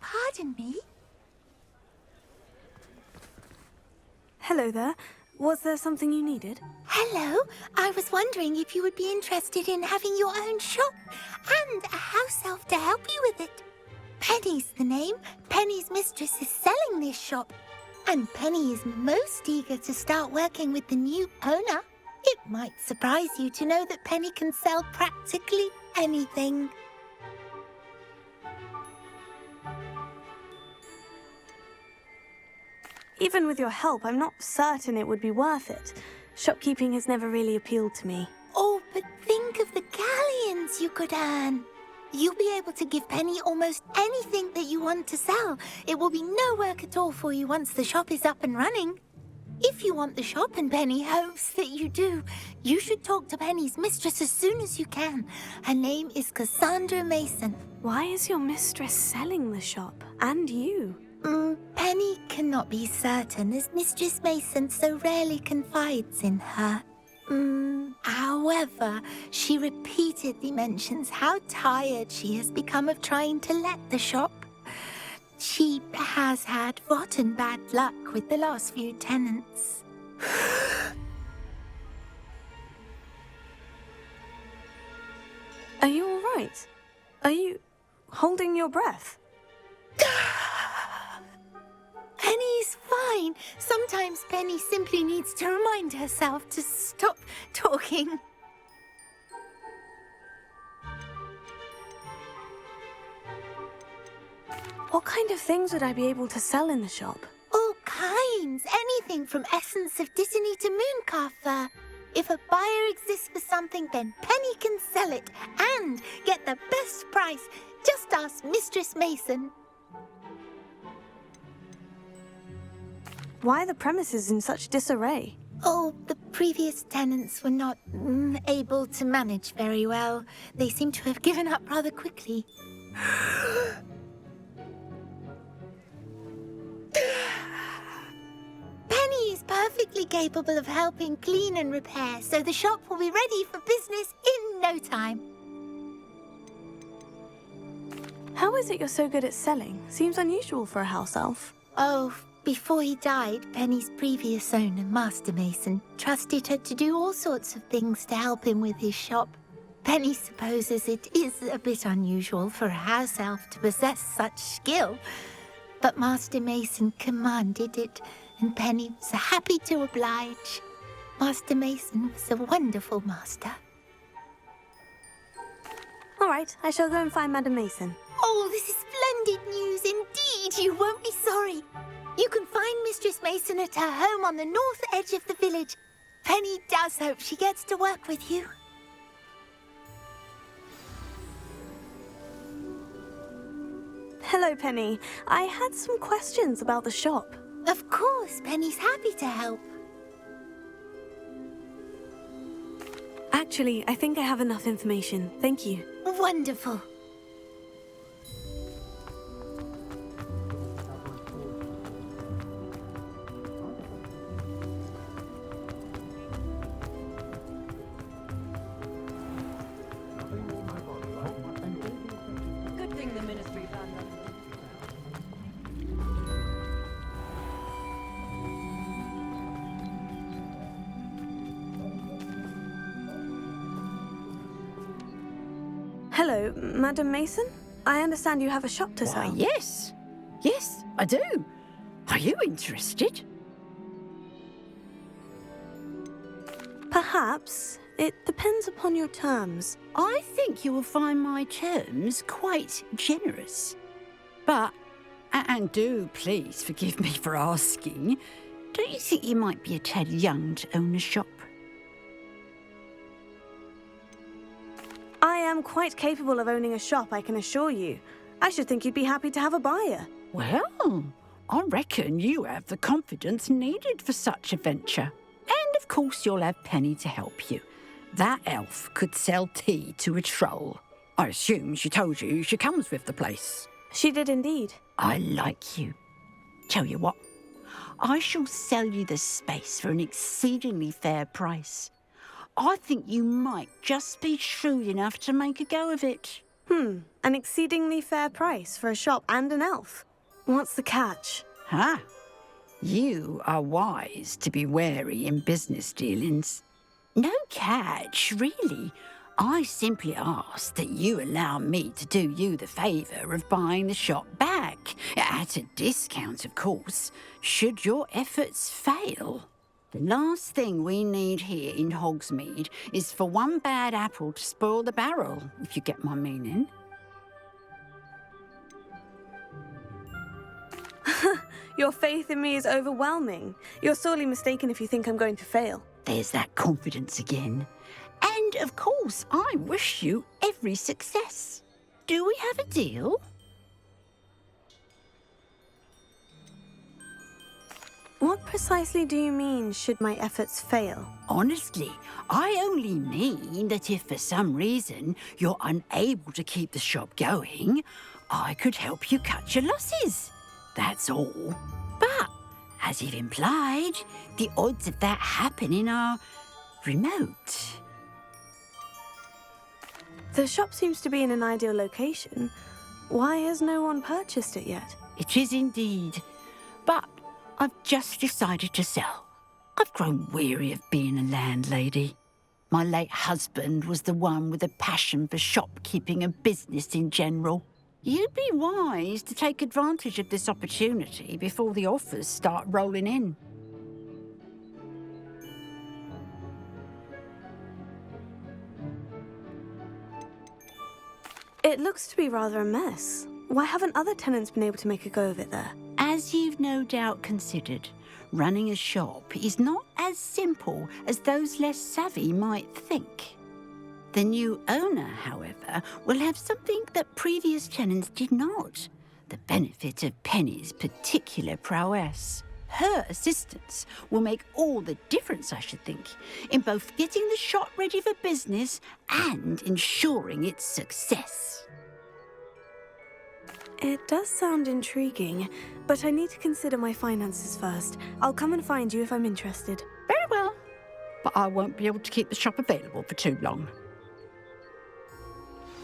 Pardon me? Hello there. Was there something you needed? Hello. I was wondering if you would be interested in having your own shop and a house elf to help you with it. Penny's the name. Penny's mistress is selling this shop. And Penny is most eager to start working with the new owner. It might surprise you to know that Penny can sell practically anything. Even with your help, I'm not certain it would be worth it. Shopkeeping has never really appealed to me. Oh, but think of the galleons you could earn. You'll be able to give Penny almost anything that you want to sell. It will be no work at all for you once the shop is up and running. If you want the shop and Penny hopes that you do, you should talk to Penny's mistress as soon as you can. Her name is Cassandra Mason. Why is your mistress selling the shop? And you? Penny cannot be certain, as Mistress Mason so rarely confides in her. However, she repeatedly mentions how tired she has become of trying to let the shop. She has had rotten bad luck with the last few tenants. Are you all right? Are you holding your breath? Penny's fine. Sometimes Penny simply needs to remind herself to stop talking. What kind of things would I be able to sell in the shop? All kinds. Anything from essence of Disney to mooncalf fur. If a buyer exists for something, then Penny can sell it and get the best price. Just ask Mistress Mason. Why are the premises in such disarray? Oh, the previous tenants were not able to manage very well. They seem to have given up rather quickly. Penny is perfectly capable of helping clean and repair, so the shop will be ready for business in no time. How is it you're so good at selling? Seems unusual for a house elf. Oh, before he died, Penny's previous owner, Master Mason, trusted her to do all sorts of things to help him with his shop. Penny supposes it is a bit unusual for a house elf to possess such skill. But Master Mason commanded it, and Penny was happy to oblige. Master Mason was a wonderful master. All right, I shall go and find Madam Mason. Oh, this is splendid news indeed. You won't be sorry. You can find Mistress Mason at her home on the north edge of the village. Penny does hope she gets to work with you. Hello, Penny. I had some questions about the shop. Of course, Penny's happy to help. Actually, I think I have enough information. Thank you. Wonderful. Good thing the ministry found out. Hello, Madam Mason? I understand you have a shop to sell. Why, yes. Yes, I do. Are you interested? Perhaps. It depends upon your terms. I think you will find my terms quite generous. But, and do please forgive me for asking, don't you think you might be a tad young to own a shop? I am quite capable of owning a shop, I can assure you. I should think you'd be happy to have a buyer. Well, I reckon you have the confidence needed for such a venture. And of course you'll have Penny to help you. That elf could sell tea to a troll. I assume she told you she comes with the place. She did indeed. I like you. Tell you what, I shall sell you the space for an exceedingly fair price. I think you might just be shrewd enough to make a go of it. An exceedingly fair price for a shop and an elf. What's the catch? Ah, you are wise to be wary in business dealings. No catch, really. I simply ask that you allow me to do you the favour of buying the shop back, at a discount, of course, should your efforts fail. The last thing we need here in Hogsmeade is for one bad apple to spoil the barrel, if you get my meaning. Your faith in me is overwhelming. You're sorely mistaken if you think I'm going to fail. There's that confidence again. And, of course, I wish you every success. Do we have a deal? What precisely do you mean, should my efforts fail? Honestly, I only mean that if for some reason you're unable to keep the shop going, I could help you cut your losses. That's all. But, as you've implied, the odds of that happening are remote. The shop seems to be in an ideal location. Why has no one purchased it yet? It is indeed. But I've just decided to sell. I've grown weary of being a landlady. My late husband was the one with a passion for shopkeeping and business in general. You'd be wise to take advantage of this opportunity before the offers start rolling in. It looks to be rather a mess. Why haven't other tenants been able to make a go of it there? As you've no doubt considered, running a shop is not as simple as those less savvy might think. The new owner, however, will have something that previous tenants did not, the benefit of Penny's particular prowess. Her assistance will make all the difference, I should think, in both getting the shop ready for business and ensuring its success. It does sound intriguing, but I need to consider my finances first. I'll come and find you if I'm interested. Very well, but I won't be able to keep the shop available for too long.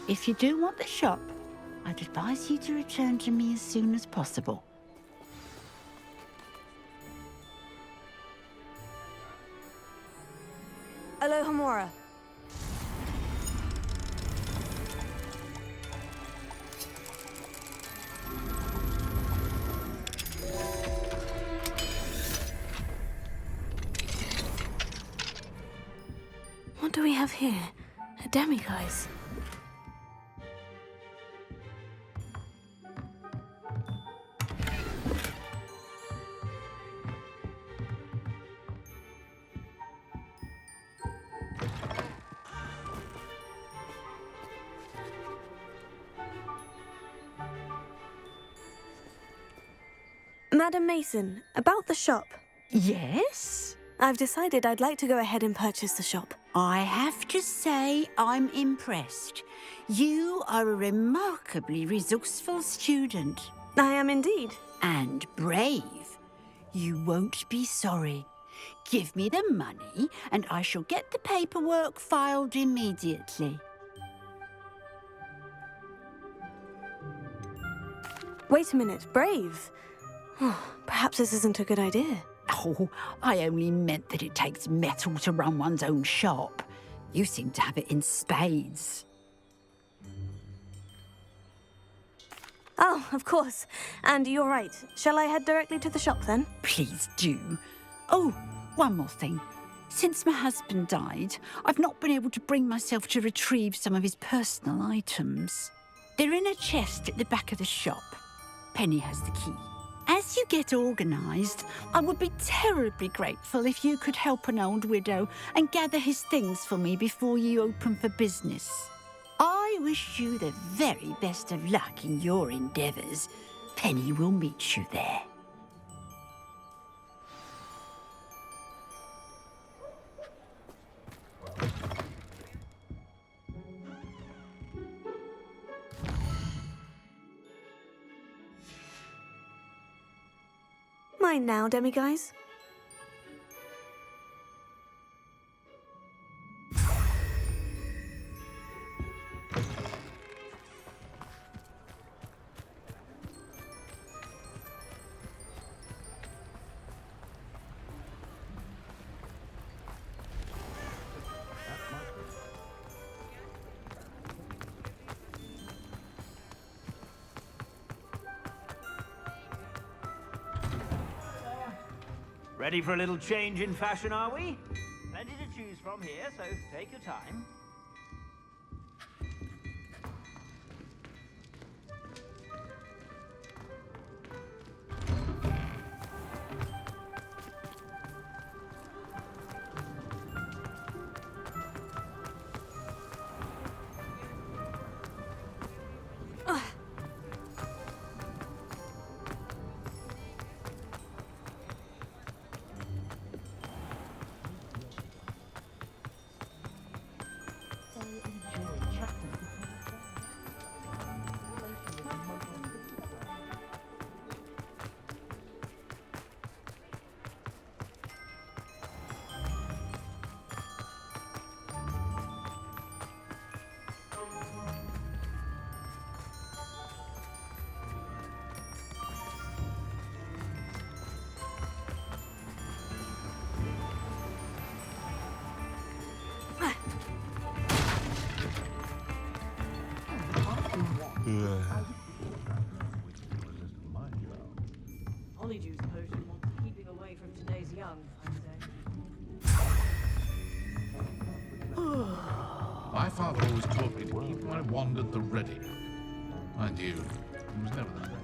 If you do want the shop, I'd advise you to return to me as soon as possible. Alohomora. have here? A demiguise. Madam Mason, about the shop. Yes? I've decided I'd like to go ahead and purchase the shop. I have to say I'm impressed. You are a remarkably resourceful student. I am indeed. And brave. You won't be sorry. Give me the money and I shall get the paperwork filed immediately. Wait a minute, brave? Perhaps this isn't a good idea. Oh, I only meant that it takes metal to run one's own shop. You seem to have it in spades. Oh, of course. And you're right. Shall I head directly to the shop then? Please do. Oh, one more thing. Since my husband died, I've not been able to bring myself to retrieve some of his personal items. They're in a chest at the back of the shop. Penny has the key. As you get organised, I would be terribly grateful if you could help an old widow and gather his things for me before you open for business. I wish you the very best of luck in your endeavours. Penny will meet you there. Mine now, demiguise. Ready for a little change in fashion, are we? Plenty to choose from here, so take your time. Polyjuice potion wants keeping away from today's young, My father always taught me to keep my wand at the ready. Mind you, it was never the ready.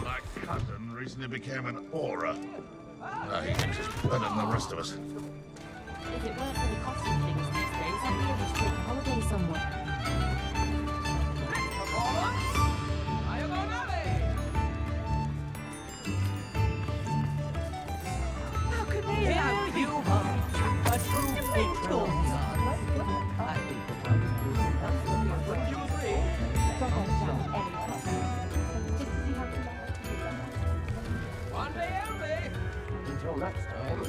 My cousin recently became an aura. He thinks he's better than the rest of us. If it weren't for the cost of things these days, I'd be able to take a holiday somewhere. How could they have you a true patron? Wouldn't you agree? One day only. Until next time.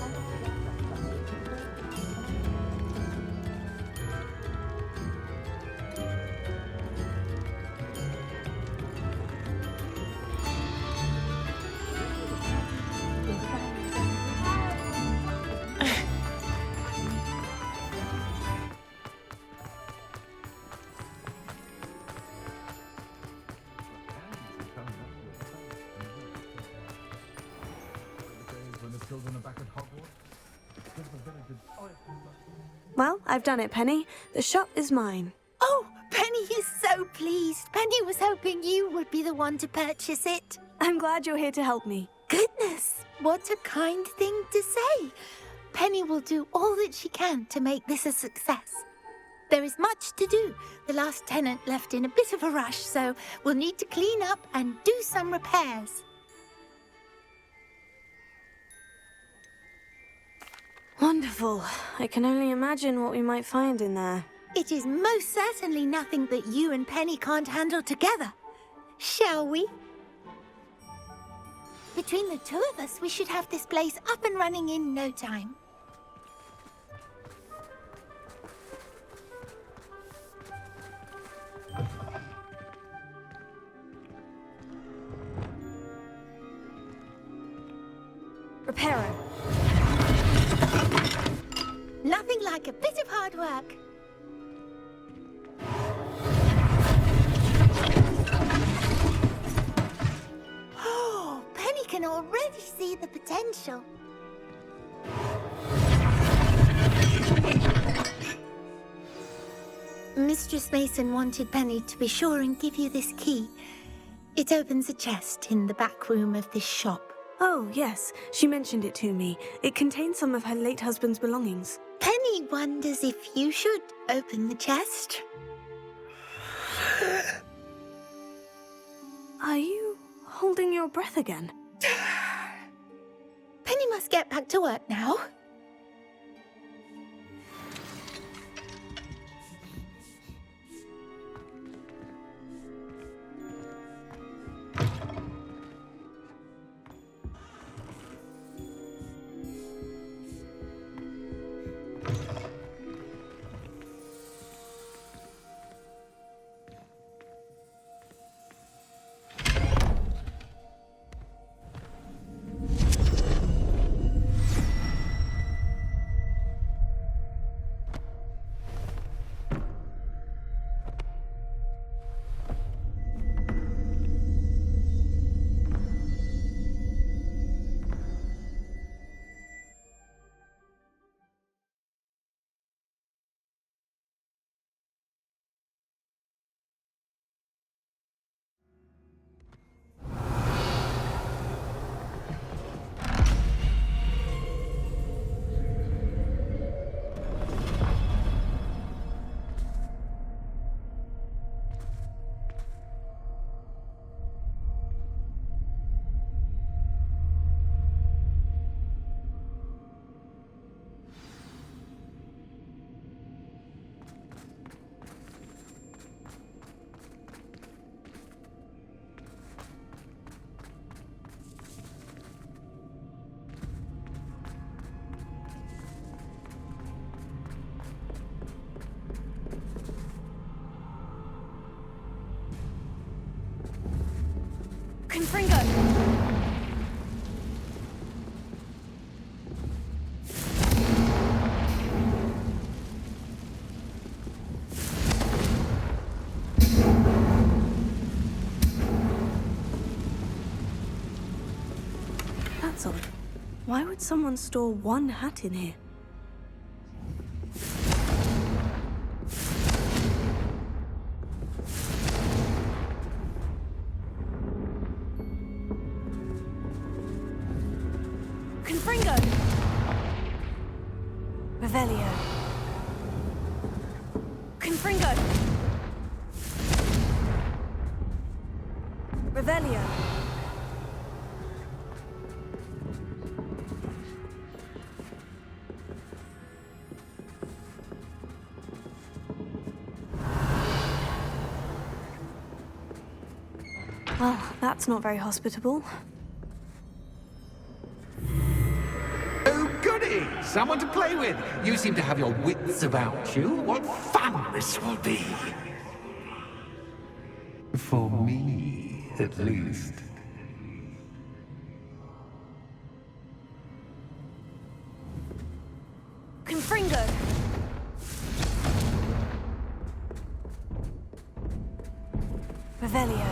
When the children are back at Hogwarts, give the villagers oil Well, I've done it, Penny. The shop is mine. Oh, Penny is so pleased. Penny was hoping you would be the one to purchase it. I'm glad you're here to help me. Goodness, what a kind thing to say. Penny will do all that she can to make this a success. There is much to do. The last tenant left in a bit of a rush, so we'll need to clean up and do some repairs. Wonderful. I can only imagine what we might find in there. It is most certainly nothing that you and Penny can't handle together. Shall we? Between the two of us, we should have this place up and running in no time. Reparo. Nothing like a bit of hard work. Oh, Penny can already see the potential. Mistress Mason wanted Penny to be sure and give you this key. It opens a chest in the back room of this shop. Oh, yes. She mentioned it to me. It contains some of her late husband's belongings. Penny wonders if you should open the chest. Are you holding your breath again? Penny must get back to work now. Confringo! That's odd. Why would someone store one hat in here? Confringo! Revelio. Confringo! Revelio. Well, that's not very hospitable. Oh, goody! Someone to play with. You seem to have your wits about you. What fun this will be. For me, at least. Confringo! Revelio.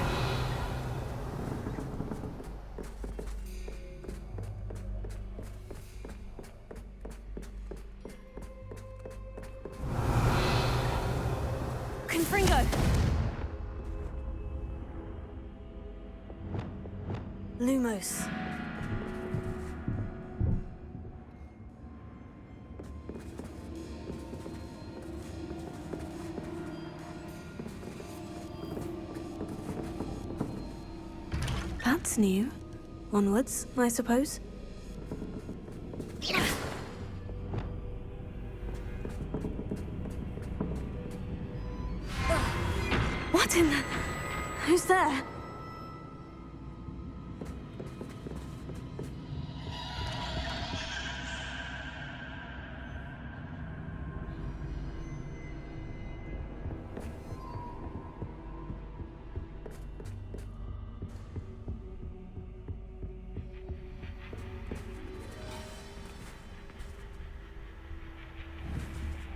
Confringo! Lumos. That's new. Onwards, I suppose. What in the... Who's there?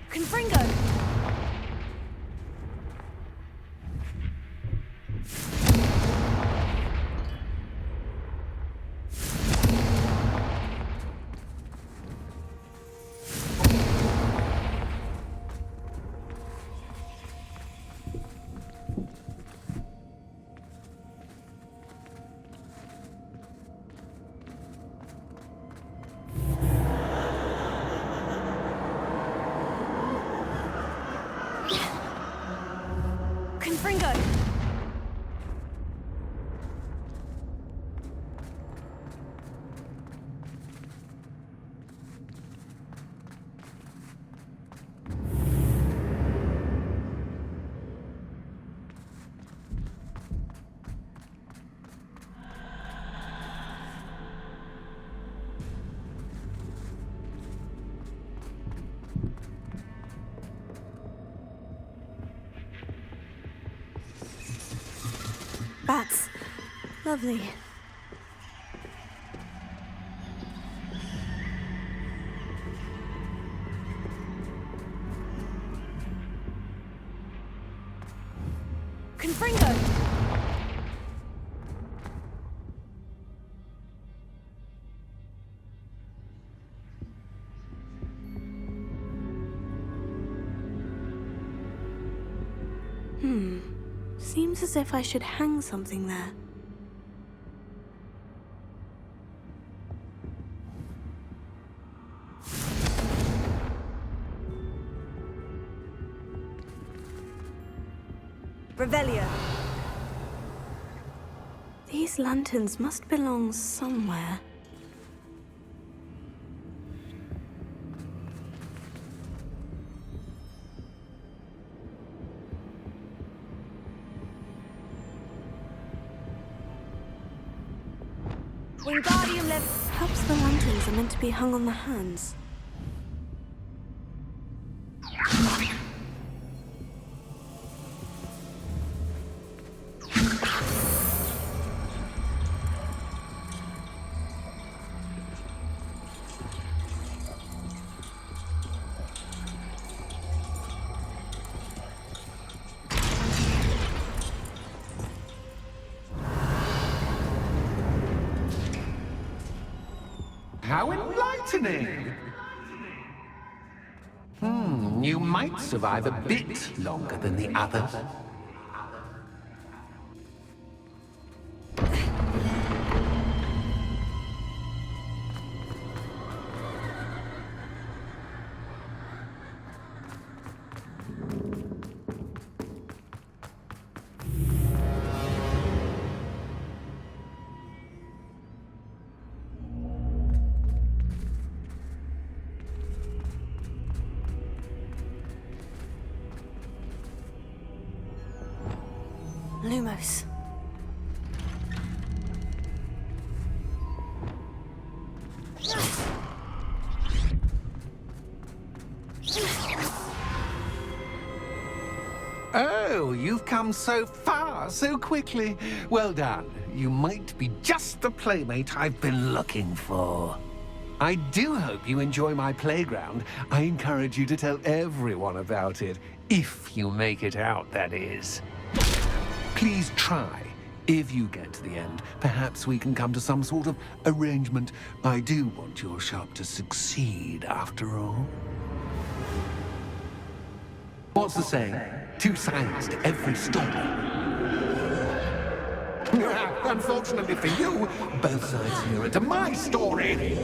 Confringo! Confringo! Bats. Lovely. Confringo! Seems as if I should hang something there. Revelio. These lanterns must belong somewhere. Wingardium Leviosa. Perhaps the lanterns are meant to be hung on the hands. How enlightening! You might survive a bit longer than the others. Lumos. Oh, you've come so far, so quickly. Well done. You might be just the playmate I've been looking for. I do hope you enjoy my playground. I encourage you to tell everyone about it, if you make it out, that is. Please try. If you get to the end, perhaps we can come to some sort of arrangement. I do want your shop to succeed, after all. What's the saying? 2 sides to every story. Unfortunately for you, both sides mirror to my story.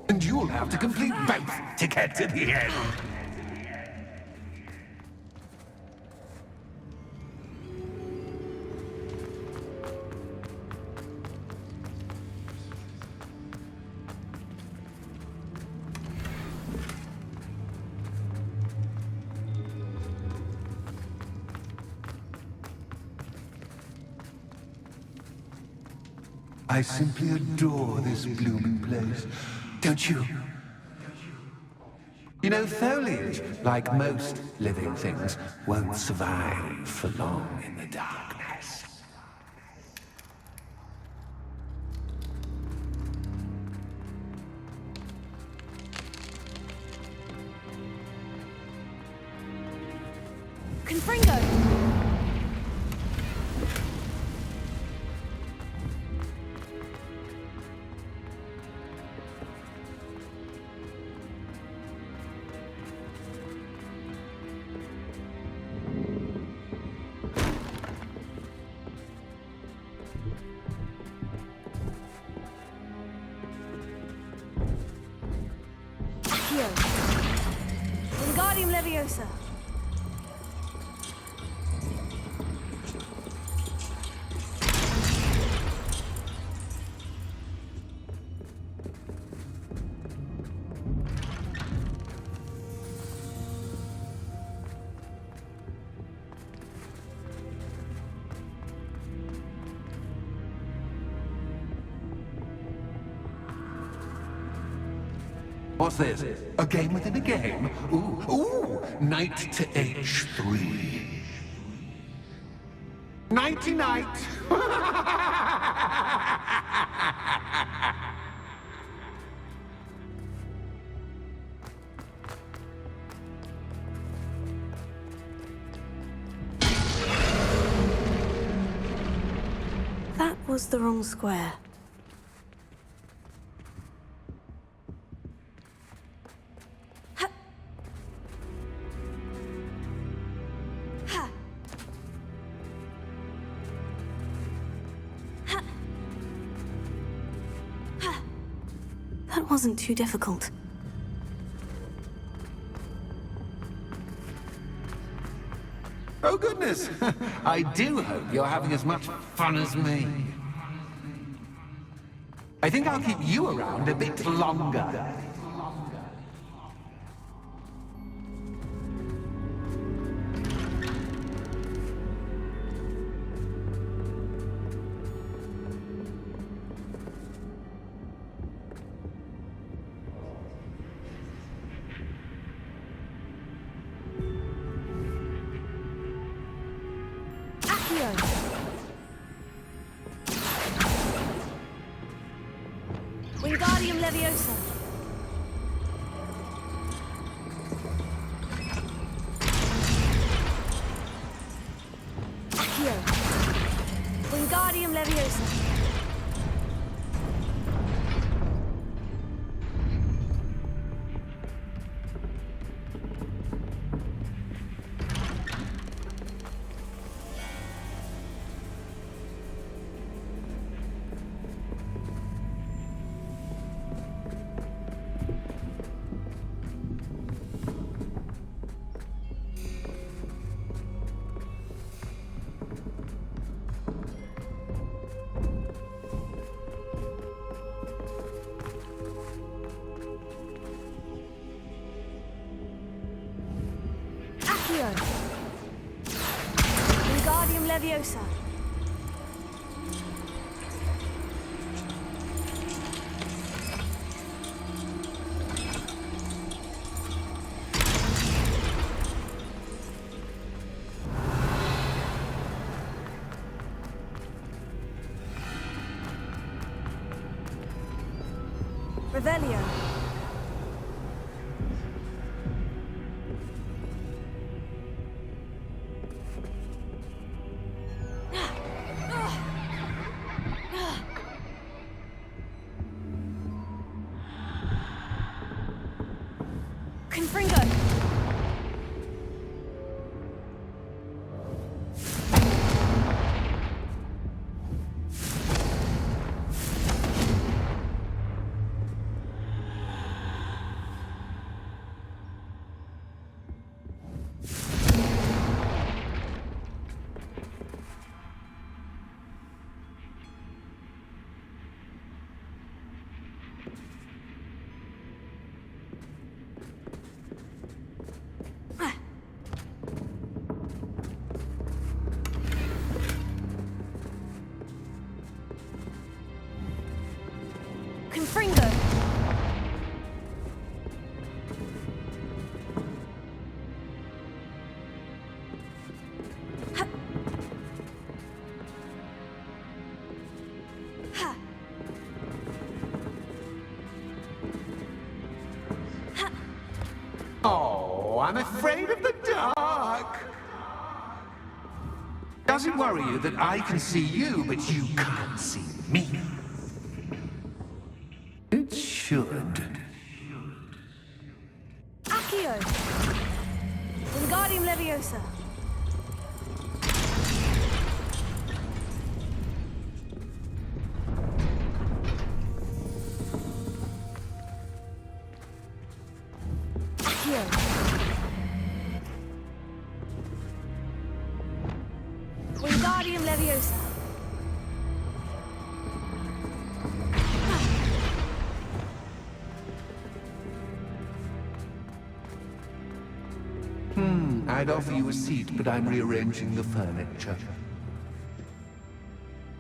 And you'll have to complete both to get to the end. I simply adore this blooming place, don't you? You know, foliage, like most living things, won't survive for long in the darkness. Confringo! Wingardium Leviosa. What's this? A game within a game? Ooh, knight to H3. Nighty-night! That was the wrong square. That wasn't too difficult. Oh goodness! I do hope you're having as much fun as me. I think I'll keep you around a bit longer. Wingardium Leviosa. Accio. Wingardium Leviosa. Wingardium Leviosa. Revelio. Confringo. I'm afraid of the dark. Does it worry you that I can see you, but you can't see me? It should. Accio! Wingardium Leviosa! Accio! Wingardium Leviosa! I'd offer you a seat, but I'm rearranging the furniture.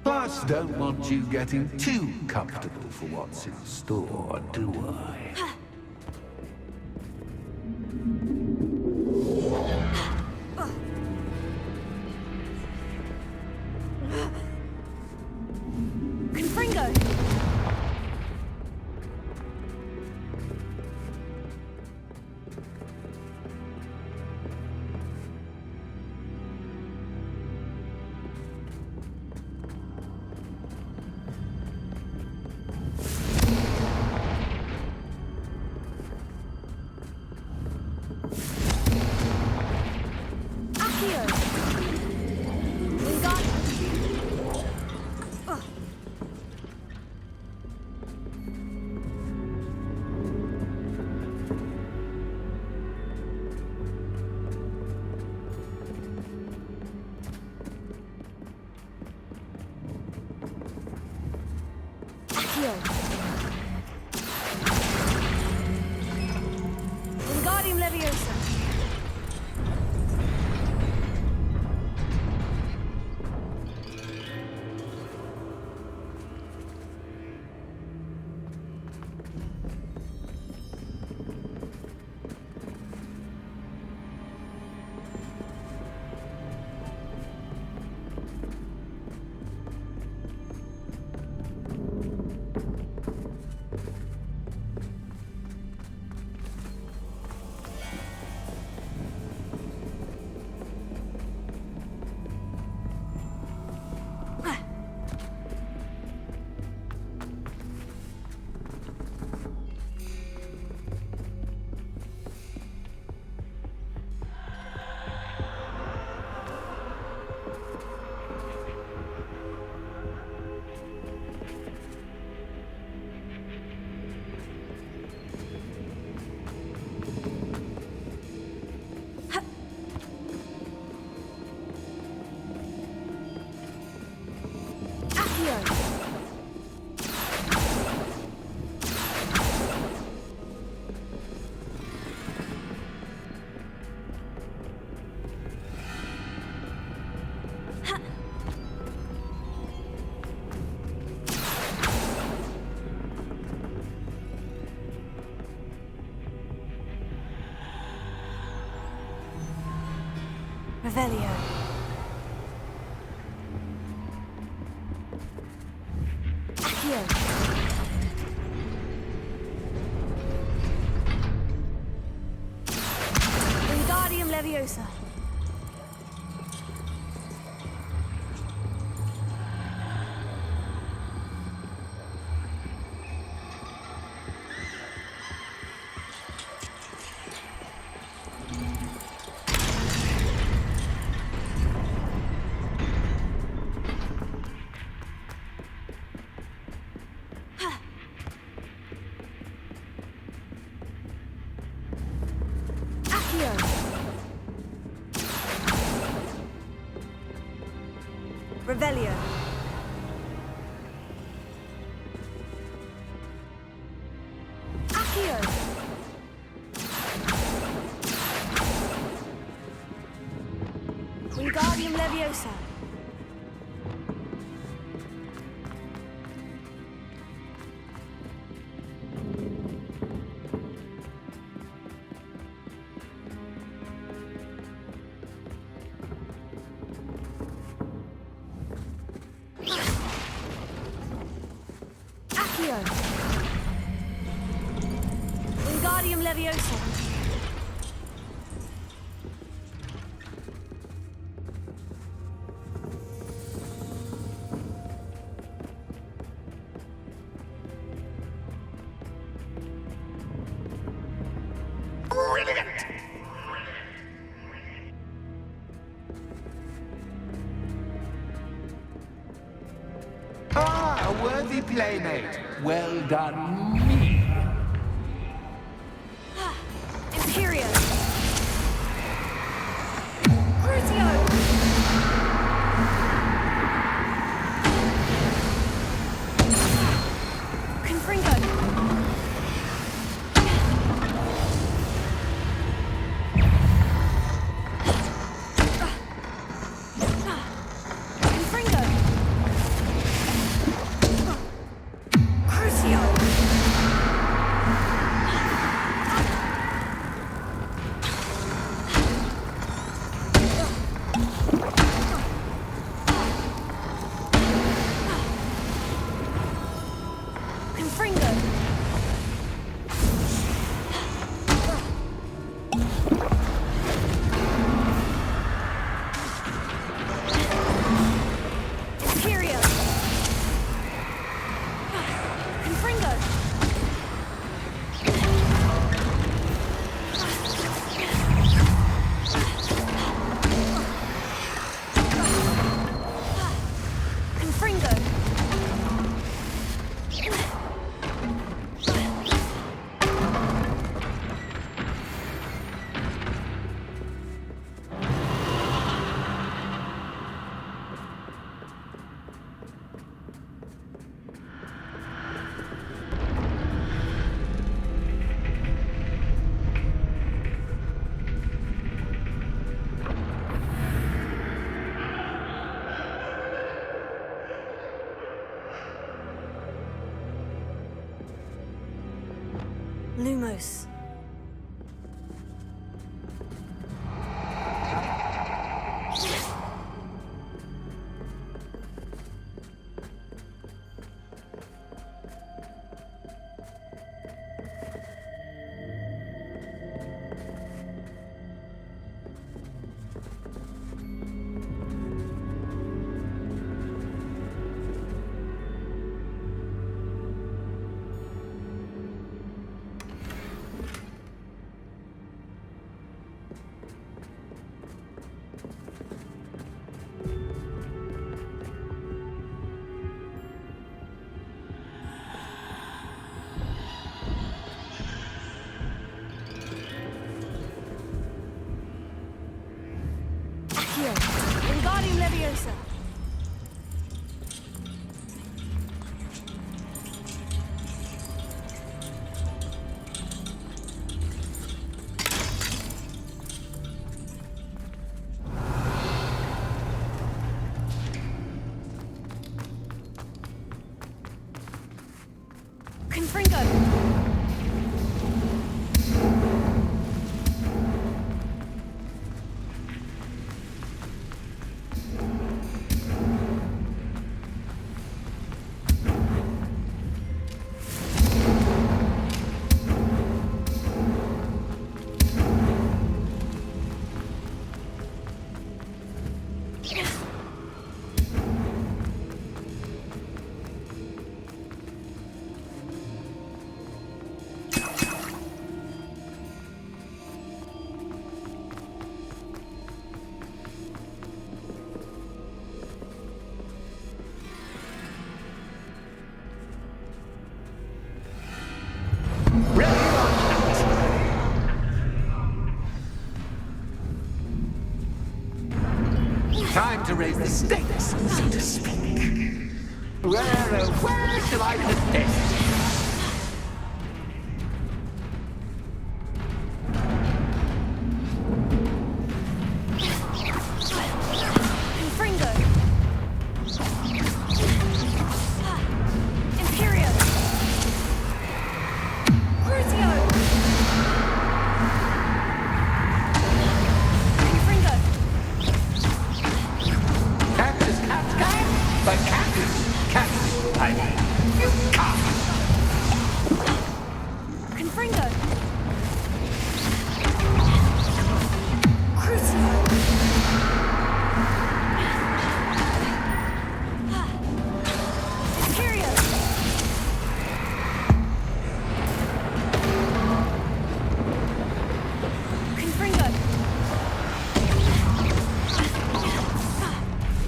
Plus, don't want you getting too comfortable for what's in store, do I? Confringo! Wingardium Leviosa! Revelio. Accio. Wingardium Leviosa. Revelio. Accio. Wingardium Leviosa. Wingardium Leviosa. worthy playmate. Well done, me. Imperium! Crucio! Confringo! Lumos. Wingardium Leviosa. Confringo. Time to raise the stakes, so to speak. Where shall I put this?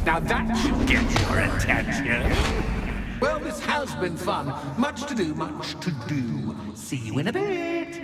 Now that should get your attention. Well, this has been fun. Much to do, much to do. See you in a bit.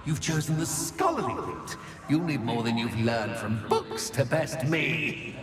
You've chosen the scholarly route. You'll need more than you've learned from books to best me.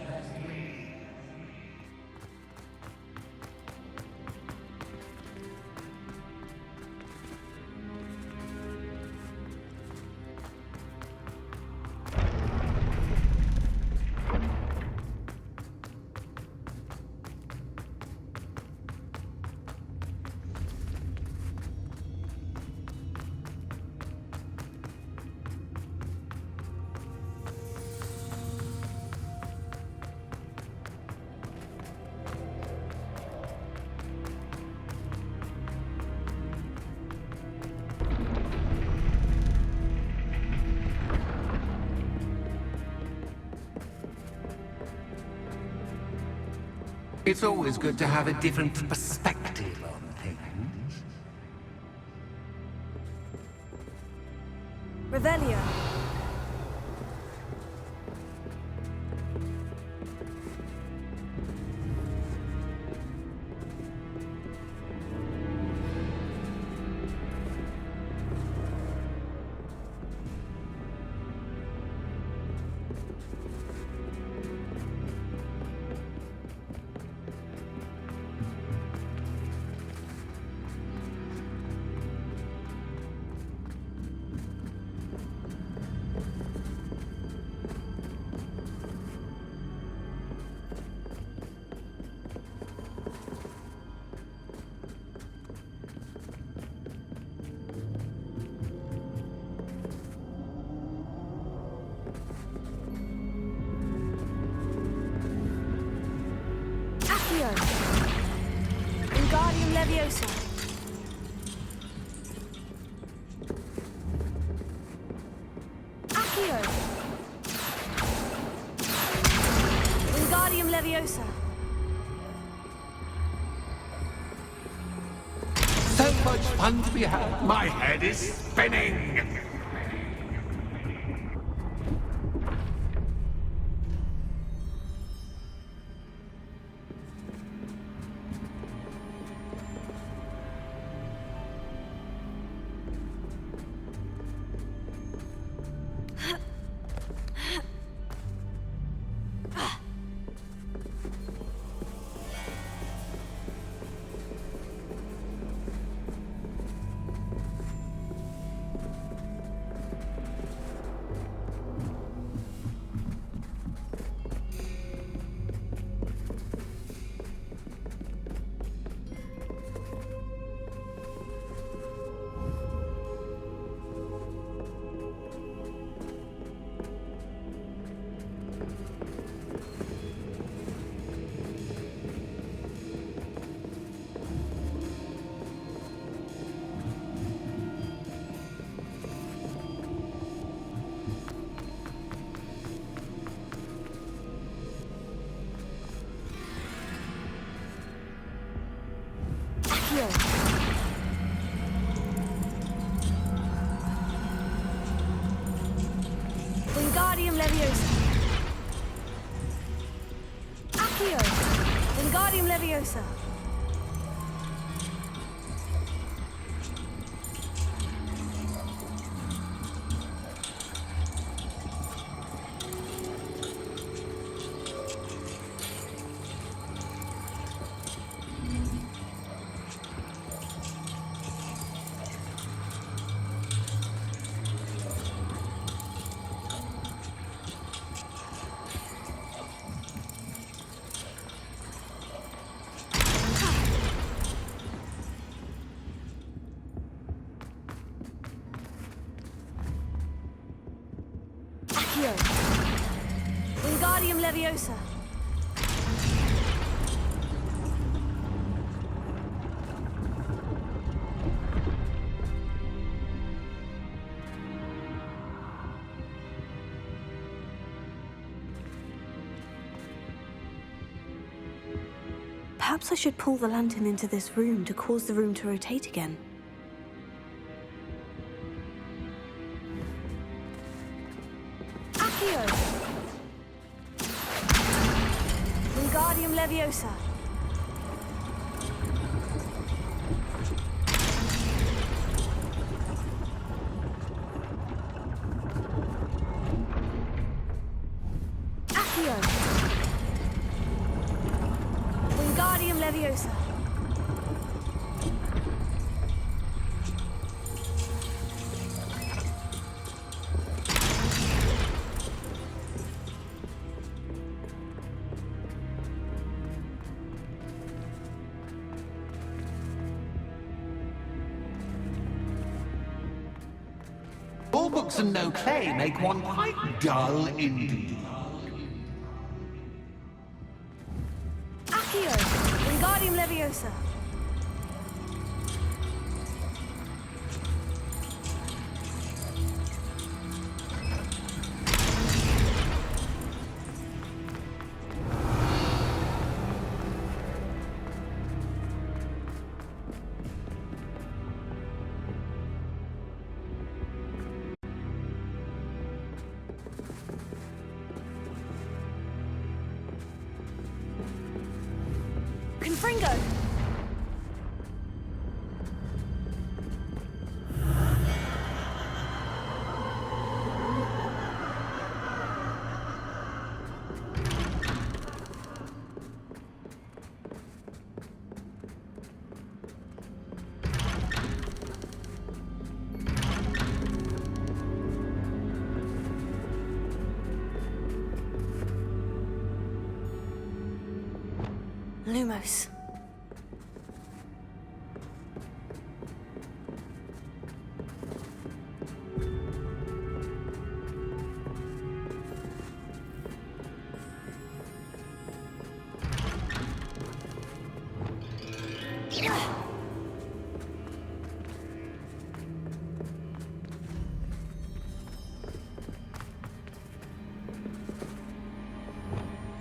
It's always good to have a different perspective on things. Revelio. Wingardium Leviosa. Accio. Wingardium Leviosa. So much fun to be had. My head is spinning. Wingardium Leviosa. Accio. Wingardium Leviosa. Accio. Wingardium Leviosa. Perhaps I should pull the lantern into this room to cause the room to rotate again. Accio. Wingardium Leviosa. Accio. Wingardium Leviosa. All books and no play make one quite dull indeed. Accio. Wingardium Leviosa. Confringo. Lumos.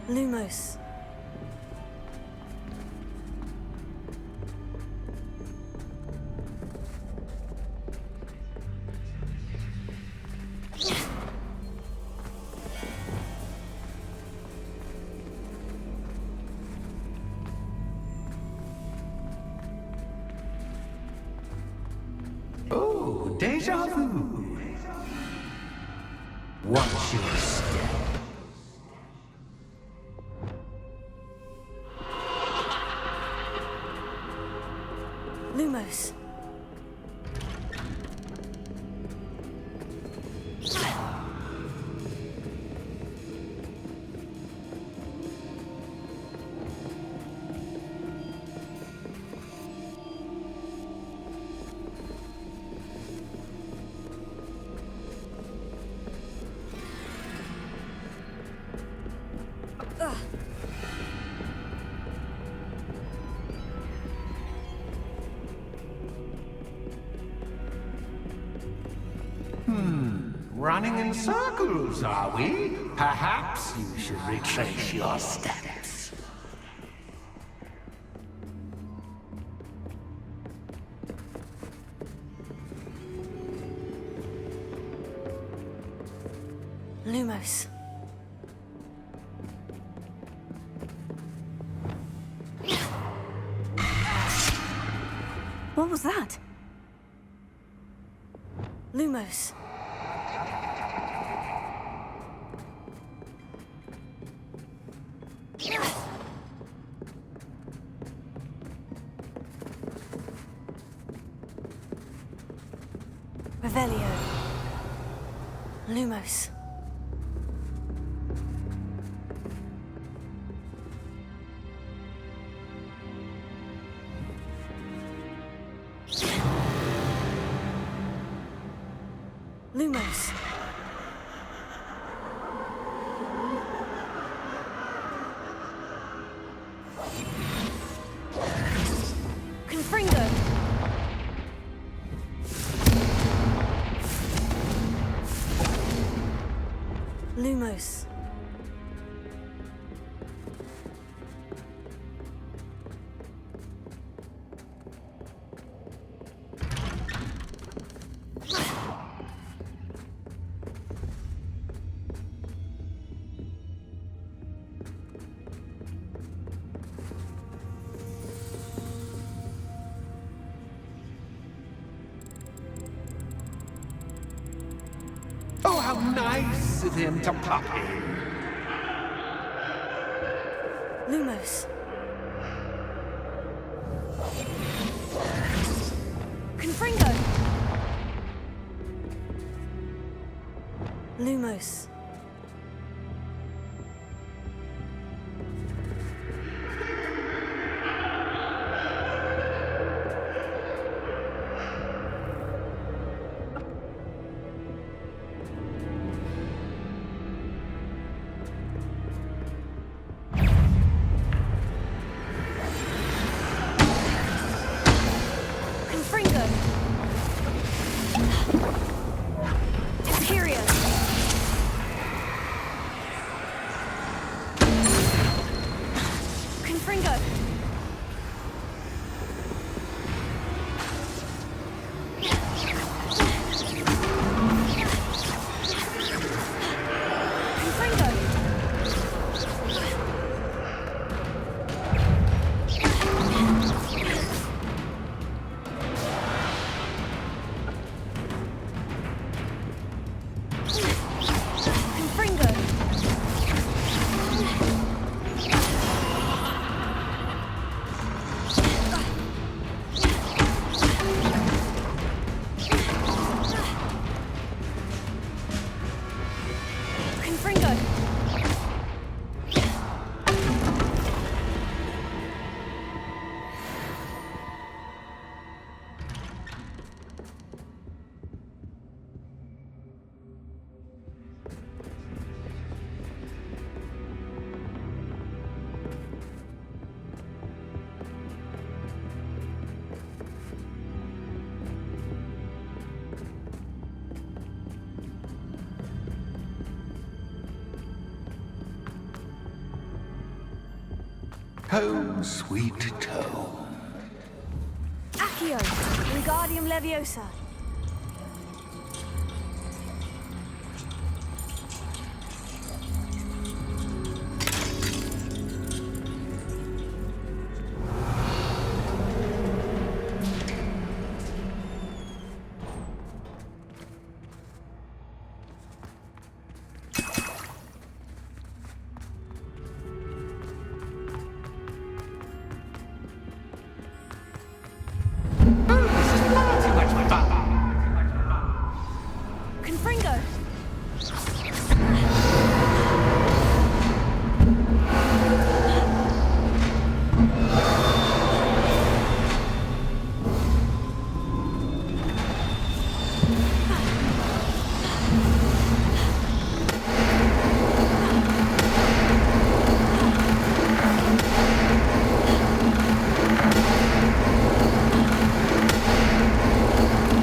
Lumos. Oh, déjà vu. Watch your step. Lumos. Running in circles, are we? Perhaps you should retrace your steps. Lumos. What was that? Lumos. Revelio. Lumos. Lumos. Lumos. Oh, how nice of him to pop in. Lumos. Confringo! Lumos. Confringo! Imperio! Confringo! Confringo! Confringo! Confringo! Home, sweet home. Accio! Wingardium Leviosa! Confringo!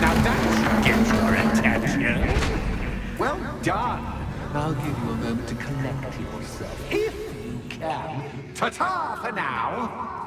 Now that should get your attention. Well done. I'll give you a moment to collect yourself, if you can. Ta-ta for now.